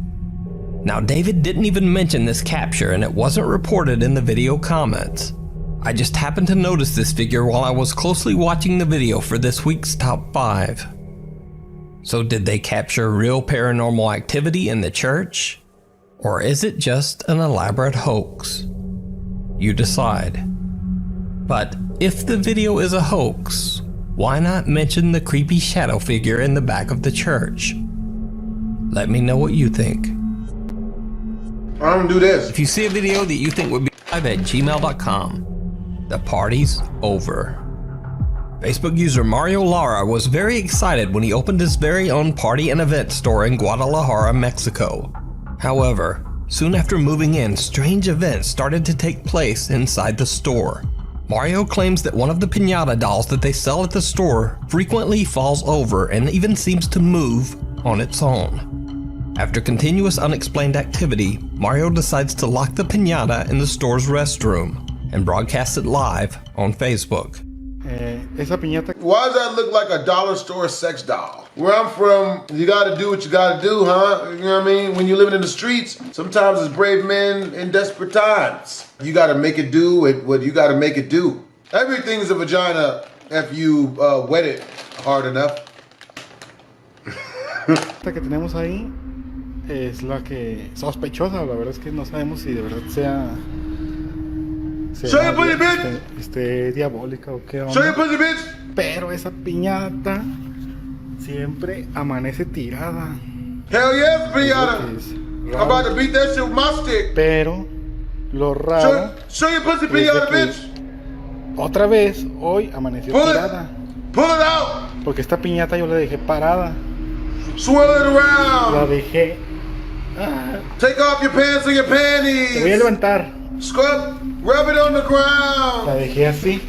Now, David didn't even mention this capture, and it wasn't reported in the video comments. I just happened to notice this figure while I was closely watching the video for this week's Top 5. So did they capture real paranormal activity in the church? Or is it just an elaborate hoax? You decide. But if the video is a hoax, why not mention the creepy shadow figure in the back of the church? Let me know what you think. I'm gonna do this. If you see a video that you think would be live at gmail.com. The party's over. Facebook user Mario Lara was very excited when he opened his very own party and event store in Guadalajara, Mexico. However, soon after moving in, strange events started to take place inside the store. Mario claims that one of the piñata dolls that they sell at the store frequently falls over and even seems to move on its own. After continuous unexplained activity, Mario decides to lock the piñata in the store's restroom and broadcast it live on Facebook. Why does that look like a dollar store sex doll? Where I'm from, you gotta do what you gotta do, huh? You know what I mean? When you're living in the streets, sometimes it's brave men in desperate times. You gotta make it do what you gotta make it do. Everything's a vagina if you wet it hard enough. Esta que tenemos ahí es la que sospechosa, la verdad es que no sabemos si de verdad sea diabólica o qué onda. Pero esa piñata siempre amanece tirada. Hell yes, piñata. I'm about to beat that shit with my stick. Pero lo raro show your pussy, piñata, bitch. Otra vez hoy amaneció tirada. Pull it out. Porque esta piñata yo la dejé parada. Swirl it around. La dejé. Take off your pants and your panties. Te voy a levantar. Scrub, rub it on the ground. La dejé así.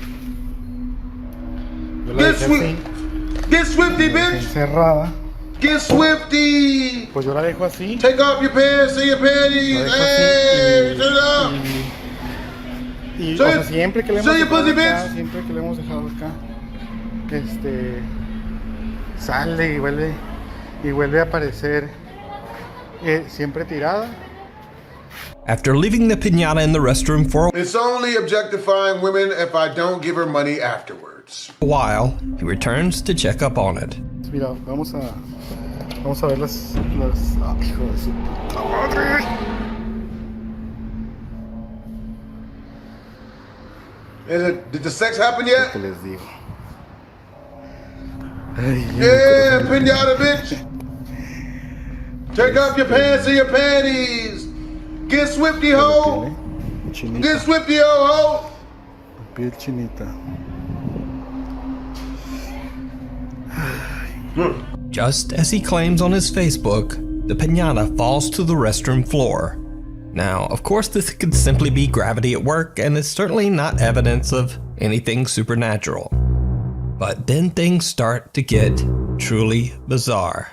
Get swifty, bitch. Encerrada. Get swifty. Pues yo la dejo así. Take off your pants and your panties. Hey, turn it up. Y o sea, siempre que le hemos dejado acá, sale y vuelve a aparecer siempre tirada. After leaving the piñata in the restroom for it's only objectifying women if I don't give her money afterwards. A while, he returns to check up on it. Mira, vamos a ver las hijo de su puta madre. Did the sex happen yet? ¿Qué les digo? Yeah, piñata, bitch. Take off your pants and your panties. Get swifty, ho. Get swifty, ho. Piel chinita. Just as he claims on his Facebook, the piñata falls to the restroom floor. Now, of course, this could simply be gravity at work, and is certainly not evidence of anything supernatural. But then things start to get truly bizarre.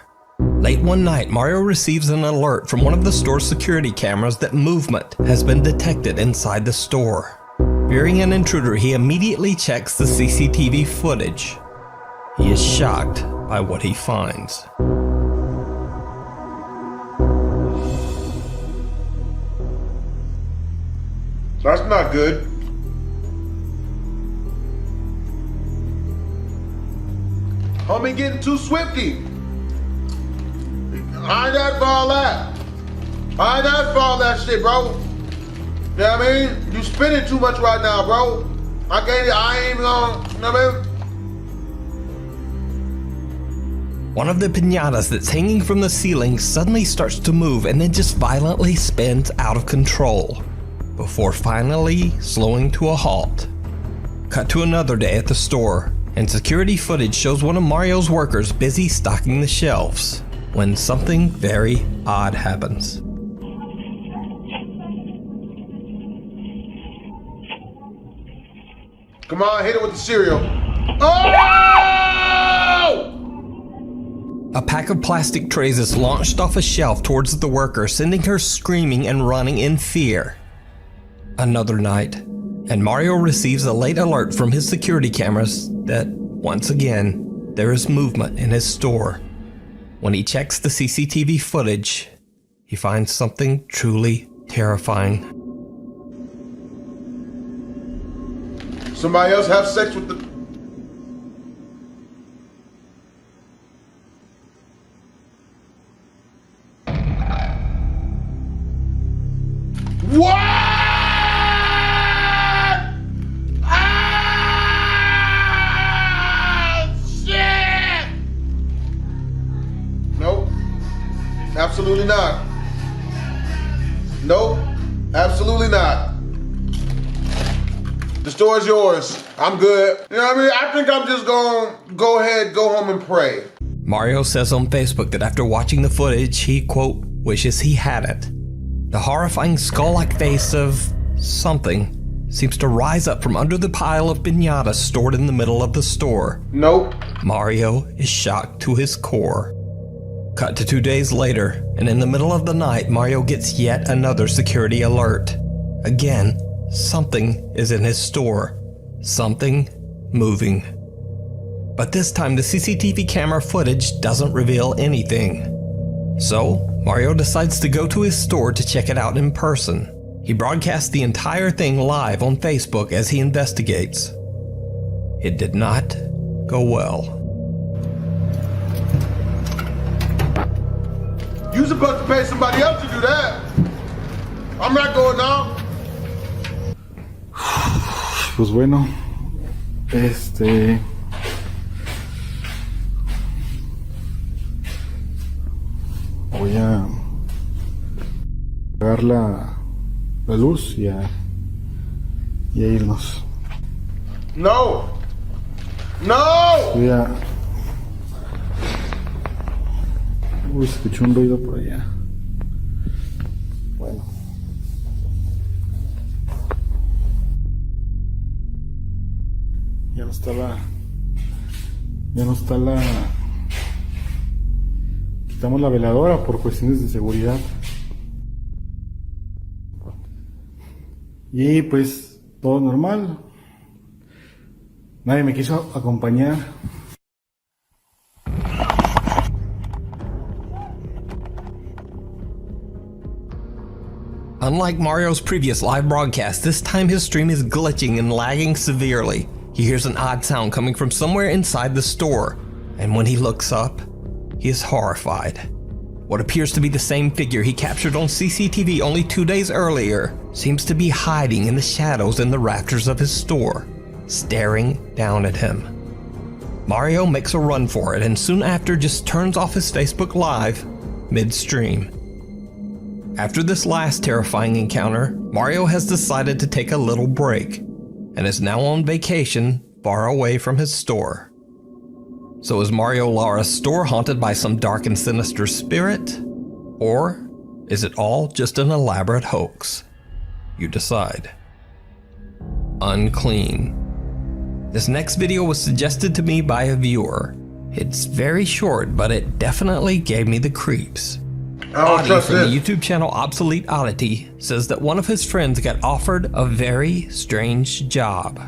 Late one night, Mario receives an alert from one of the store's security cameras that movement has been detected inside the store. Fearing an intruder, he immediately checks the CCTV footage. He is shocked by what he finds. That's not good. Homie getting too swifty. I ain't that for all that. I ain't that for all that shit, bro. You know what I mean? You spinning too much right now, bro. I ain't even gonna, you know what I mean? One of the piñatas that's hanging from the ceiling suddenly starts to move and then just violently spins out of control, before finally slowing to a halt. Cut to another day at the store, and security footage shows one of Mario's workers busy stocking the shelves, when something very odd happens. Come on, hit it with the cereal. Oh! A pack of plastic trays is launched off a shelf towards the worker, sending her screaming and running in fear. Another night, and Mario receives a late alert from his security cameras that, once again, there is movement in his store. When he checks the CCTV footage, he finds something truly terrifying. Somebody else have sex with the... What? Ah, shit! Nope. Absolutely not. Nope, absolutely not. The store is yours. I'm good. You know what I mean? I think I'm just gonna go ahead, go home and pray. Mario says on Facebook that after watching the footage, he, quote, wishes he had it. The horrifying skull-like face of something seems to rise up from under the pile of piñatas stored in the middle of the store. Nope. Mario is shocked to his core. Cut to 2 days later, and in the middle of the night, Mario gets yet another security alert. Again, something is in his store. Something moving. But this time the CCTV camera footage doesn't reveal anything. So, Mario decides to go to his store to check it out in person. He broadcasts the entire thing live on Facebook as he investigates. It did not go well. You're supposed to pay somebody else to do that. I'm not going now. Pues bueno, voy a apagar la luz y a irnos. No. No. Voy a... Uy, se escuchó un ruido por allá. Bueno. Ya no está la... Quitamos la veladora por cuestiones de seguridad. Y pues todo normal. Nadie me quiso acompañar. Unlike Mario's previous live broadcast, this time his stream is glitching and lagging severely. He hears an odd sound coming from somewhere inside the store, and when he looks up, he is horrified. What appears to be the same figure he captured on CCTV only 2 days earlier seems to be hiding in the shadows in the rafters of his store, staring down at him. Mario makes a run for it and soon after just turns off his Facebook Live mid-stream. After this last terrifying encounter, Mario has decided to take a little break and is now on vacation far away from his store. So is Mario Lara's store haunted by some dark and sinister spirit? Or is it all just an elaborate hoax? You decide. Unclean. This next video was suggested to me by a viewer. It's very short, but it definitely gave me the creeps. Audie from the YouTube channel Obsolete Oddity says that one of his friends got offered a very strange job.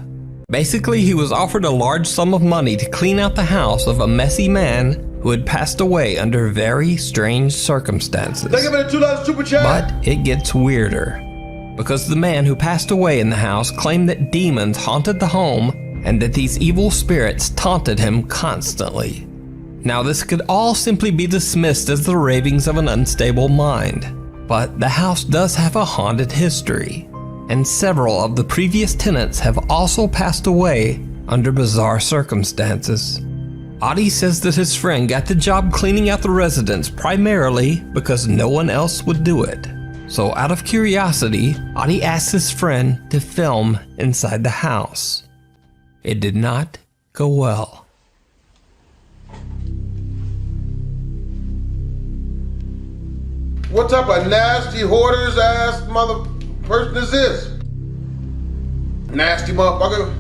Basically, he was offered a large sum of money to clean out the house of a messy man who had passed away under very strange circumstances. Thank you for the $2 super chat. But it gets weirder, because the man who passed away in the house claimed that demons haunted the home and that these evil spirits taunted him constantly. Now, this could all simply be dismissed as the ravings of an unstable mind, but the house does have a haunted history, and several of the previous tenants have also passed away under bizarre circumstances. Audie says that his friend got the job cleaning out the residence primarily because no one else would do it. So out of curiosity, Audie asked his friend to film inside the house. It did not go well. What type of nasty hoarders ass mother person is this? Nasty motherfucker.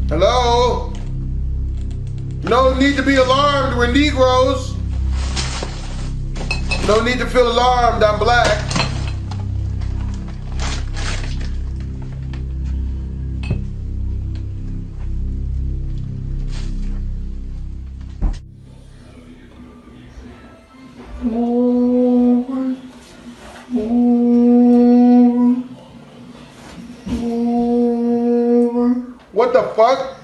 Hello? No need to be alarmed, we're Negroes. No need to feel alarmed, I'm black. What the fuck?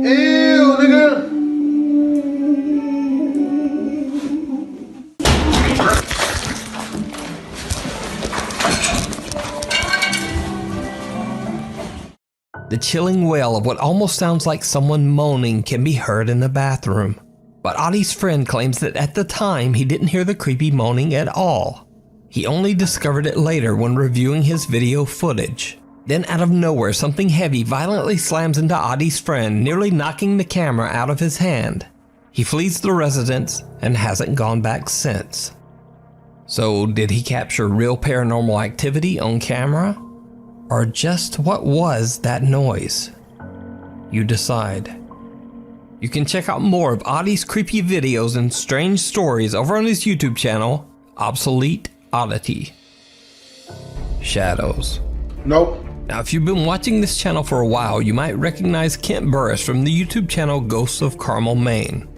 Ew, nigga. The chilling wail of what almost sounds like someone moaning can be heard in the bathroom. But Audie's friend claims that at the time he didn't hear the creepy moaning at all. He only discovered it later when reviewing his video footage. Then out of nowhere, something heavy violently slams into Audie's friend, nearly knocking the camera out of his hand. He flees the residence and hasn't gone back since. So did he capture real paranormal activity on camera? Or just what was that noise? You decide. You can check out more of Audie's creepy videos and strange stories over on his YouTube channel, Obsolete Oddity. Shadows. Nope. Now, if you've been watching this channel for a while, you might recognize Kent Burris from the YouTube channel Ghosts of Carmel, Maine.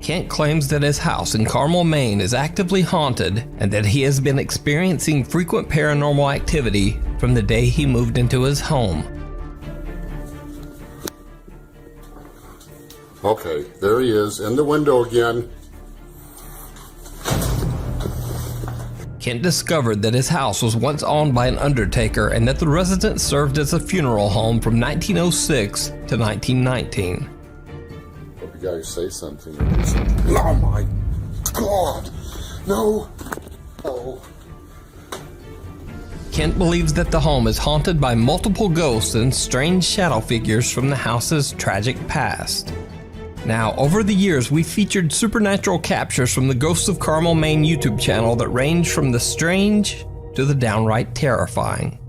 Kent claims that his house in Carmel, Maine is actively haunted and that he has been experiencing frequent paranormal activity from the day he moved into his home. Okay, there he is, in the window again. Kent discovered that his house was once owned by an undertaker and that the residence served as a funeral home from 1906 to 1919. Hope you guys say something. Oh my God! No! Oh. Kent believes that the home is haunted by multiple ghosts and strange shadow figures from the house's tragic past. Now, over the years, we've featured supernatural captures from the Ghosts of Carmel, Maine YouTube channel that range from the strange to the downright terrifying.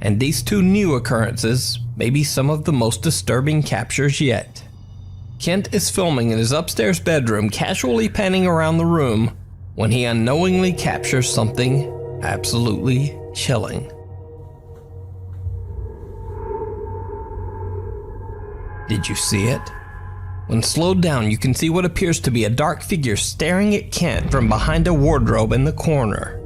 And these two new occurrences may be some of the most disturbing captures yet. Kent is filming in his upstairs bedroom, casually panning around the room, when he unknowingly captures something absolutely chilling. Did you see it? When slowed down, you can see what appears to be a dark figure staring at Kent from behind a wardrobe in the corner.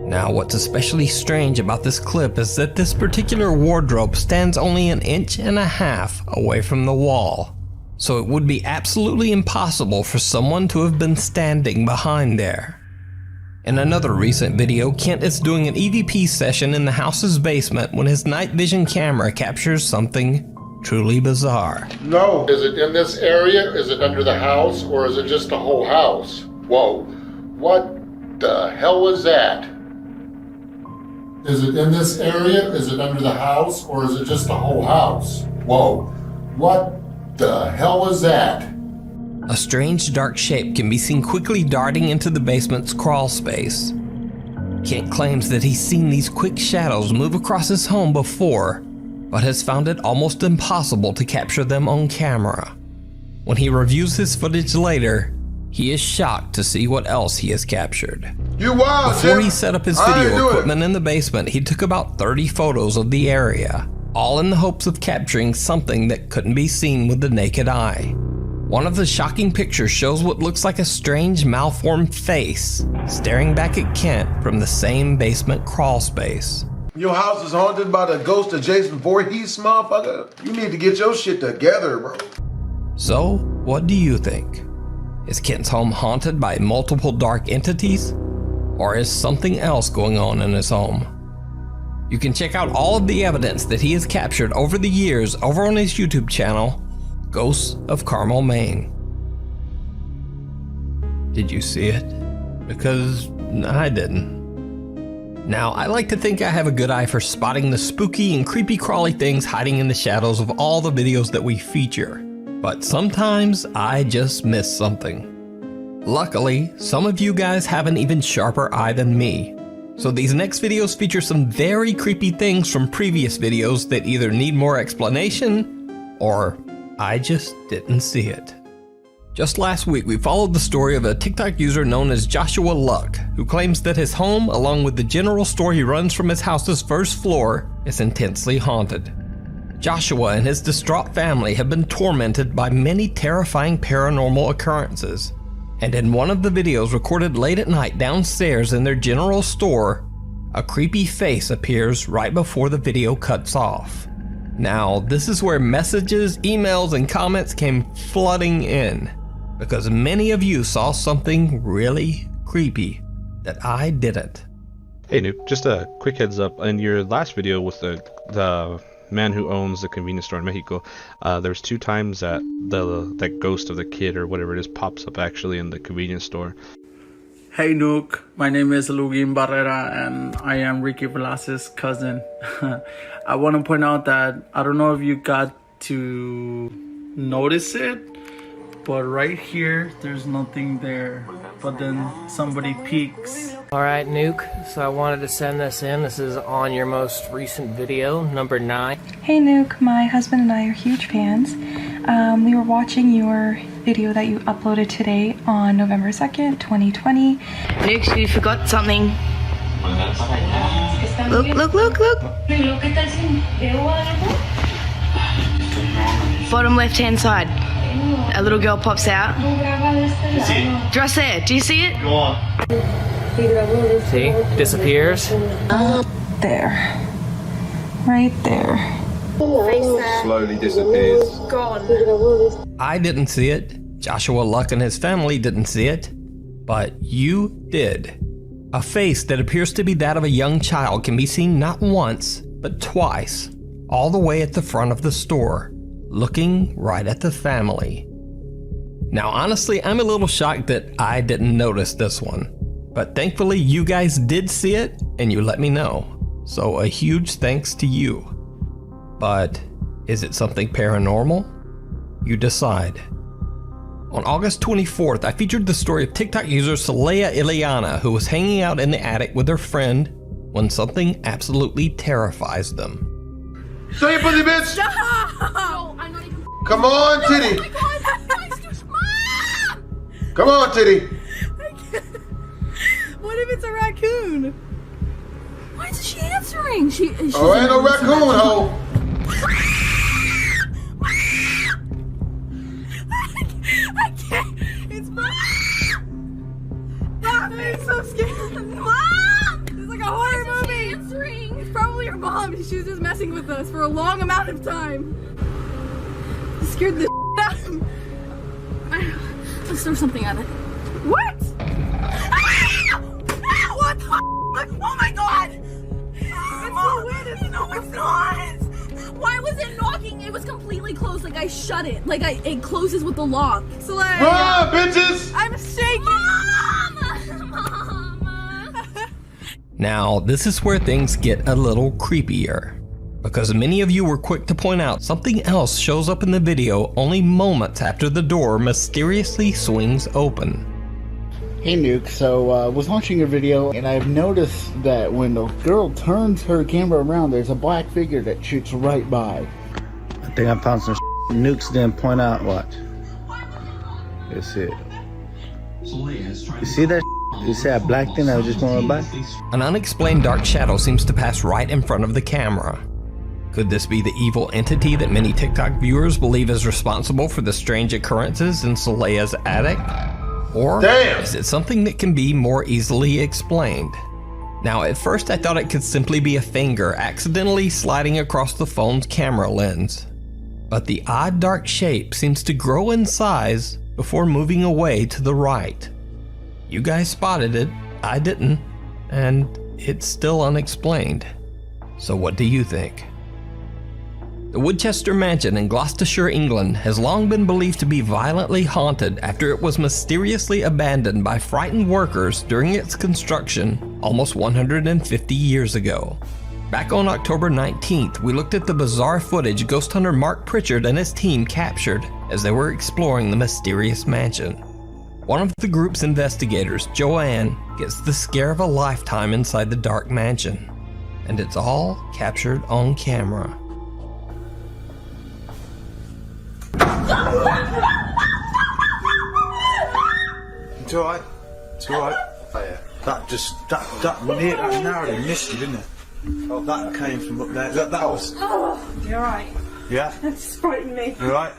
Now, what's especially strange about this clip is that this particular wardrobe stands only 1.5 inches away from the wall, so it would be absolutely impossible for someone to have been standing behind there. In another recent video, Kent is doing an EVP session in the house's basement when his night vision camera captures something truly bizarre. No. Is it in this area? Is it under the house? Or is it just the whole house? Whoa. What the hell was that? Is it in this area? Is it under the house? Or is it just the whole house? Whoa. What the hell was that? A strange dark shape can be seen quickly darting into the basement's crawl space. Kent claims that he's seen these quick shadows move across his home before, but has found it almost impossible to capture them on camera. When he reviews his footage later, he is shocked to see what else he has captured. You wild, Before he set up his video equipment in the basement, he took about 30 photos of the area, all in the hopes of capturing something that couldn't be seen with the naked eye. One of the shocking pictures shows what looks like a strange malformed face staring back at Kent from the same basement crawl space. Your house is haunted by the ghost of Jason Voorhees, motherfucker. You need to get your shit together, bro. So, what do you think? Is Kent's home haunted by multiple dark entities? Or is something else going on in his home? You can check out all of the evidence that he has captured over the years over on his YouTube channel, Ghosts of Carmel, Maine. Did you see it? Because I didn't. Now, I like to think I have a good eye for spotting the spooky and creepy crawly things hiding in the shadows of all the videos that we feature, but sometimes I just miss something. Luckily, some of you guys have an even sharper eye than me, so these next videos feature some very creepy things from previous videos that either need more explanation, or I just didn't see it. Just last week, we followed the story of a TikTok user known as Joshua Luck, who claims that his home, along with the general store he runs from his house's first floor, is intensely haunted. Joshua and his distraught family have been tormented by many terrifying paranormal occurrences, and in one of the videos recorded late at night downstairs in their general store, a creepy face appears right before the video cuts off. Now, this is where messages, emails, and comments came flooding in, because many of you saw something really creepy that I didn't. Hey Noob, just a quick heads up, in your last video with the man who owns the convenience store in Mexico. There's 2 times that that ghost of the kid or whatever it is pops up actually in the convenience store. Hey Nuke, my name is Lugin Barrera and I am Ricky Velasquez's cousin. I want to point out that I don't know if you got to notice it, but right here there's nothing there, but then somebody peeks. Alright Nuke, so I wanted to send this in. This is on your most recent video, number 9. Hey Nuke, my husband and I are huge fans. We were watching your video that you uploaded today on November 2nd, 2020. Nuke, you forgot something. Look. Bottom left hand side. A little girl pops out. Just there. Do you see it? Go on. See? Disappears. There. Right there. Slowly disappears. Gone. I didn't see it. Joshua Luck and his family didn't see it. But you did. A face that appears to be that of a young child can be seen not once, but twice, all the way at the front of the store, looking right at the family. Now honestly, I'm a little shocked that I didn't notice this one. But thankfully you guys did see it and you let me know. So a huge thanks to you. But is it something paranormal? You decide. On August 24th, I featured the story of TikTok user Saleya Ileana, who was hanging out in the attic with her friend when something absolutely terrifies them. Show your pussy, bitch! Stop! No, I'm not even. Come on, Titty! Oh my God, Come on, Titty! what if it's a raccoon? Why is she answering? She's ain't no raccoon, ho! I can't. It's Mom! Mom, I'm so scared. Mom! It's like a horror movie. Answering. It's probably your mom. She was just messing with us for a long amount of time. It scared the out of me. Let's throw something at it. What? What the oh my God! It's so weird. No, it's not. Why was it knocking? It was completely closed. Like I shut it. Like it closes with the lock. So like, run, bitches! I'm shaking. Mom! Now, this is where things get a little creepier. Because many of you were quick to point out something else shows up in the video only moments after the door mysteriously swings open. Hey Nuke, so I was watching your video and I've noticed that when the girl turns her camera around, there's a black figure that shoots right by. I think I found some Nukes didn't point out what. Let's see it. You see that? You see that black thing that was just going by? An unexplained dark shadow seems to pass right in front of the camera. Could this be the evil entity that many TikTok viewers believe is responsible for the strange occurrences in Saleya's attic? Or is it something that can be more easily explained? Now, at first I thought it could simply be a finger accidentally sliding across the phone's camera lens. But the odd dark shape seems to grow in size before moving away to the right. You guys spotted it, I didn't, and it's still unexplained. So what do you think? The Woodchester Mansion in Gloucestershire, England has long been believed to be violently haunted after it was mysteriously abandoned by frightened workers during its construction almost 150 years ago. Back on October 19th, we looked at the bizarre footage ghost hunter Mark Pritchard and his team captured as they were exploring the mysterious mansion. One of the group's investigators, Joanne, gets the scare of a lifetime inside the dark mansion, and it's all captured on camera. It's alright. It's alright. Oh, yeah. That narrowly missed you, didn't it? Oh, that came from up there. That was. Oh, you're right. Yeah? That's frightened me. You alright?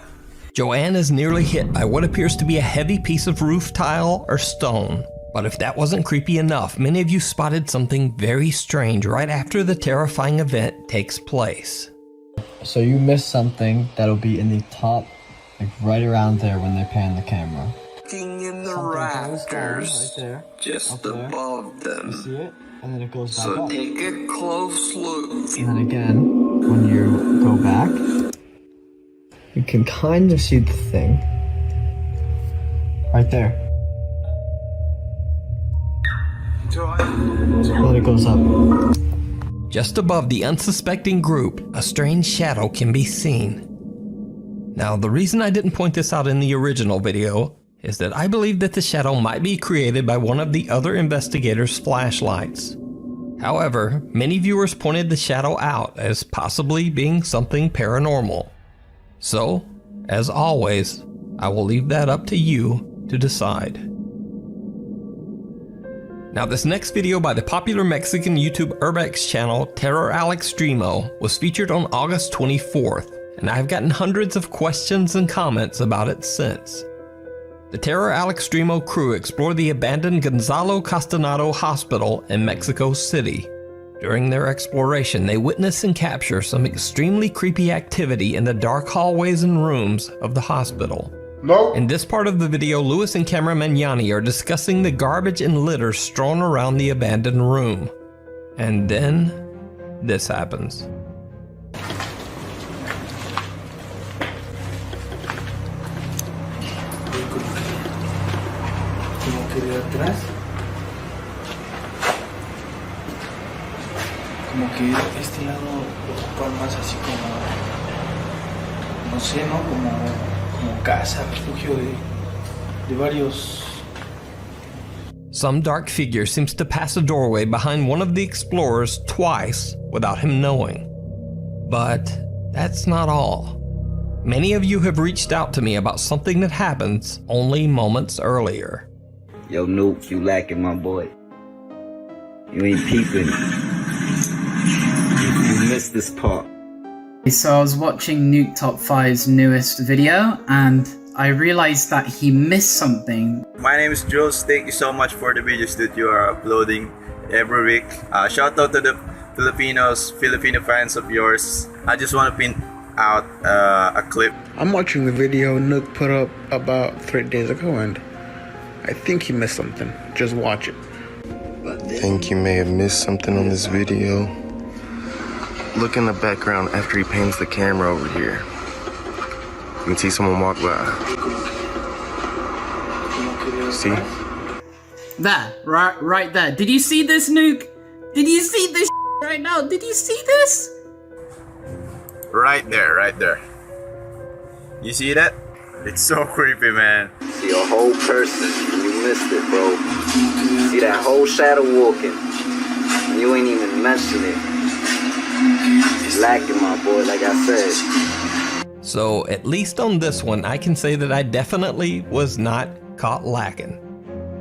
Joanne is nearly hit by what appears to be a heavy piece of roof tile or stone. But if that wasn't creepy enough, many of you spotted something very strange right after the terrifying event takes place. So you missed something that'll be in the top, like right around there when they pan the camera. Looking in the rafters, right there, just above them. You see it? and then it goes back up. So take a close look. And then again, when you go back, you can kind of see the thing. Right there. And then it goes up. Just above the unsuspecting group, a strange shadow can be seen. Now, the reason I didn't point this out in the original video is that I believe that the shadow might be created by one of the other investigators' flashlights. However, many viewers pointed the shadow out as possibly being something paranormal. So, as always, I will leave that up to you to decide. Now, this next video by the popular Mexican YouTube Urbex channel Terror Alextremo was featured on August 24th, and I've gotten hundreds of questions and comments about it since. The Terror Alextremo crew explored the abandoned Gonzalo Castanado Hospital in Mexico City. During their exploration, they witness and capture some extremely creepy activity in the dark hallways and rooms of the hospital. In this part of the video, Lewis and cameraman Yanni are discussing the garbage and litter strewn around the abandoned room. And then, this happens. Como que este lado ocupa más así como, no sé, ¿no? Como casa, refugio de varios. Some dark figure seems to pass a doorway behind one of the explorers twice without him knowing. But that's not all. Many of you have reached out to me about something that happens only moments earlier. Yo, Nuke, you lacking, my boy. You ain't peeping. You missed this part. So I was watching Nuke Top 5's newest video, and I realized that he missed something. My name is Jules. Thank you so much for the videos that you are uploading every week. Shout out to the Filipino fans of yours. I just want to pin out a clip. I'm watching the video Nuke put up about 3 days ago, and I think he missed something. Just watch it. I think you may have missed something on this video. Look in the background after he pans the camera over here. You can see someone walk by. See? There, right there. Did you see this, Nuke? Did you see this right now? Did you see this? Right there. You see that? It's so creepy, man. See a whole person. You missed it, bro. See that whole shadow walking. You ain't even mentioned it. Lacking, my boy, like I said. So, at least on this one, I can say that I definitely was not caught lacking.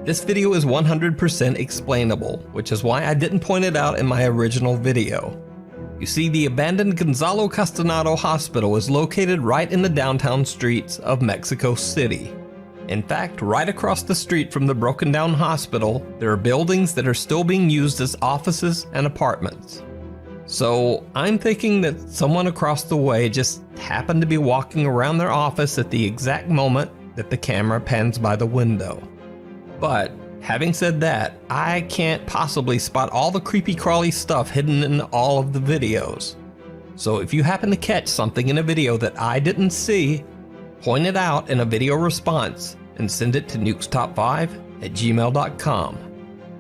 This video is 100% explainable, which is why I didn't point it out in my original video. You see, the abandoned Gonzalo Castanado Hospital is located right in the downtown streets of Mexico City. In fact, right across the street from the broken down hospital, there are buildings that are still being used as offices and apartments. So I'm thinking that someone across the way just happened to be walking around their office at the exact moment that the camera pans by the window. But having said that, I can't possibly spot all the creepy crawly stuff hidden in all of the videos. So if you happen to catch something in a video that I didn't see, point it out in a video response and send it to nukestop5@gmail.com.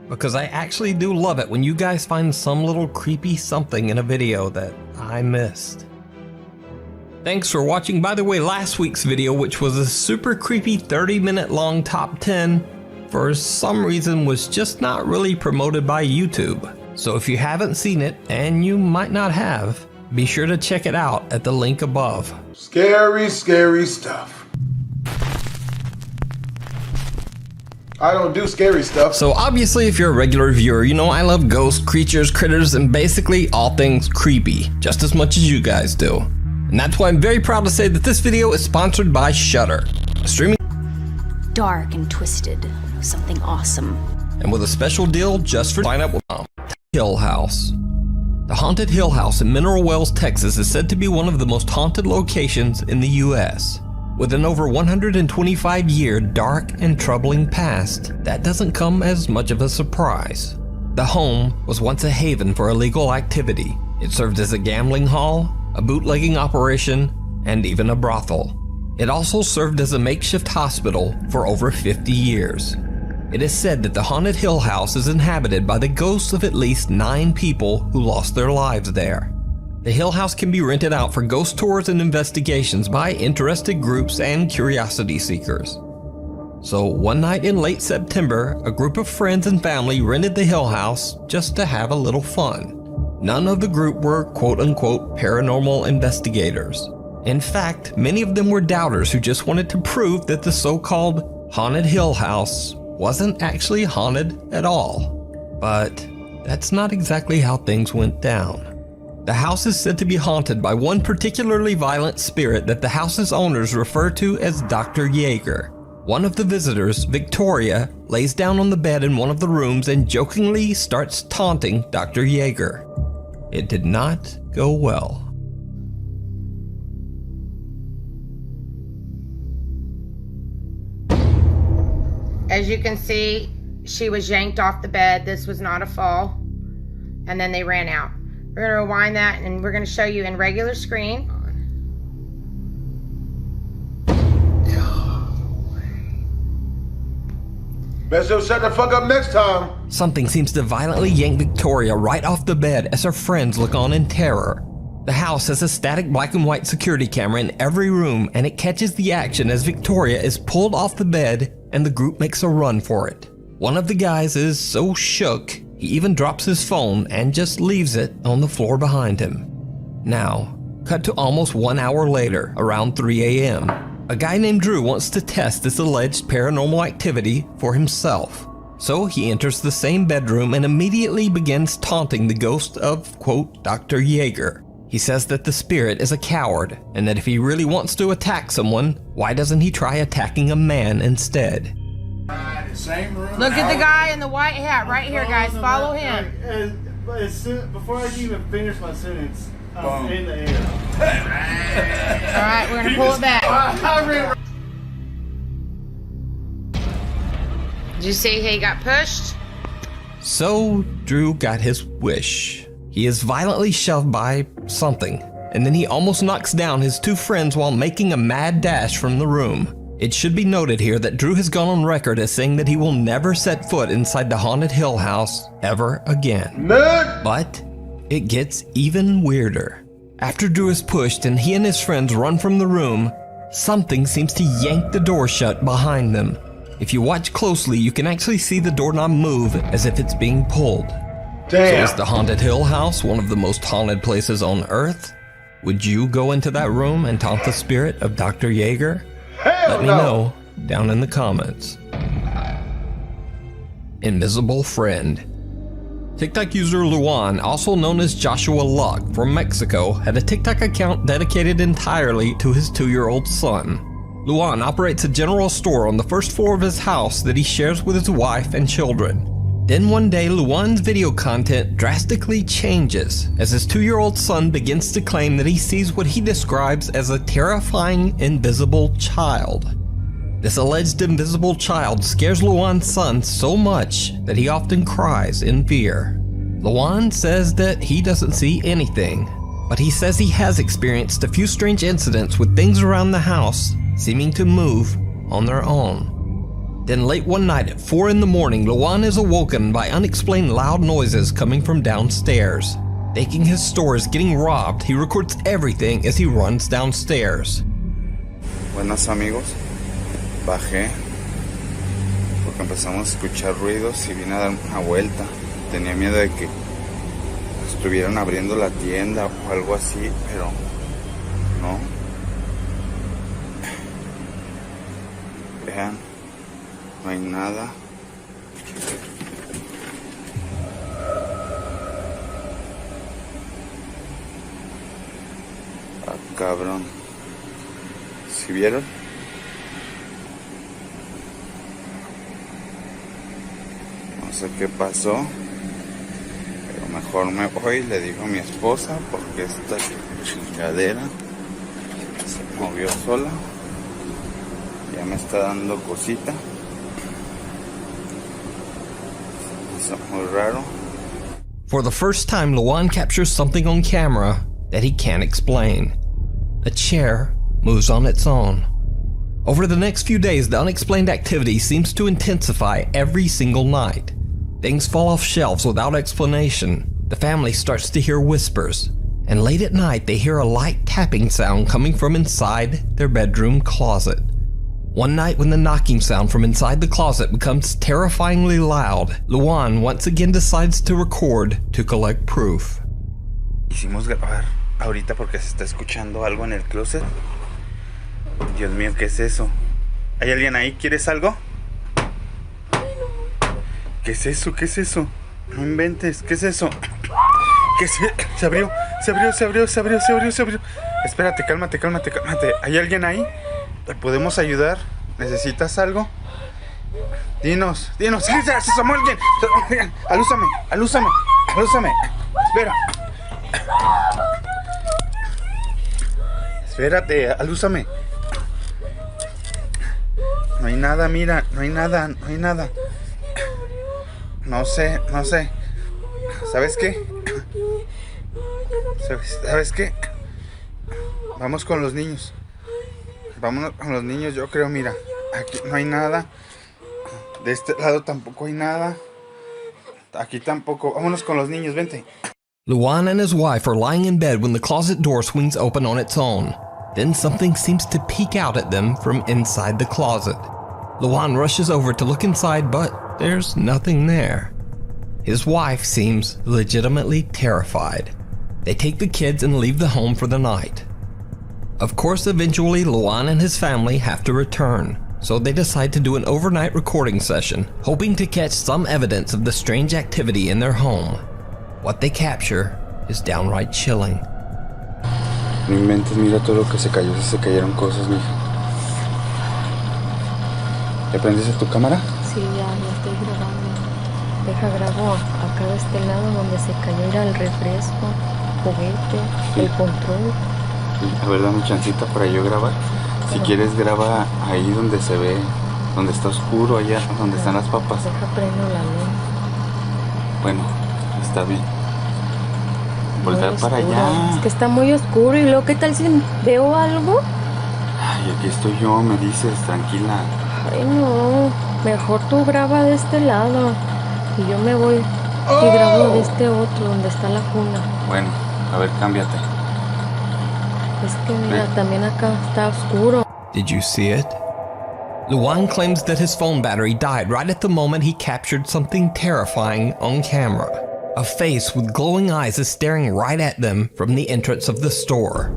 Because I actually do love it when you guys find some little creepy something in a video that I missed. Thanks for watching. By the way, last week's video, which was a super creepy 30-minute long top 10, for some reason was just not really promoted by YouTube. So if you haven't seen it, and you might not have, be sure to check it out at the link above. Scary, scary stuff. I don't do scary stuff. So obviously, if you're a regular viewer, you know I love ghosts, creatures, critters, and basically all things creepy, just as much as you guys do. And that's why I'm very proud to say that this video is sponsored by Shudder, a streaming dark and twisted, something awesome. And with a special deal just for sign up with Hill House. The Haunted Hill House in Mineral Wells, Texas is said to be one of the most haunted locations in the US. With an over 125-year dark and troubling past, that doesn't come as much of a surprise. The home was once a haven for illegal activity. It served as a gambling hall, a bootlegging operation, and even a brothel. It also served as a makeshift hospital for over 50 years. It is said that the Haunted Hill House is inhabited by the ghosts of at least 9 people who lost their lives there. The Hill House can be rented out for ghost tours and investigations by interested groups and curiosity seekers. So one night in late September, a group of friends and family rented the Hill House just to have a little fun. None of the group were quote-unquote paranormal investigators. In fact, many of them were doubters who just wanted to prove that the so-called Haunted Hill House wasn't actually haunted at all. But that's not exactly how things went down. The house is said to be haunted by one particularly violent spirit that the house's owners refer to as Dr. Jaeger. One of the visitors, Victoria, lays down on the bed in one of the rooms and jokingly starts taunting Dr. Jaeger. It did not go well. As you can see, she was yanked off the bed. This was not a fall. And then they ran out. We're going to rewind that and we're going to show you in regular screen. Best you'll shut the fuck up next time. Something seems to violently yank Victoria right off the bed as her friends look on in terror. The house has a static black and white security camera in every room, and it catches the action as Victoria is pulled off the bed and the group makes a run for it. One of the guys is so shook, he even drops his phone and just leaves it on the floor behind him. Now, cut to almost 1 hour later, around 3 a.m. A guy named Drew wants to test this alleged paranormal activity for himself. So he enters the same bedroom and immediately begins taunting the ghost of, quote, Dr. Jaeger. He says that the spirit is a coward, and that if he really wants to attack someone, why doesn't he try attacking a man instead? Look at the guy in the white hat right here, guys. Follow him. Before I can even finish my sentence, I'm in the air. Alright, we're gonna pull it back. Did you see he got pushed? So Drew got his wish. He is violently shoved by something, and then he almost knocks down his 2 friends while making a mad dash from the room. It should be noted here that Drew has gone on record as saying that he will never set foot inside the Haunted Hill House ever again. But it gets even weirder. After Drew is pushed and he and his friends run from the room, something seems to yank the door shut behind them. If you watch closely, you can actually see the doorknob move as if it's being pulled. Damn. So is the Haunted Hill House one of the most haunted places on Earth? Would you go into that room and taunt the spirit of Dr. Jaeger? Let me know down in the comments. Invisible Friend. TikTok user Luan, also known as Joshua Luck from Mexico, had a TikTok account dedicated entirely to his 2-year-old son. Luan operates a general store on the first floor of his house that he shares with his wife and children. Then one day, Luan's video content drastically changes as his 2-year-old son begins to claim that he sees what he describes as a terrifying invisible child. This alleged invisible child scares Luan's son so much that he often cries in fear. Luan says that he doesn't see anything, but he says he has experienced a few strange incidents with things around the house seeming to move on their own. Then late one night at 4 in the morning, Luan is awoken by unexplained loud noises coming from downstairs. Thinking his store is getting robbed, he records everything as he runs downstairs. Buenas amigos, bajé porque empezamos a escuchar ruidos y vine a dar una vuelta. Tenía miedo de que estuvieran abriendo la tienda o algo así, pero no. Vean. No hay nada. Ah, cabrón. ¿Sí vieron? No sé qué pasó, pero mejor me voy, le digo a mi esposa, porque esta chingadera se movió sola. Ya me está dando cosita. Muy raro. For the first time, Luan captures something on camera that he can't explain. A chair moves on its own. Over the next few days, the unexplained activity seems to intensify every single night. Things fall off shelves without explanation. The family starts to hear whispers, and late at night they hear a light tapping sound coming from inside their bedroom closet. One night when the knocking sound from inside the closet becomes terrifyingly loud, Luan once again decides to record to collect proof. Quisimos grabar ahorita porque se está escuchando algo en el closet. Dios mío, ¿qué es eso? ¿Hay alguien ahí? ¿Quieres algo? ¿Qué es eso? ¿Qué es eso? No inventes, ¿qué es eso? ¿Qué es? Se abrió. Espérate, cálmate. ¿Hay alguien ahí? ¿Te podemos ayudar? ¿Necesitas algo? Dinos. ¡Se asomó alguien! ¡Alúzame! Espera. Espérate, alúzame. No hay nada, mira, no hay nada. No sé. ¿Sabes qué? Vamos con los niños. Vámonos con los niños, yo creo, mira. Aquí no hay nada. De este lado tampoco hay nada. Aquí tampoco. Vámonos con los niños, vente. Luan and his wife are lying in bed when the closet door swings open on its own. Then something seems to peek out at them from inside the closet. Luan rushes over to look inside, but there's nothing there. His wife seems legitimately terrified. They take the kids and leave the home for the night. Of course, eventually Luan and his family have to return, so they decide to do an overnight recording session, hoping to catch some evidence of the strange activity in their home. What they capture is downright chilling. No inventes, mira todo lo que se cayó, se cayeron cosas, mija. ¿Ya prendiste tu cámara? Sí, ya estoy grabando. Deja grabo acá de este lado donde se cayó era el refresco, juguete, sí. El control. A ver, dame chancita para yo grabar. Si quieres, graba ahí donde se ve, donde está oscuro, allá donde están las papas. Deja prendo la luz. Bueno, está bien. Voltar para allá. Es que está muy oscuro y luego, ¿qué tal si veo algo? Ay, aquí estoy yo, me dices, tranquila. Ay, no. Mejor tú graba de este lado y yo me voy y grabo de este otro donde está la cuna. Bueno, a ver, cámbiate. Es que mira, también acá está oscuro. Did you see it? Luan claims that his phone battery died right at the moment he captured something terrifying on camera. A face with glowing eyes is staring right at them from the entrance of the store.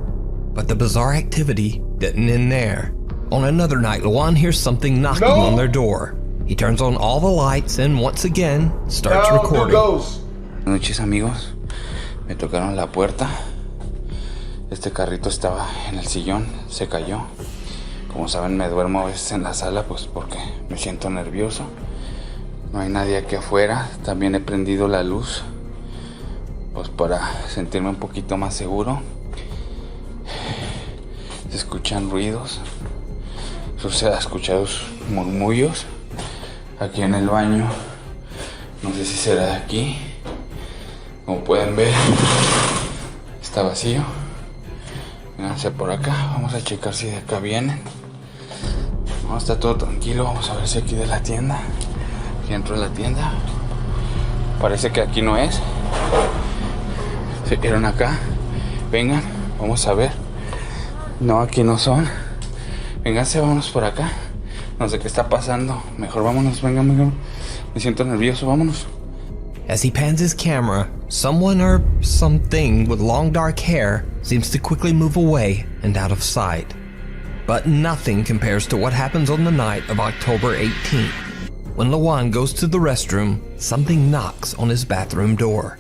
But the bizarre activity didn't end there. On another night, Luan hears something knocking on their door. He turns on all the lights and once again starts recording. Buenas noches, amigos. Me tocaron la puerta. Este carrito estaba en el sillón, se cayó. Como saben, me duermo a veces en la sala pues porque me siento nervioso. No hay nadie aquí afuera. También he prendido la luz pues para sentirme un poquito más seguro. Se escuchan ruidos. Se han escuchado murmullos aquí en el baño. No sé si será de aquí. Como pueden ver, está vacío. Vénganse por acá, vamos a checar si de acá vienen. No, está todo tranquilo, vamos a ver si aquí de la tienda. Aquí dentro de la tienda. Parece que aquí no es. Se quedaron acá. Vengan, vamos a ver. No, aquí no son. Vénganse, vámonos por acá. No sé qué está pasando. Mejor vámonos, vengan. Me siento nervioso, vámonos. As he pans his camera, someone or something with long dark hair seems to quickly move away and out of sight. But nothing compares to what happens on the night of October 18th. When Luan goes to the restroom, something knocks on his bathroom door.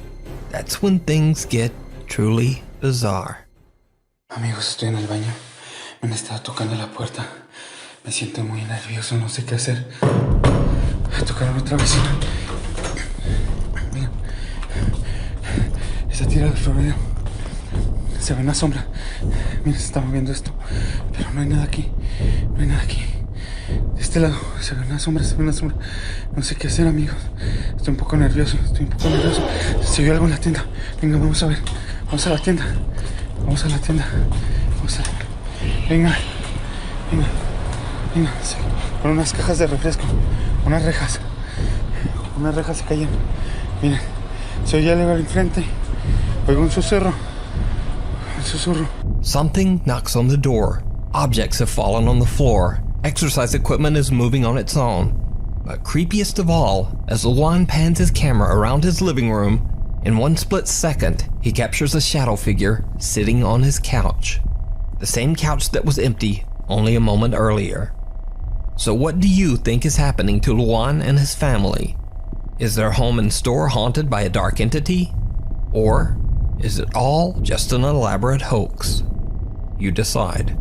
That's when things get truly bizarre. Amigos, estoy en el baño. Me han estado tocando la puerta. Me siento muy nervioso, no sé qué hacer. Tocaron otra vez. Miren. Esa tira del florero. Se ve una sombra. Miren, se está moviendo esto. Pero no hay nada aquí. No hay nada aquí. De este lado, se ve una sombra, No sé qué hacer, amigos. Estoy un poco nervioso. Se vio algo en la tienda. Venga, vamos a ver. Vamos a la tienda. Venga. Sí. Con unas cajas de refresco. Unas rejas se cayeron. Miren, se oye algo al enfrente. Oigo un susurro. Something knocks on the door. Objects have fallen on the floor. Exercise equipment is moving on its own. But creepiest of all, as Luan pans his camera around his living room, in one split second, he captures a shadow figure sitting on his couch. The same couch that was empty only a moment earlier. So what do you think is happening to Luan and his family? Is their home and store haunted by a dark entity? Or is it all just an elaborate hoax? You decide.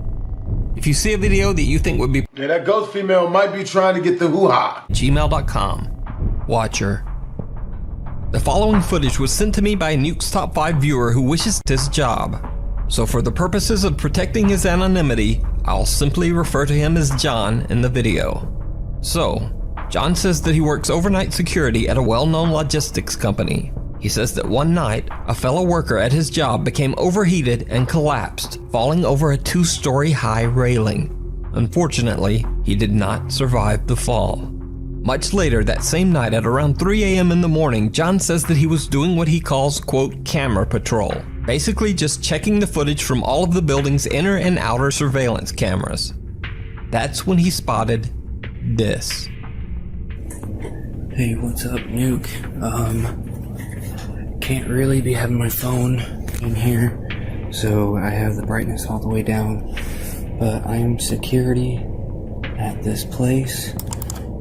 If you see a video that you think would be that ghost female might be trying to get the hoo-ha. gmail.com. Watcher. The following footage was sent to me by a Nuke's Top 5 viewer who wishes his job. So for the purposes of protecting his anonymity, I'll simply refer to him as John in the video. So, John says that he works overnight security at a well-known logistics company. He says that one night, a fellow worker at his job became overheated and collapsed, falling over a 2-story high railing. Unfortunately, he did not survive the fall. Much later that same night at around 3 a.m. in the morning, John says that he was doing what he calls, quote, camera patrol. Basically just checking the footage from all of the building's inner and outer surveillance cameras. That's when he spotted this. Hey, what's up, Nuke? Can't really be having my phone in here, so I have the brightness all the way down. But I am security at this place,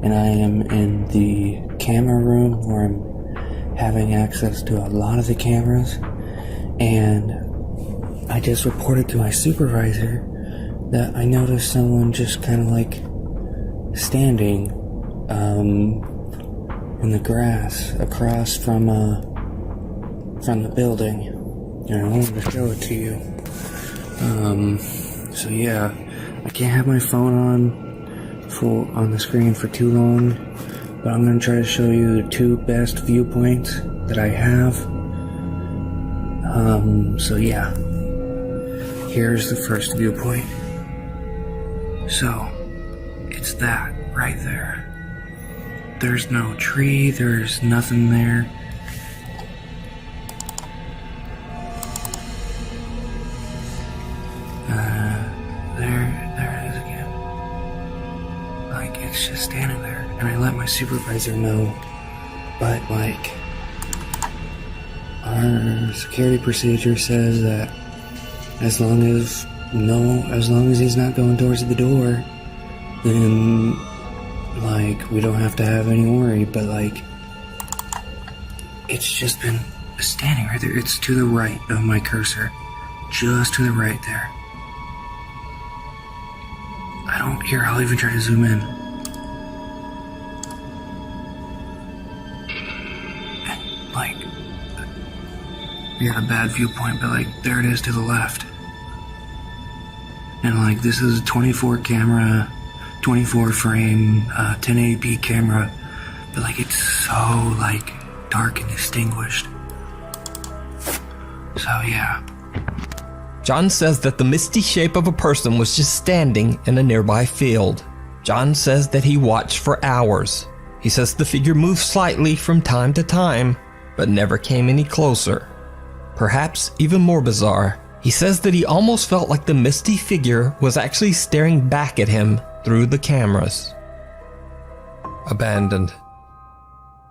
and I am in the camera room where I'm having access to a lot of the cameras. And I just reported to my supervisor that I noticed someone just kind of like standing in the grass across from the building, and I wanted to show it to you. So yeah, I can't have my phone on the screen for too long, but I'm gonna try to show you the 2 best viewpoints that I have. So yeah, here's the first viewpoint. So it's that right there. There's no tree, there's nothing there. There it is again. Like, it's just standing there. And I let my supervisor know, but like, our security procedure says that as long as he's not going towards the door, then like, we don't have to have any worry. But like, it's just been standing right there. It's to the right of my cursor, just to the right there. I'll even try to zoom in. Like, we got a bad viewpoint, but like, there it is to the left. And like, this is a 24 frame, 1080p camera, but like, it's so like dark and distinguished. So yeah. John says that the misty shape of a person was just standing in a nearby field. John says that he watched for hours. He says the figure moved slightly from time to time, but never came any closer. Perhaps even more bizarre, he says that he almost felt like the misty figure was actually staring back at him through the cameras. Abandoned.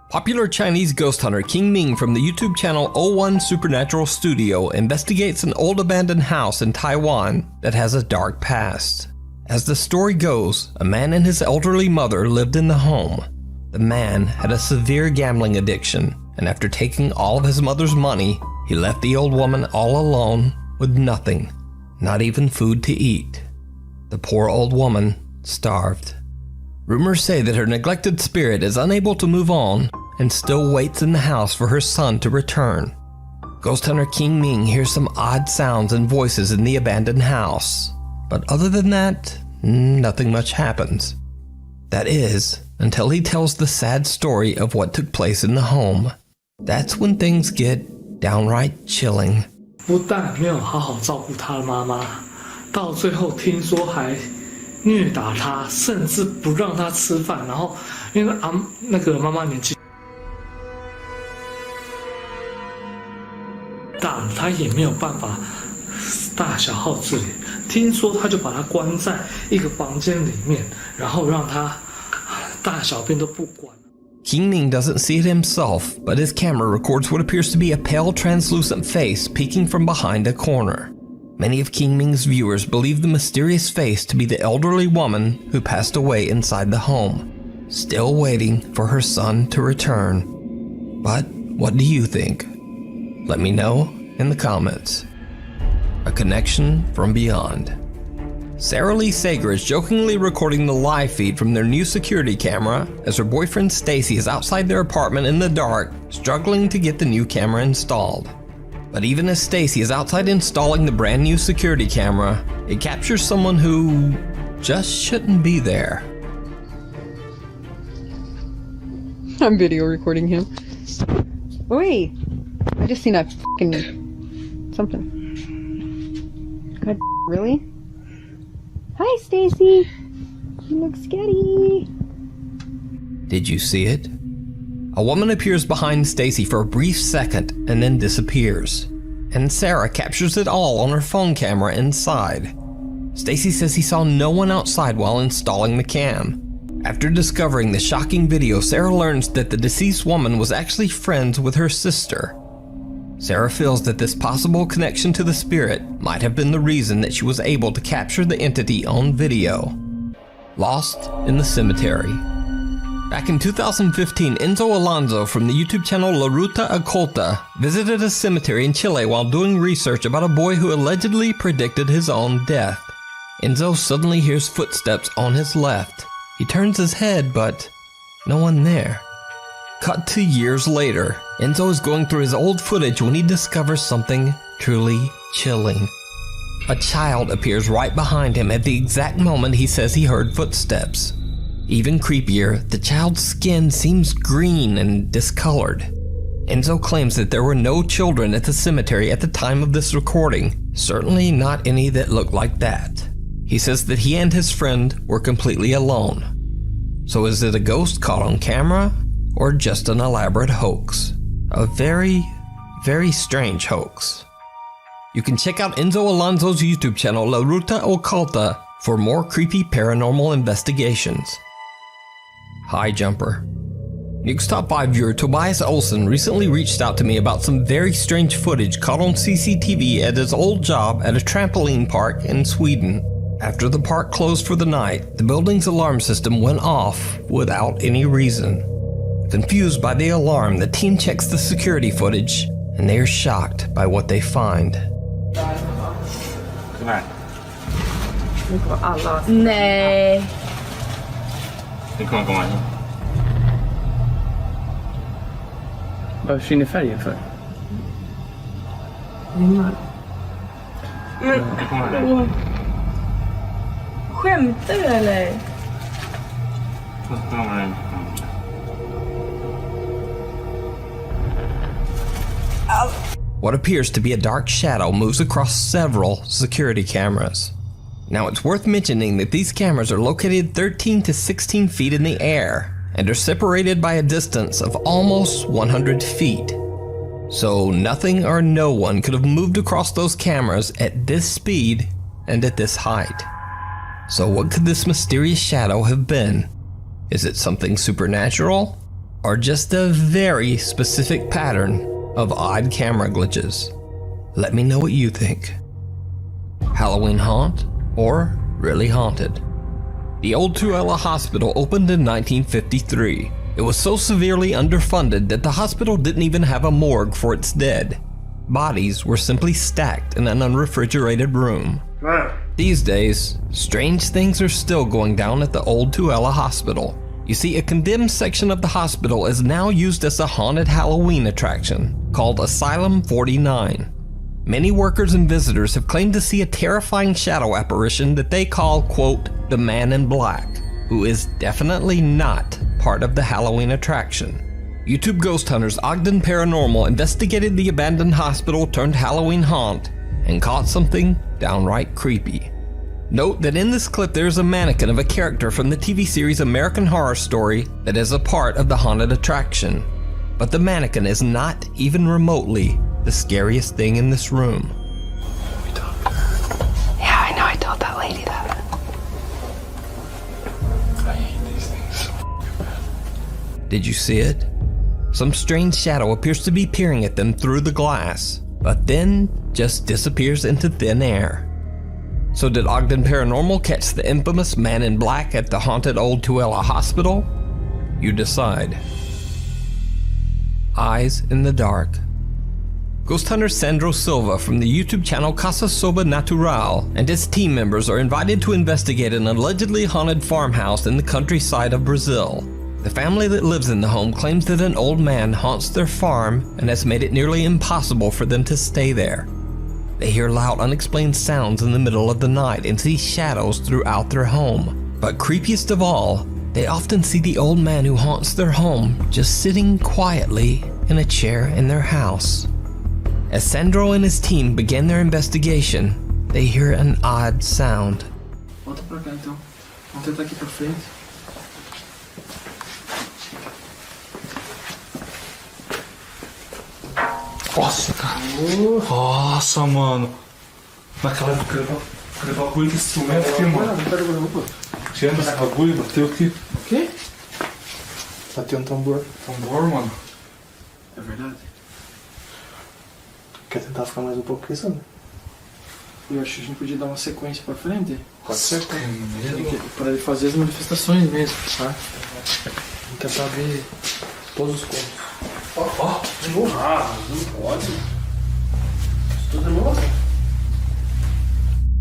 Popular Chinese ghost hunter King Ming from the YouTube channel 01 Supernatural Studio investigates an old abandoned house in Taiwan that has a dark past. As the story goes, a man and his elderly mother lived in the home. The man had a severe gambling addiction, and after taking all of his mother's money, he left the old woman all alone with nothing, not even food to eat. The poor old woman starved. Rumors say that her neglected spirit is unable to move on and still waits in the house for her son to return. Ghost hunter King Ming hears some odd sounds and voices in the abandoned house, but other than that, nothing much happens. That is, until he tells the sad story of what took place in the home. That's when things get downright chilling. 不但没有好好照顾他的妈妈，到最后听说还虐打他，甚至不让他吃饭。然后因为那个妈妈年纪大了，他也没有办法大小号自理。听说他就把他关在一个房间里面，然后让他大小便都不管。Qingming doesn't see it himself, but his camera records what appears to be a pale, translucent face peeking from behind a corner. Many of Qingming's viewers believe the mysterious face to be the elderly woman who passed away inside the home, still waiting for her son to return. But what do you think? Let me know in the comments. A connection from beyond. Sarah Lee Sager is jokingly recording the live feed from their new security camera as her boyfriend Stacy is outside their apartment in the dark, struggling to get the new camera installed. But even as Stacy is outside installing the brand new security camera, it captures someone who just shouldn't be there. I'm video recording him. Wait, I just seen a fucking something. God, really? Hi, Stacy. You look sketchy. Did you see it? A woman appears behind Stacy for a brief second and then disappears. And Sarah captures it all on her phone camera inside. Stacy says he saw no one outside while installing the cam. After discovering the shocking video, Sarah learns that the deceased woman was actually friends with her sister. Sarah feels that this possible connection to the spirit might have been the reason that she was able to capture the entity on video. Lost in the cemetery. Back in 2015, Enzo Alonso from the YouTube channel La Ruta Oculta visited a cemetery in Chile while doing research about a boy who allegedly predicted his own death. Enzo suddenly hears footsteps on his left. He turns his head, but no one there. Cut to years later, Enzo is going through his old footage when he discovers something truly chilling. A child appears right behind him at the exact moment he says he heard footsteps. Even creepier, the child's skin seems green and discolored. Enzo claims that there were no children at the cemetery at the time of this recording, certainly not any that looked like that. He says that he and his friend were completely alone. So is it a ghost caught on camera, or just an elaborate hoax? A very, very strange hoax. You can check out Enzo Alonso's YouTube channel La Ruta Oculta for more creepy paranormal investigations. Hi Jumper. Nuke's Top 5 viewer Tobias Olsen recently reached out to me about some very strange footage caught on CCTV at his old job at a trampoline park in Sweden. After the park closed for the night, the building's alarm system went off without any reason. Confused by the alarm, the team checks the security footage, and they are shocked by what they find. Kom här. Nu kommer alla. Nej. Det kommer komma in. Vad försvinner färgen för? Skämtar du eller? What appears to be a dark shadow moves across several security cameras. Now it's worth mentioning that these cameras are located 13 to 16 feet in the air and are separated by a distance of almost 100 feet. So nothing or no one could have moved across those cameras at this speed and at this height. So what could this mysterious shadow have been? Is it something supernatural, or just a very specific pattern of odd camera glitches? Let me know what you think. Halloween haunt, or really haunted? The old Tuella Hospital opened in 1953. It was so severely underfunded that the hospital didn't even have a morgue for its dead. Bodies were simply stacked in an unrefrigerated room. These days, strange things are still going down at the old Tuella Hospital. You see, a condemned section of the hospital is now used as a haunted Halloween attraction called Asylum 49. Many workers and visitors have claimed to see a terrifying shadow apparition that they call, quote, the Man in Black, who is definitely not part of the Halloween attraction. YouTube ghost hunters Ogden Paranormal investigated the abandoned hospital turned Halloween haunt and caught something downright creepy. Note that in this clip there is a mannequin of a character from the TV series American Horror Story that is a part of the haunted attraction. But the mannequin is not even remotely the scariest thing in this room. Yeah, I know, I told that lady that. I hate these things so bad. Did you see it? Some strange shadow appears to be peering at them through the glass, but then just disappears into thin air. So did Ogden Paranormal catch the infamous man in black at the haunted old Tooele Hospital? You decide. Eyes in the dark. Ghost hunter Sandro Silva from the YouTube channel Casa Soba Natural and his team members are invited to investigate an allegedly haunted farmhouse in the countryside of Brazil. The family that lives in the home claims that an old man haunts their farm and has made it nearly impossible for them to stay there. They hear loud, unexplained sounds in the middle of the night and see shadows throughout their home. But creepiest of all, they often see the old man who haunts their home just sitting quietly in a chair in their house. As Sandro and his team begin their investigation, they hear an odd sound. Volta pra cá então. Vamos tentar aqui pra frente. Nossa, cara. Nossa, mano. Naquela época, aquele bagulho que esse instrumento aqui, mano. Tinha esse bagulho, bateu aqui. O quê? Bateu um tambor. Tambor, mano. É verdade. Quer tentar ficar mais um pouco aqui, sabe? Eu acho que a gente podia dar uma sequência pra frente. Pode ser, cara. Pra ele fazer as manifestações mesmo, tá? Vamos tentar ver todos os contos. Ó, de novo. Ah, não pode. Isso tudo é louco.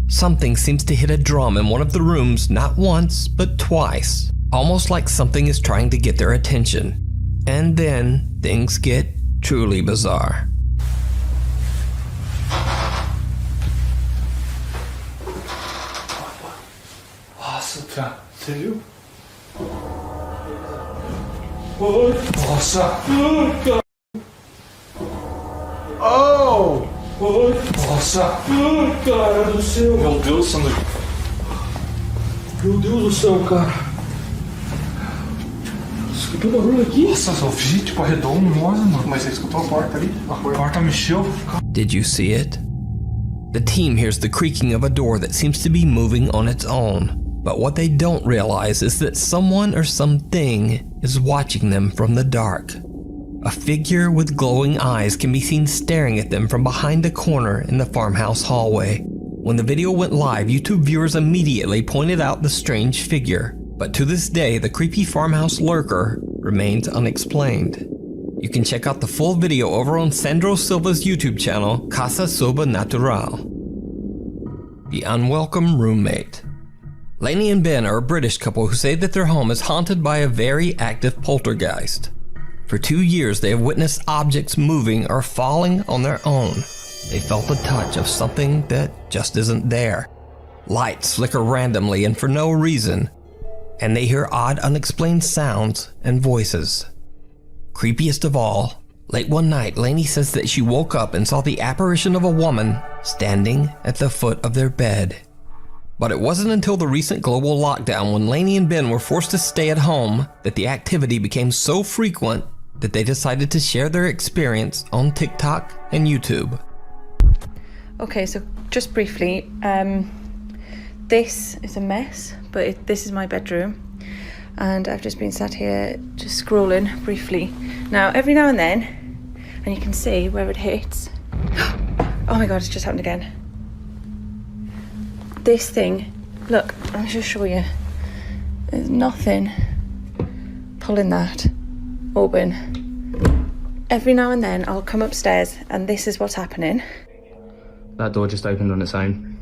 Something seems to hit a drum in one of the rooms not once, but twice, almost like something is trying to get their attention. And then things get truly bizarre. Nossa, cara, você viu? Nossa! Oh! Nossa! Cara do céu! Meu Deus, Sandro! Meu Deus do céu, cara! Escutou o barulho aqui? Nossa, só vi, tipo, arredou mano. Mas você escutou a porta ali? A porta mexeu. Did you see it? The team hears the creaking of a door that seems to be moving on its own. But what they don't realize is that someone or something is watching them from the dark. A figure with glowing eyes can be seen staring at them from behind a corner in the farmhouse hallway. When the video went live, YouTube viewers immediately pointed out the strange figure, but to this day, the creepy farmhouse lurker remains unexplained. You can check out the full video over on Sandro Silva's YouTube channel, Casa Soba Natural. The Unwelcome Roommate. Lainey and Ben are a British couple who say that their home is haunted by a very active poltergeist. For 2 years, they have witnessed objects moving or falling on their own. They felt the touch of something that just isn't there. Lights flicker randomly and for no reason, and they hear odd, unexplained sounds and voices. Creepiest of all, late one night, Lainey says that she woke up and saw the apparition of a woman standing at the foot of their bed. But it wasn't until the recent global lockdown when Lainey and Ben were forced to stay at home that the activity became so frequent that they decided to share their experience on TikTok and YouTube. Okay, so just briefly, this is a mess, but this is my bedroom. And I've just been sat here just scrolling briefly. Now, every now and then, and you can see where it hits. Oh my God, it's just happened again. This thing, look, I'll just show you. There's nothing pulling that open. Every now and then I'll come upstairs and this is what's happening. That door just opened on its own.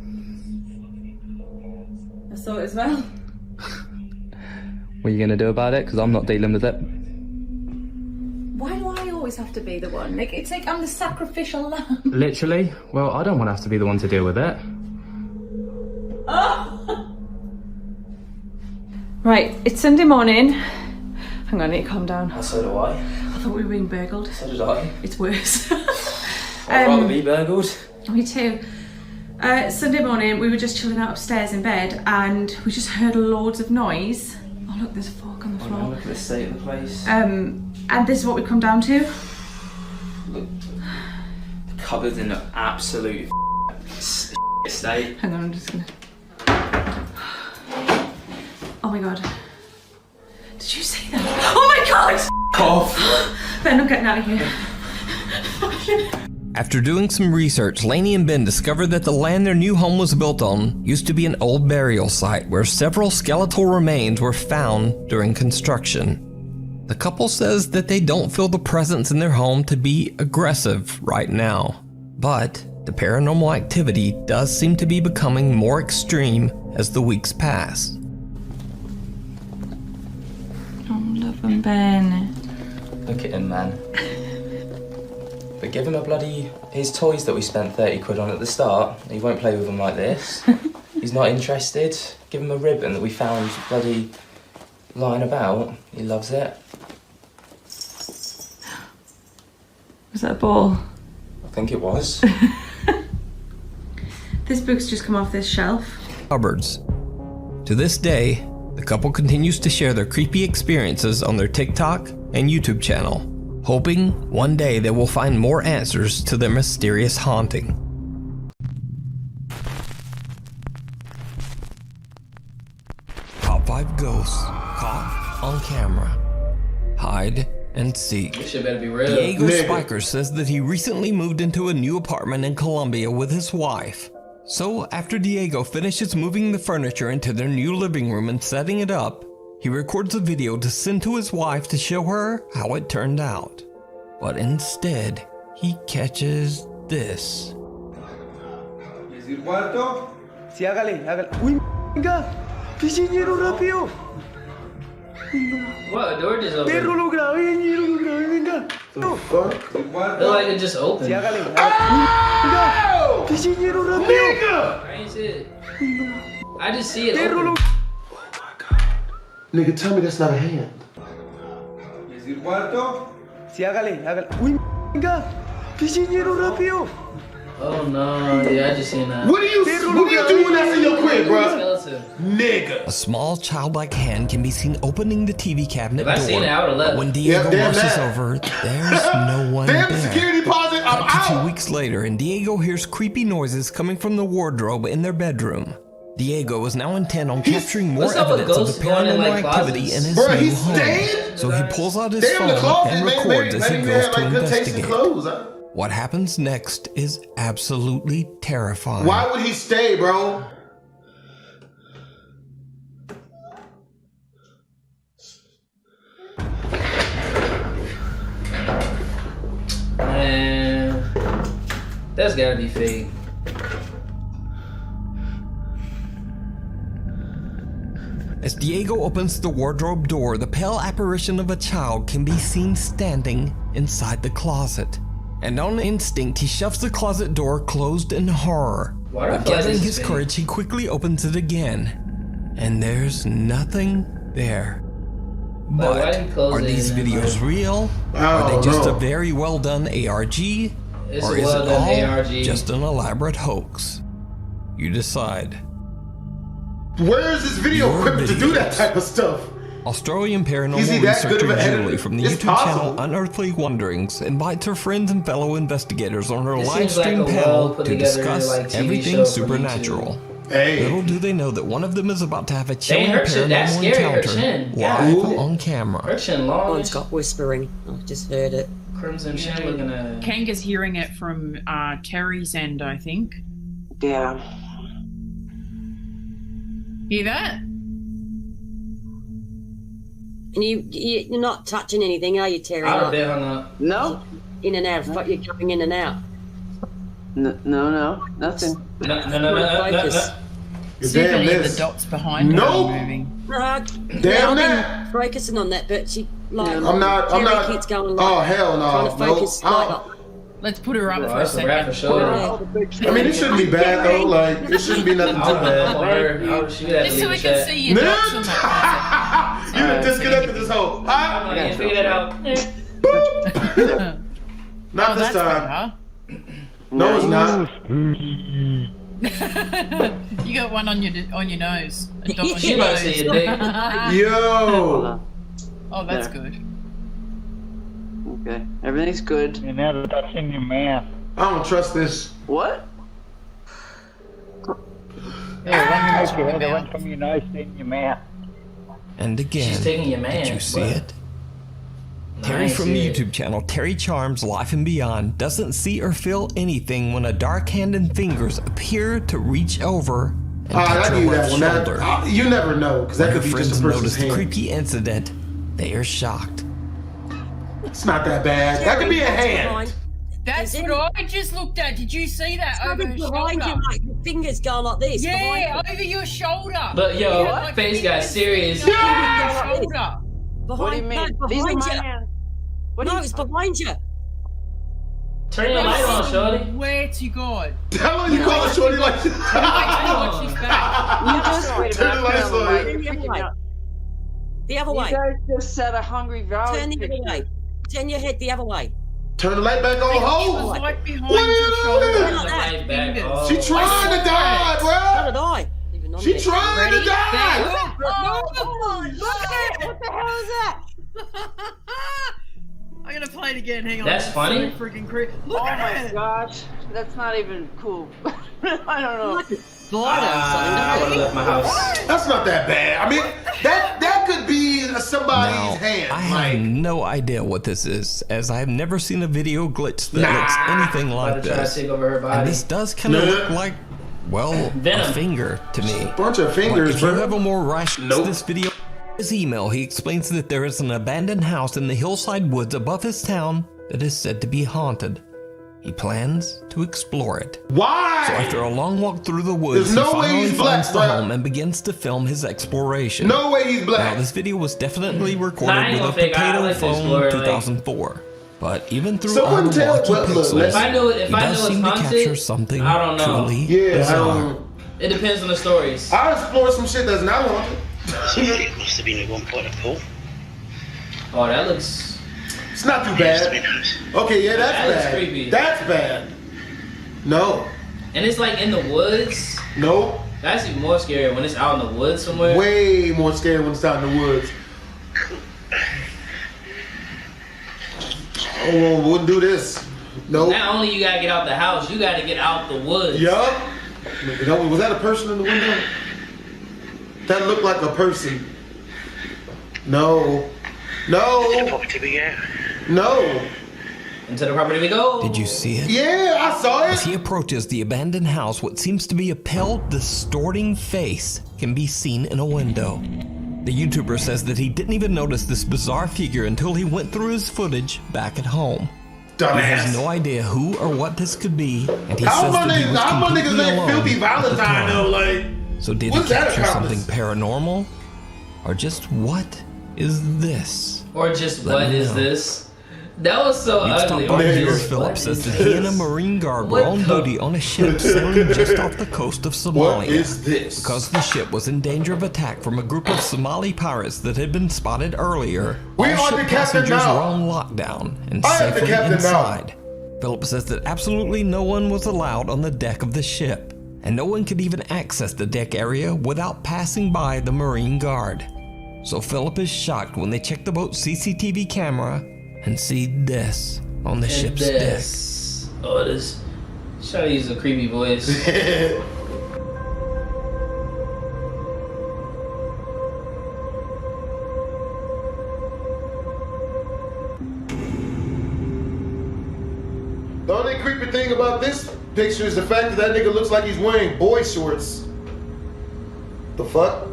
I saw it as well. What are you going to do about it? Because I'm not dealing with it. Why do I always have to be the one? Like, it's like I'm the sacrificial lamb. Literally? Well, I don't want to have to be the one to deal with it. Right, it's Sunday morning. Hang on, I need to calm down. Oh, so do I. I thought we were being burgled. So did I. It's worse. I'd rather be burgled. Me too. Sunday morning, we were just chilling out upstairs in bed and we just heard loads of noise. Oh look, there's a fork on the floor. No, look at the state of the place. And this is what we come down to. Look, the cupboard's in an absolute state. Hang on, I'm just gonna... Oh my god. Did you see that? Oh my god! Cough! Ben, I'm getting out of here. After doing some research, Lainey and Ben discovered that the land their new home was built on used to be an old burial site where several skeletal remains were found during construction. The couple says that they don't feel the presence in their home to be aggressive right now, but the paranormal activity does seem to be becoming more extreme as the weeks pass. Oh, love him, Ben. Look at him, man. But give him his toys that we spent 30 quid on at the start. He won't play with them like this. He's not interested. Give him a ribbon that we found bloody lying about. He loves it. Was that a ball? I think it was. This book's just come off this shelf. Cupboards. To this day, the couple continues to share their creepy experiences on their TikTok and YouTube channel, hoping one day they will find more answers to their mysterious haunting. Top 5 ghosts caught on camera. Hide and seek. This shit better be real. Diego Spiker says that he recently moved into a new apartment in Colombia with his wife. So after Diego finishes moving the furniture into their new living room and setting it up, he records a video to send to his wife to show her how it turned out. But instead, he catches this. Sí, hágale. Uy, venga. Pichiñero, rápido. What? The door just opened. Perro, lo grabé, venga. The fuck? Look like it just opened. Sí, hágale. Venga. Pichiñero, rápido. I ain't see it. I just see it open. Nigga, tell me that's not a hand. Sí, hágale. Uy, venga. Pichiñero, rápido. Oh no, yeah, I just seen that. What are you doing that's in your crib, bro? Nigga. A small childlike hand can be seen opening the TV cabinet door. If I seen it, I would've left. But when Diego rushes over, there's no one Damn there. security deposit, I'm Up to out. 2 weeks later, and Diego hears creepy noises coming from the wardrobe in their bedroom. Diego is now intent on capturing more evidence of the paranormal activity in his new home. So he pulls out his phone and records as he goes to investigate. What happens next is absolutely terrifying. Why would he stay, bro? Man, that's gotta be fake. As Diego opens the wardrobe door, the pale apparition of a child can be seen standing inside the closet. And on instinct, he shoves the closet door closed in horror. But gathering his courage, he quickly opens it again. And there's nothing there. But are these videos real? Are they just a very well done ARG? Or is it all just an elaborate hoax? You decide. Where is this video equipment to do that type of stuff? Australian paranormal researcher Julie from the YouTube channel Unearthly Wanderings invites her friends and fellow investigators on her live stream panel to discuss everything supernatural. Little do they know that one of them is about to have a chilling paranormal encounter live on camera. One's got whispering. I've just heard it. Crimson Chin looking at. Kanga's hearing it from Terry's end, I think. Yeah. Hear that? And you're not touching anything, are you, Terry? I would have been hung up. No. In and out. You're going in and out. No, nothing. No. See if any of the dots behind her are moving. Damn that. Focusing on that, but she like. I'm not. Keeps going like, oh hell no. Trying to focus. Let's put her up Bro, for a that's a wrap for second. sure. I mean, it shouldn't be bad though. Like, it shouldn't be nothing too bad. Just so we can see your dots on that. You done disconnected this whole. I'm gonna figure that out. Not this time. No, it's not. You got one on your nose. A dot on She your about to nose. see your dick. Yo. Oh, that's There. good. Okay, everything's good. You're never touching your mouth. I don't trust this. What? Yeah, when you make your head, it went from your nose to in your mouth. And again, She's taking your man. did you see What? it? Terry Nice, from the yeah. YouTube channel Terry Charms Life and Beyond doesn't see or feel anything when a dark hand and fingers appear to reach over and touch I her give you that left one. shoulder. You never know, because that When could her be just friends a person's notice the hand. creepy incident, they are shocked. It's not that bad. That could be a hand. That's what I just looked at. Did you see that over her behind shoulder? you, like your fingers go like this. Yeah, over your shoulder. But yo, Yeah, like face got serious. Over your shoulder. What do you mean? No, These are behind my you. hands. No, it's behind you. Turn your light on, shorty. Where to God? How long you call it shorty like this? Watch his back. You just wait Turn the lights on. The other way. You guys just said a Hungry Valley Turn the other picture. way. Turn your head the other way. Turn the light back on, It ho. was like behind What are your you shoulder. doing? Like that. Light back Fingers. off. She trying to die, So bro. did I. Even on She this. trying to Ready? die. Oh, look at it. What the hell is that? I'm gonna play it again. Hang on. That's It's funny. So freaking creepy. Oh Look my at it. gosh, that's not even cool. I don't know. I would have left my house. That's not that bad. I mean, that could be somebody's Now, hand. I have no idea what this is, as I've never seen a video glitch that looks anything like About to try to this. take over her body. And this does kind of look like, well, Venom. a finger to me. Bunch of fingers, If you bro. have a more rational this video, his email, he explains that there is an abandoned house in the hillside woods above his town that is said to be haunted. He plans to explore it. Why? So after a long walk through the woods, There's no he way finally he's black, finds the bro. home and begins to film his exploration. No way he's Now, black. this video was definitely Nah, I recorded ain't with a gonna fake it. I potato like to phone explore, like- 2004. But even through Someone all the tell- wonky look, pixels, If I knew it, he if I does knew seem it's to haunted, capture something I don't know. truly Yeah, I bizarre. don't. It depends on the stories. I explored some shit that's not haunted. Somebody must have been at one point a pool. Oh, that looks. It's not too bad. Okay, yeah, that's That looks bad. creepy. That's bad. No. And it's like in the woods. Nope. That's even more scary when it's out in the woods somewhere. Way more scary when it's out in the woods. Oh, wouldn't do this. Nope. Not only you gotta get out the house, you gotta get out the woods. Yup. Was that a person in the window? That looked like a person. No. No. No. Into the property we go. Did you see it? Yeah, I saw it. As he approaches the abandoned house, what seems to be a pale, distorting face can be seen in a window. The YouTuber says that he didn't even notice this bizarre figure until he went through his footage back at home. Dumbass. He has no idea who or what this could be, and he How says my that he niggas, was how my completely niggas ain't alone Filthy at the Valentine time. though? Like, So did he what's that capture something accomplice? paranormal? Or just what is this? Or just Let what me is know. this? That was so ugly. Stop by Or here. just Philip what says is that he and a this? Marine Guard were What on the- duty on a ship sailing just off the coast of Somalia. What is this? Because the ship was in danger of attack from a group of Somali pirates that had been spotted earlier. We all are ship the captain passengers now. were on lockdown and I am the safely captain now. inside. Philip says that absolutely no one was allowed on the deck of the ship, and no one could even access the deck area without passing by the Marine Guard. So Philip is shocked when they check the boat's CCTV camera and see this on the And ship's deck. this. Oh, this. Try to use a creepy voice. The only creepy thing about this picture is the fact that that nigga looks like he's wearing boy shorts. The fuck?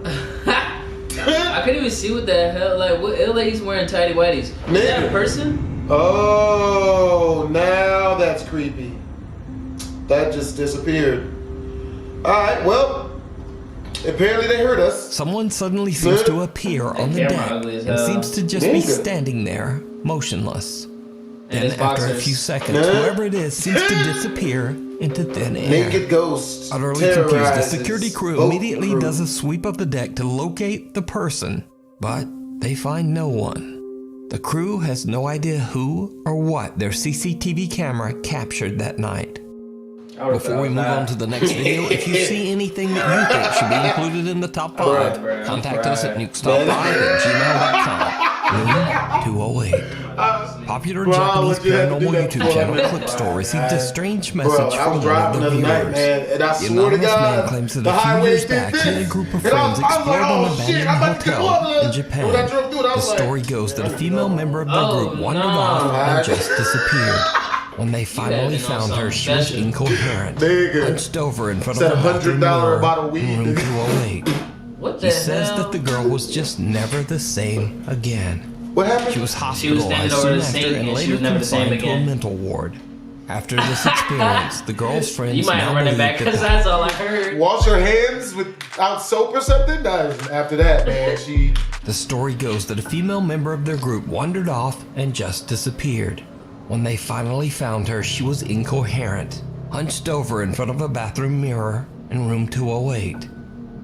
I couldn't even see what the hell. Like, what? It like he's wearing tidy whities. Is that a Nigga. person? Oh, now that's creepy. That just disappeared. Alright, well, apparently they heard us. Someone suddenly seems to appear on the camera deck ugly as and hell. seems to just be Nigga. standing there, motionless. Then after a few seconds, whoever it is seems to disappear into thin air. Naked ghosts. Utterly confused, the security crew immediately does a sweep of the deck to locate the person, but they find no one. The crew has no idea who or what their CCTV camera captured that night. Before we move on to the next video, if you see anything that you think should be included in the top 5, contact us at nukestop5@gmail.com. Room 208. Popular Japanese paranormal YouTube channel Clickstore received a strange message from one of their viewers. The anonymous man claims that a few years back, he and a group of friends explored an abandoned hotel in Japan. The story goes that a female member of their group wandered off and just disappeared. When they finally found her, she was incoherent, hunched over in front of a bathroom mirror in room 208. He says that the girl was just never the same again. What happened? She was hospitalized soon after and later confined to a mental ward. After this experience, the girl's friends now believe that that's all I heard. Wash her hands without soap or something? After that, man, The story goes that a female member of their group wandered off and just disappeared. When they finally found her, she was incoherent, hunched over in front of a bathroom mirror in room 208.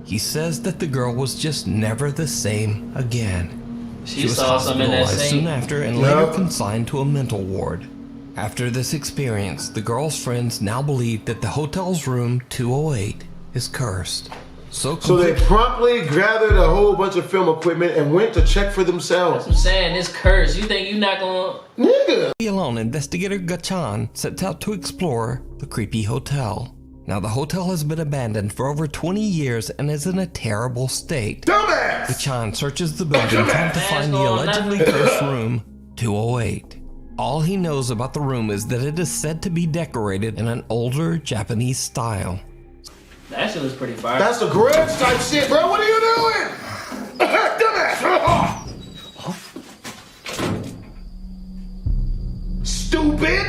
He says that the girl was just never the same again. She was hospitalized soon after and later consigned to a mental ward. After this experience, the girl's friends now believe that the hotel's room 208 is cursed. So they promptly gathered a whole bunch of film equipment and went to check for themselves. That's what I'm saying, it's cursed. You think you're not gonna... Nigga! Alone, investigator Gachan sets out to explore the creepy hotel. Now, the hotel has been abandoned for over 20 years and is in a terrible state. Dumbass! Gachan searches the building trying to find the allegedly cursed room 208. All he knows about the room is that it is said to be decorated in an older Japanese style. That shit was pretty fire. That's a grudge type shit, bro. What are you doing? Dumbass! Stupid!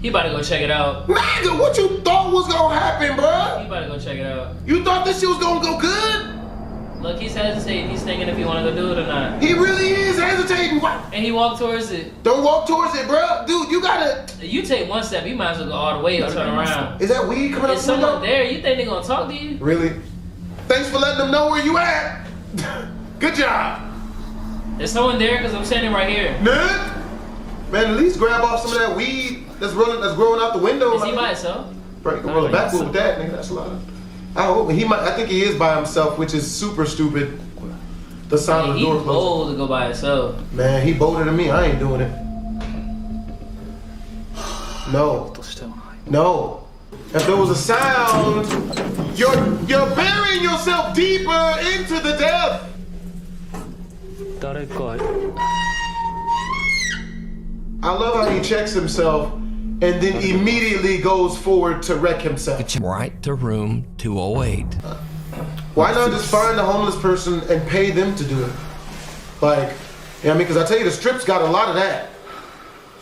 He about to go check it out. Nigga, what you thought was gonna happen, bro? He about to go check it out. You thought this shit was gonna go good? Look, he's hesitating. He's thinking if he wanna go do it or not. He really is hesitating. And he walked towards it. Don't walk towards it, bro. Dude, you gotta... You take one step, you might as well go all the way and turn around. Is that weed coming up? Is someone there? You think they gonna talk to you? Really? Thanks for letting them know where you at. Good job. Is someone there? Because I'm standing right here. Nah. Man, at least grab off some of that weed that's growing out the window. Is he by himself? Bro, you can roll it backwood with that, nigga. That's a lot. I hope I think he is by himself, which is super stupid. The sound of the door closing. He's bold to go by himself. Man, he bolder than me. I ain't doing it. No. No. If there was a sound, you're burying yourself deeper into the depth. I love how he checks himself and then immediately goes forward to wreck himself. Right to room 208. Why not just find a homeless person and pay them to do it? Like, you know what I mean? Because I tell you, the strip's got a lot of that.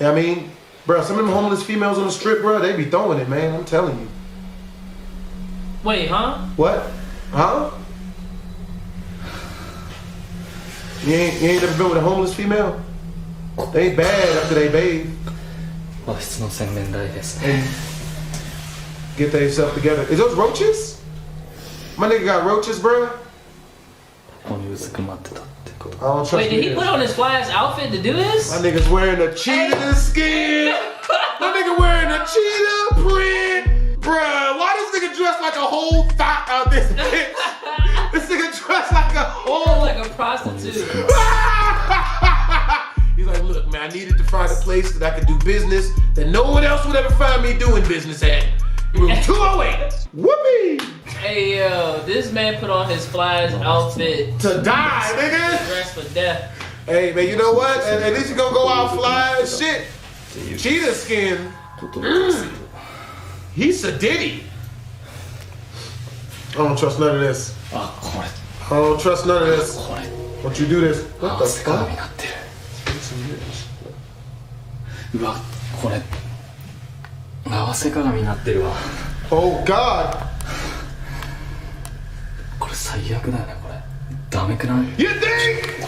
You know what I mean? Bro, some of them homeless females on the strip, bro, they be throwing it, man. I'm telling you. Wait, huh? What? Huh? You ain't ever been with a homeless female? They ain't bad after they bathe. And get themselves together. Is those roaches? My nigga got roaches, bro. I don't trust Wait, did he put on his fly's outfit to do this? My nigga's wearing a cheetah skin. My nigga wearing a cheetah print. Bruh, why this nigga dressed like a whole thought out this bitch? This nigga dressed like a whole... Like a prostitute. He's like, look, man, I needed to find a place that I could do business that no one else would ever find me doing business at. Room 208. Whoopee! Hey, yo, this man put on his fly's outfit. To die, nigga! Dressed for death. Hey, man, you know what? At least you gonna go out fly as shit. Cheetah skin. He's a ditty. I don't trust none of this. I don't trust none of this. Don't you do this. What the fuck? Oh God! You think?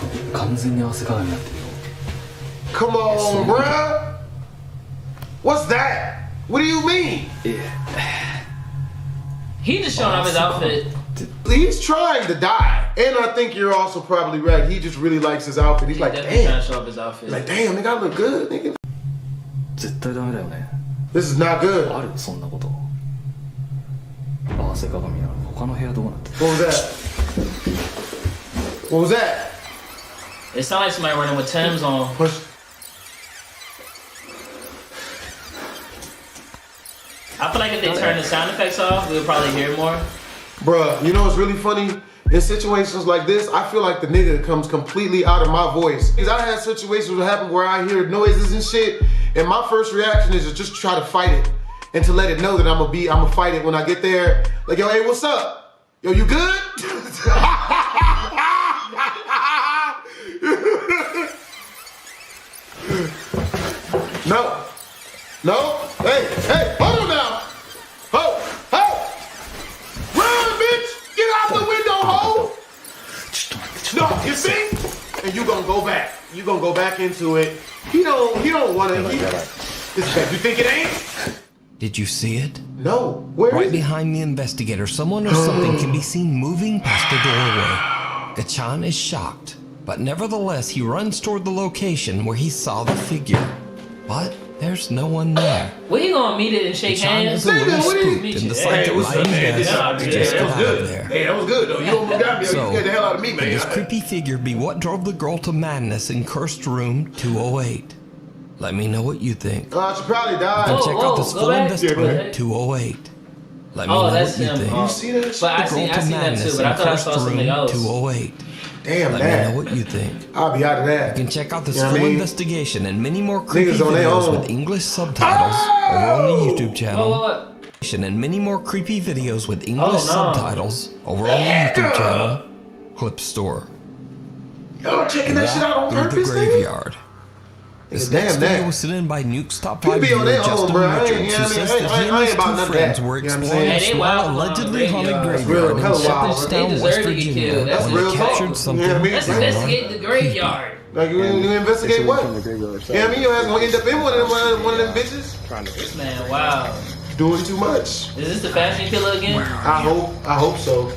Come on, bruh! What's that? What do you mean? He just showing off his outfit. He's trying to die. And I think you're also probably right. He just really likes his outfit. He's like, Definitely damn. trying to show off his outfit. Like, damn, nigga, I look good, nigga. This is not good. What was that? What was that? It sounds like somebody running with Tim's on. Push. I feel like if they turn the sound effects off, we would probably hear more. Bruh, you know what's really funny? In situations like this, I feel like the nigga comes completely out of my voice. Because I had situations that happen where I hear noises and shit, and my first reaction is to just try to fight it and to let it know that I'ma fight it when I get there. Like, yo, hey, what's up? Yo, you good? No. No. Hey, hold on now. Ho. Run, bitch. Get out the window, ho. No, you see? And you gonna go back. You gonna go back into it. He don't wanna. You think it ain't? Did you see it? No. Where right is it? behind the investigator, someone or something can be seen moving past the doorway. Gachan is shocked, but nevertheless he runs toward the location where he saw the figure. But there's no one there. We gonna meet it and shake Gachan hands. is a little spooked and decides to light his desk to just get out of there. Hey, that was good though. You almost got me. So, you scared the hell out of me, man. could this creepy figure be what drove the girl to madness in cursed room 208? Let me know what you think. She probably died. And check out this full back. investigation 208. Let me know that's what you him. think. You see that? But I The girl seen to that madness too, but I in thought I cursed saw something room else. 208. Damn, Let that. me know what you think. I'll be out of that. You can check out this You know full what I mean? investigation and many more creepy Niggas on their videos own. with English subtitles over on the YouTube channel. And many more creepy videos with English subtitles over on the YouTube channel. Clip Store. Y'all checking that shit out on Through the purpose, nigga? graveyard. This Damn next that. video was sent in by Nuke's top You 5 be on viewer their own, Justin bro. I ain't- Richards, you know who what I says mean? that I he and his ain't about two none of friends that. were You know what I'm exploring saying? a Hey, they small, wild on the allegedly haunted graveyard. graveyard in Hella wild. Shepherdstown, They West deserve to get Virginia, killed. That's when real they talk. captured something. You know what I mean? Let's investigate the graveyard. Like, you investigate what? You know what I mean? Your ass gonna end up in one of them bitches. This man, wow. Doing too much. Is this the fashion killer again? I hope so.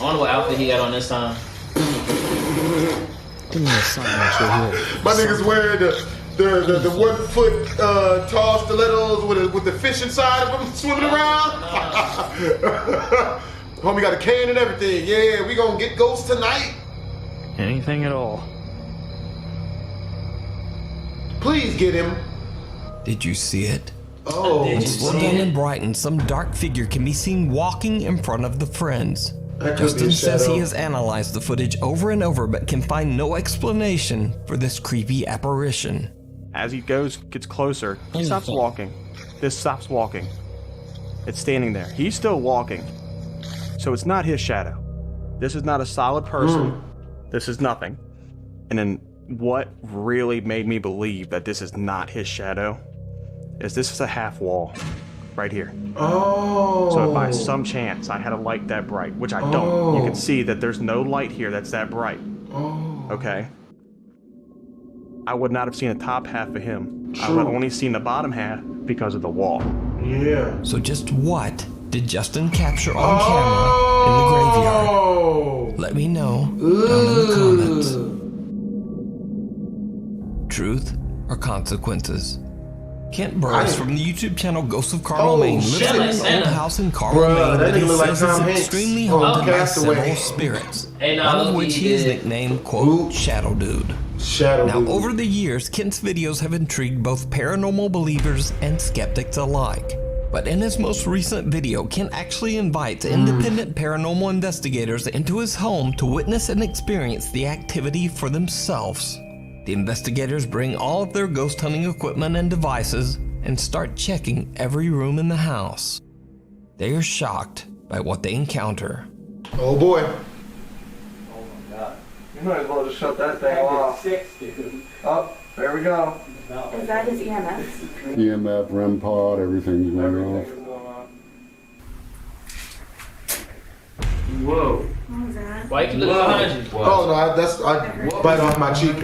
I wonder what outfit he got on this time. Give me a sign right here. My niggas wearing the 1 foot tall stilettos with the fish inside of them swimming around. Homie got a can and everything. Yeah, we gonna get ghosts tonight. Anything at all. Please get him. Did you see it? Oh, In Sloodon and Brighton, some dark figure can be seen walking in front of the friends. That could be a Justin says shadow. he has analyzed the footage over and over but can find no explanation for this creepy apparition. As he gets closer, he stops walking. This stops walking. It's standing there. He's still walking. So it's not his shadow. This is not a solid person. This is nothing. And then what really made me believe that this is not his shadow is this is a half wall right here. Oh. So if by some chance I had a light that bright, which I don't, you can see that there's no light here that's that bright. Okay? I would not have seen the top half of him. I would have only seen the bottom half because of the wall. Yeah. So just what did Justin capture on camera in the graveyard? Let me know down in the comments. Truth or consequences? Kent Burris from the YouTube channel Ghosts of Carmel, Maine lives in an old house in Carmel, Maine that he says is extremely haunted by several spirits, one of which he has nicknamed, quote, Shadow Dude. Now, over the years, Kent's videos have intrigued both paranormal believers and skeptics alike. But in his most recent video, Kent actually invites independent paranormal investigators into his home to witness and experience the activity for themselves. The investigators bring all of their ghost hunting equipment and devices and start checking every room in the house. They are shocked by what they encounter. Oh boy. Oh my god. You might as well just shut that thing off. Oh, there we go. Is that his EMF? EMF, REM pod, everything's going off. Whoa. What was that? Why you keep looking behind you? Oh no, I bite off my cheek.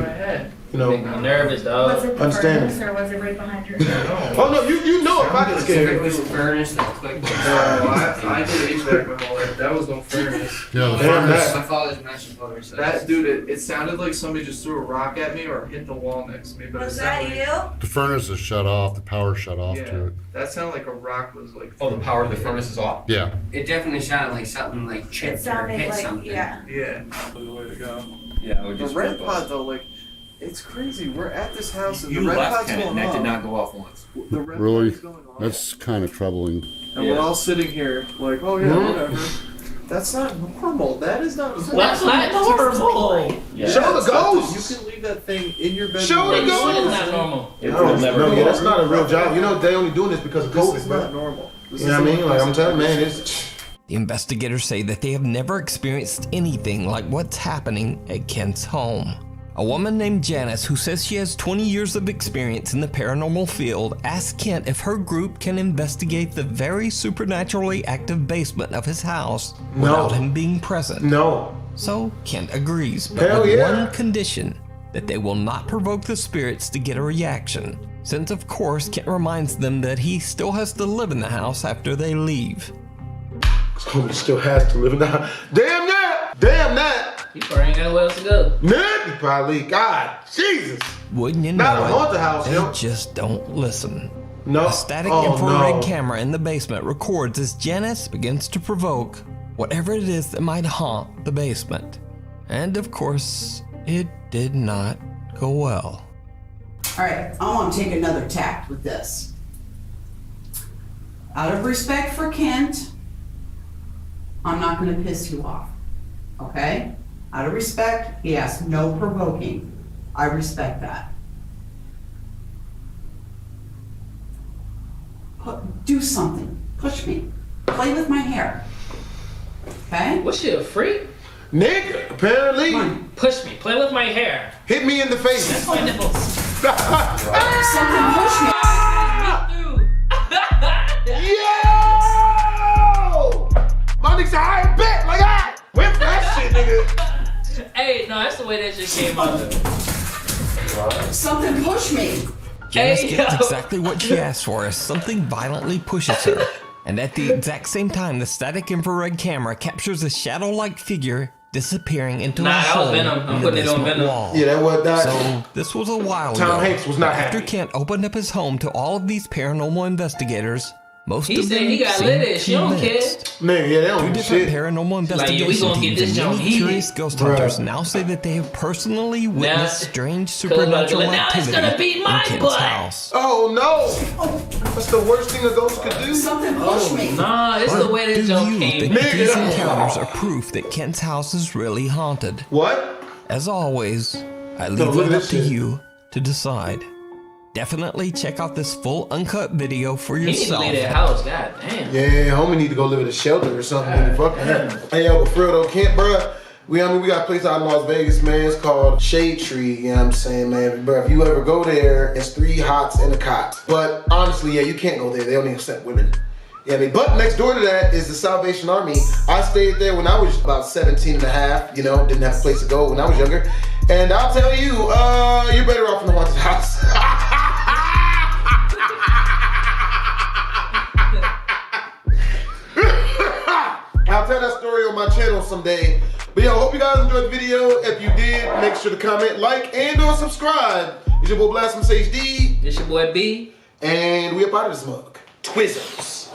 you know. I'm nervous, dog. Was it the furnace or was it right behind your head? Oh no, you know if I get scared. Furnace that clicked. No, I did HVAC my whole life. That was no furnace. Yeah, the furnace. My father's mentioned motor. That dude, it sounded like somebody just threw a rock at me or hit the wall next to me. But Was that you? The furnace is shut off. The power shut off to it. That sounded like a rock was like. Oh, the power of the furnace is off? Yeah. It definitely sounded like something like chipped or sounded hit like, something. yeah. Yeah, the way to go. Yeah, I would The just red pod though, like, it's crazy. We're at this house and You the red left pod's him going and that off. did not go off once. The red Really? pod's going off. That's kind of troubling. And we're all sitting here like, oh yeah, whatever. That's not normal. That is not normal. That's not normal. Yeah. Show the ghost. You can leave that thing in your bedroom. Show the It's ghost. not normal. No, yeah, that's not a real job. You know they only doing this because of This COVID, is bro. not normal. You know what I mean? Like I'm telling you, man, it's. The investigators say that they have never experienced anything like what's happening at Kent's home. A woman named Janice, who says she has 20 years of experience in the paranormal field, asked Kent if her group can investigate the very supernaturally active basement of his house without him being present. No. So Kent agrees, but Hell with yeah. one condition, that they will not provoke the spirits to get a reaction. Since of course Kent reminds them that he still has to live in the house after they leave. Homie still has to live in the house. Damn that! Damn that! He probably ain't got nowhere else to go. Man, he probably, God, Jesus. Wouldn't you Not know a it, haunted house, they yo. just don't listen. No. A static Oh, infrared no. camera in the basement records as Janice begins to provoke whatever it is that might haunt the basement. And of course, it did not go well. All right, I want to take another tact with this. Out of respect for Kent, I'm not going to piss you off, okay? Out of respect, he asked no provoking. I respect that. Do something. Push me. Play with my hair. Okay? What's she, a freak? Nigga, apparently. Push me. Play with my hair. Hit me in the face. That's my nipples. Something push me. Yo! My niggas I bet like that. Whip that shit, nigga. Hey, no, that's the way that shit came out. Something push me. Janice Hey, gets yo. exactly what she asked for as something violently pushes her. And at the exact same time, the static infrared camera captures a shadow-like figure disappearing into a Nah, that was hole Venom. in I'm the putting it on basement Venom. wall. Yeah, that was that. So this was a while Tom ago. Hanks was not But after happy. Kent opened up his home to all of these paranormal investigators, most He of said them he got seemed lit. She don't care. convinced. Nigga, yeah, they don't Two do different shit. paranormal Like, yeah, we investigation gonna get teams this and jump many heated. curious ghost Bruh. hunters now say that they have personally witnessed strange supernatural now it's activity gonna beat in my Kent's butt. house. Oh no! That's the worst thing a ghost could do. Something push me. Nah, it's the way Do that jump you came. think that these Nigga. encounters are proof that Kent's house is really haunted? What? As always, I No, leave look it at up this to shit. you to decide. Definitely check out this full uncut video for He need to yourself. leave that house, god damn. Yeah, homie need to go live at a shelter or something. When you fucking Hey, yo, but for real though, Kent, bruh, we got a place out in Las Vegas, man. It's called Shade Tree. You know what I'm saying, man? Bruh, if you ever go there, it's 3 hots and a cot. But honestly, yeah, you can't go there. They only accept women. Yeah, I mean, but next door to that is the Salvation Army. I stayed there when I was about 17 and a half, you know, didn't have a place to go when I was younger. And I'll tell you, you're better off in the haunted house. I'll tell that story on my channel someday. But yo, hope you guys enjoyed the video. If you did, make sure to comment, like, and or subscribe. It's your boy BlastphamousHD. It's your boy B. And we up out of this mug. Twizzles.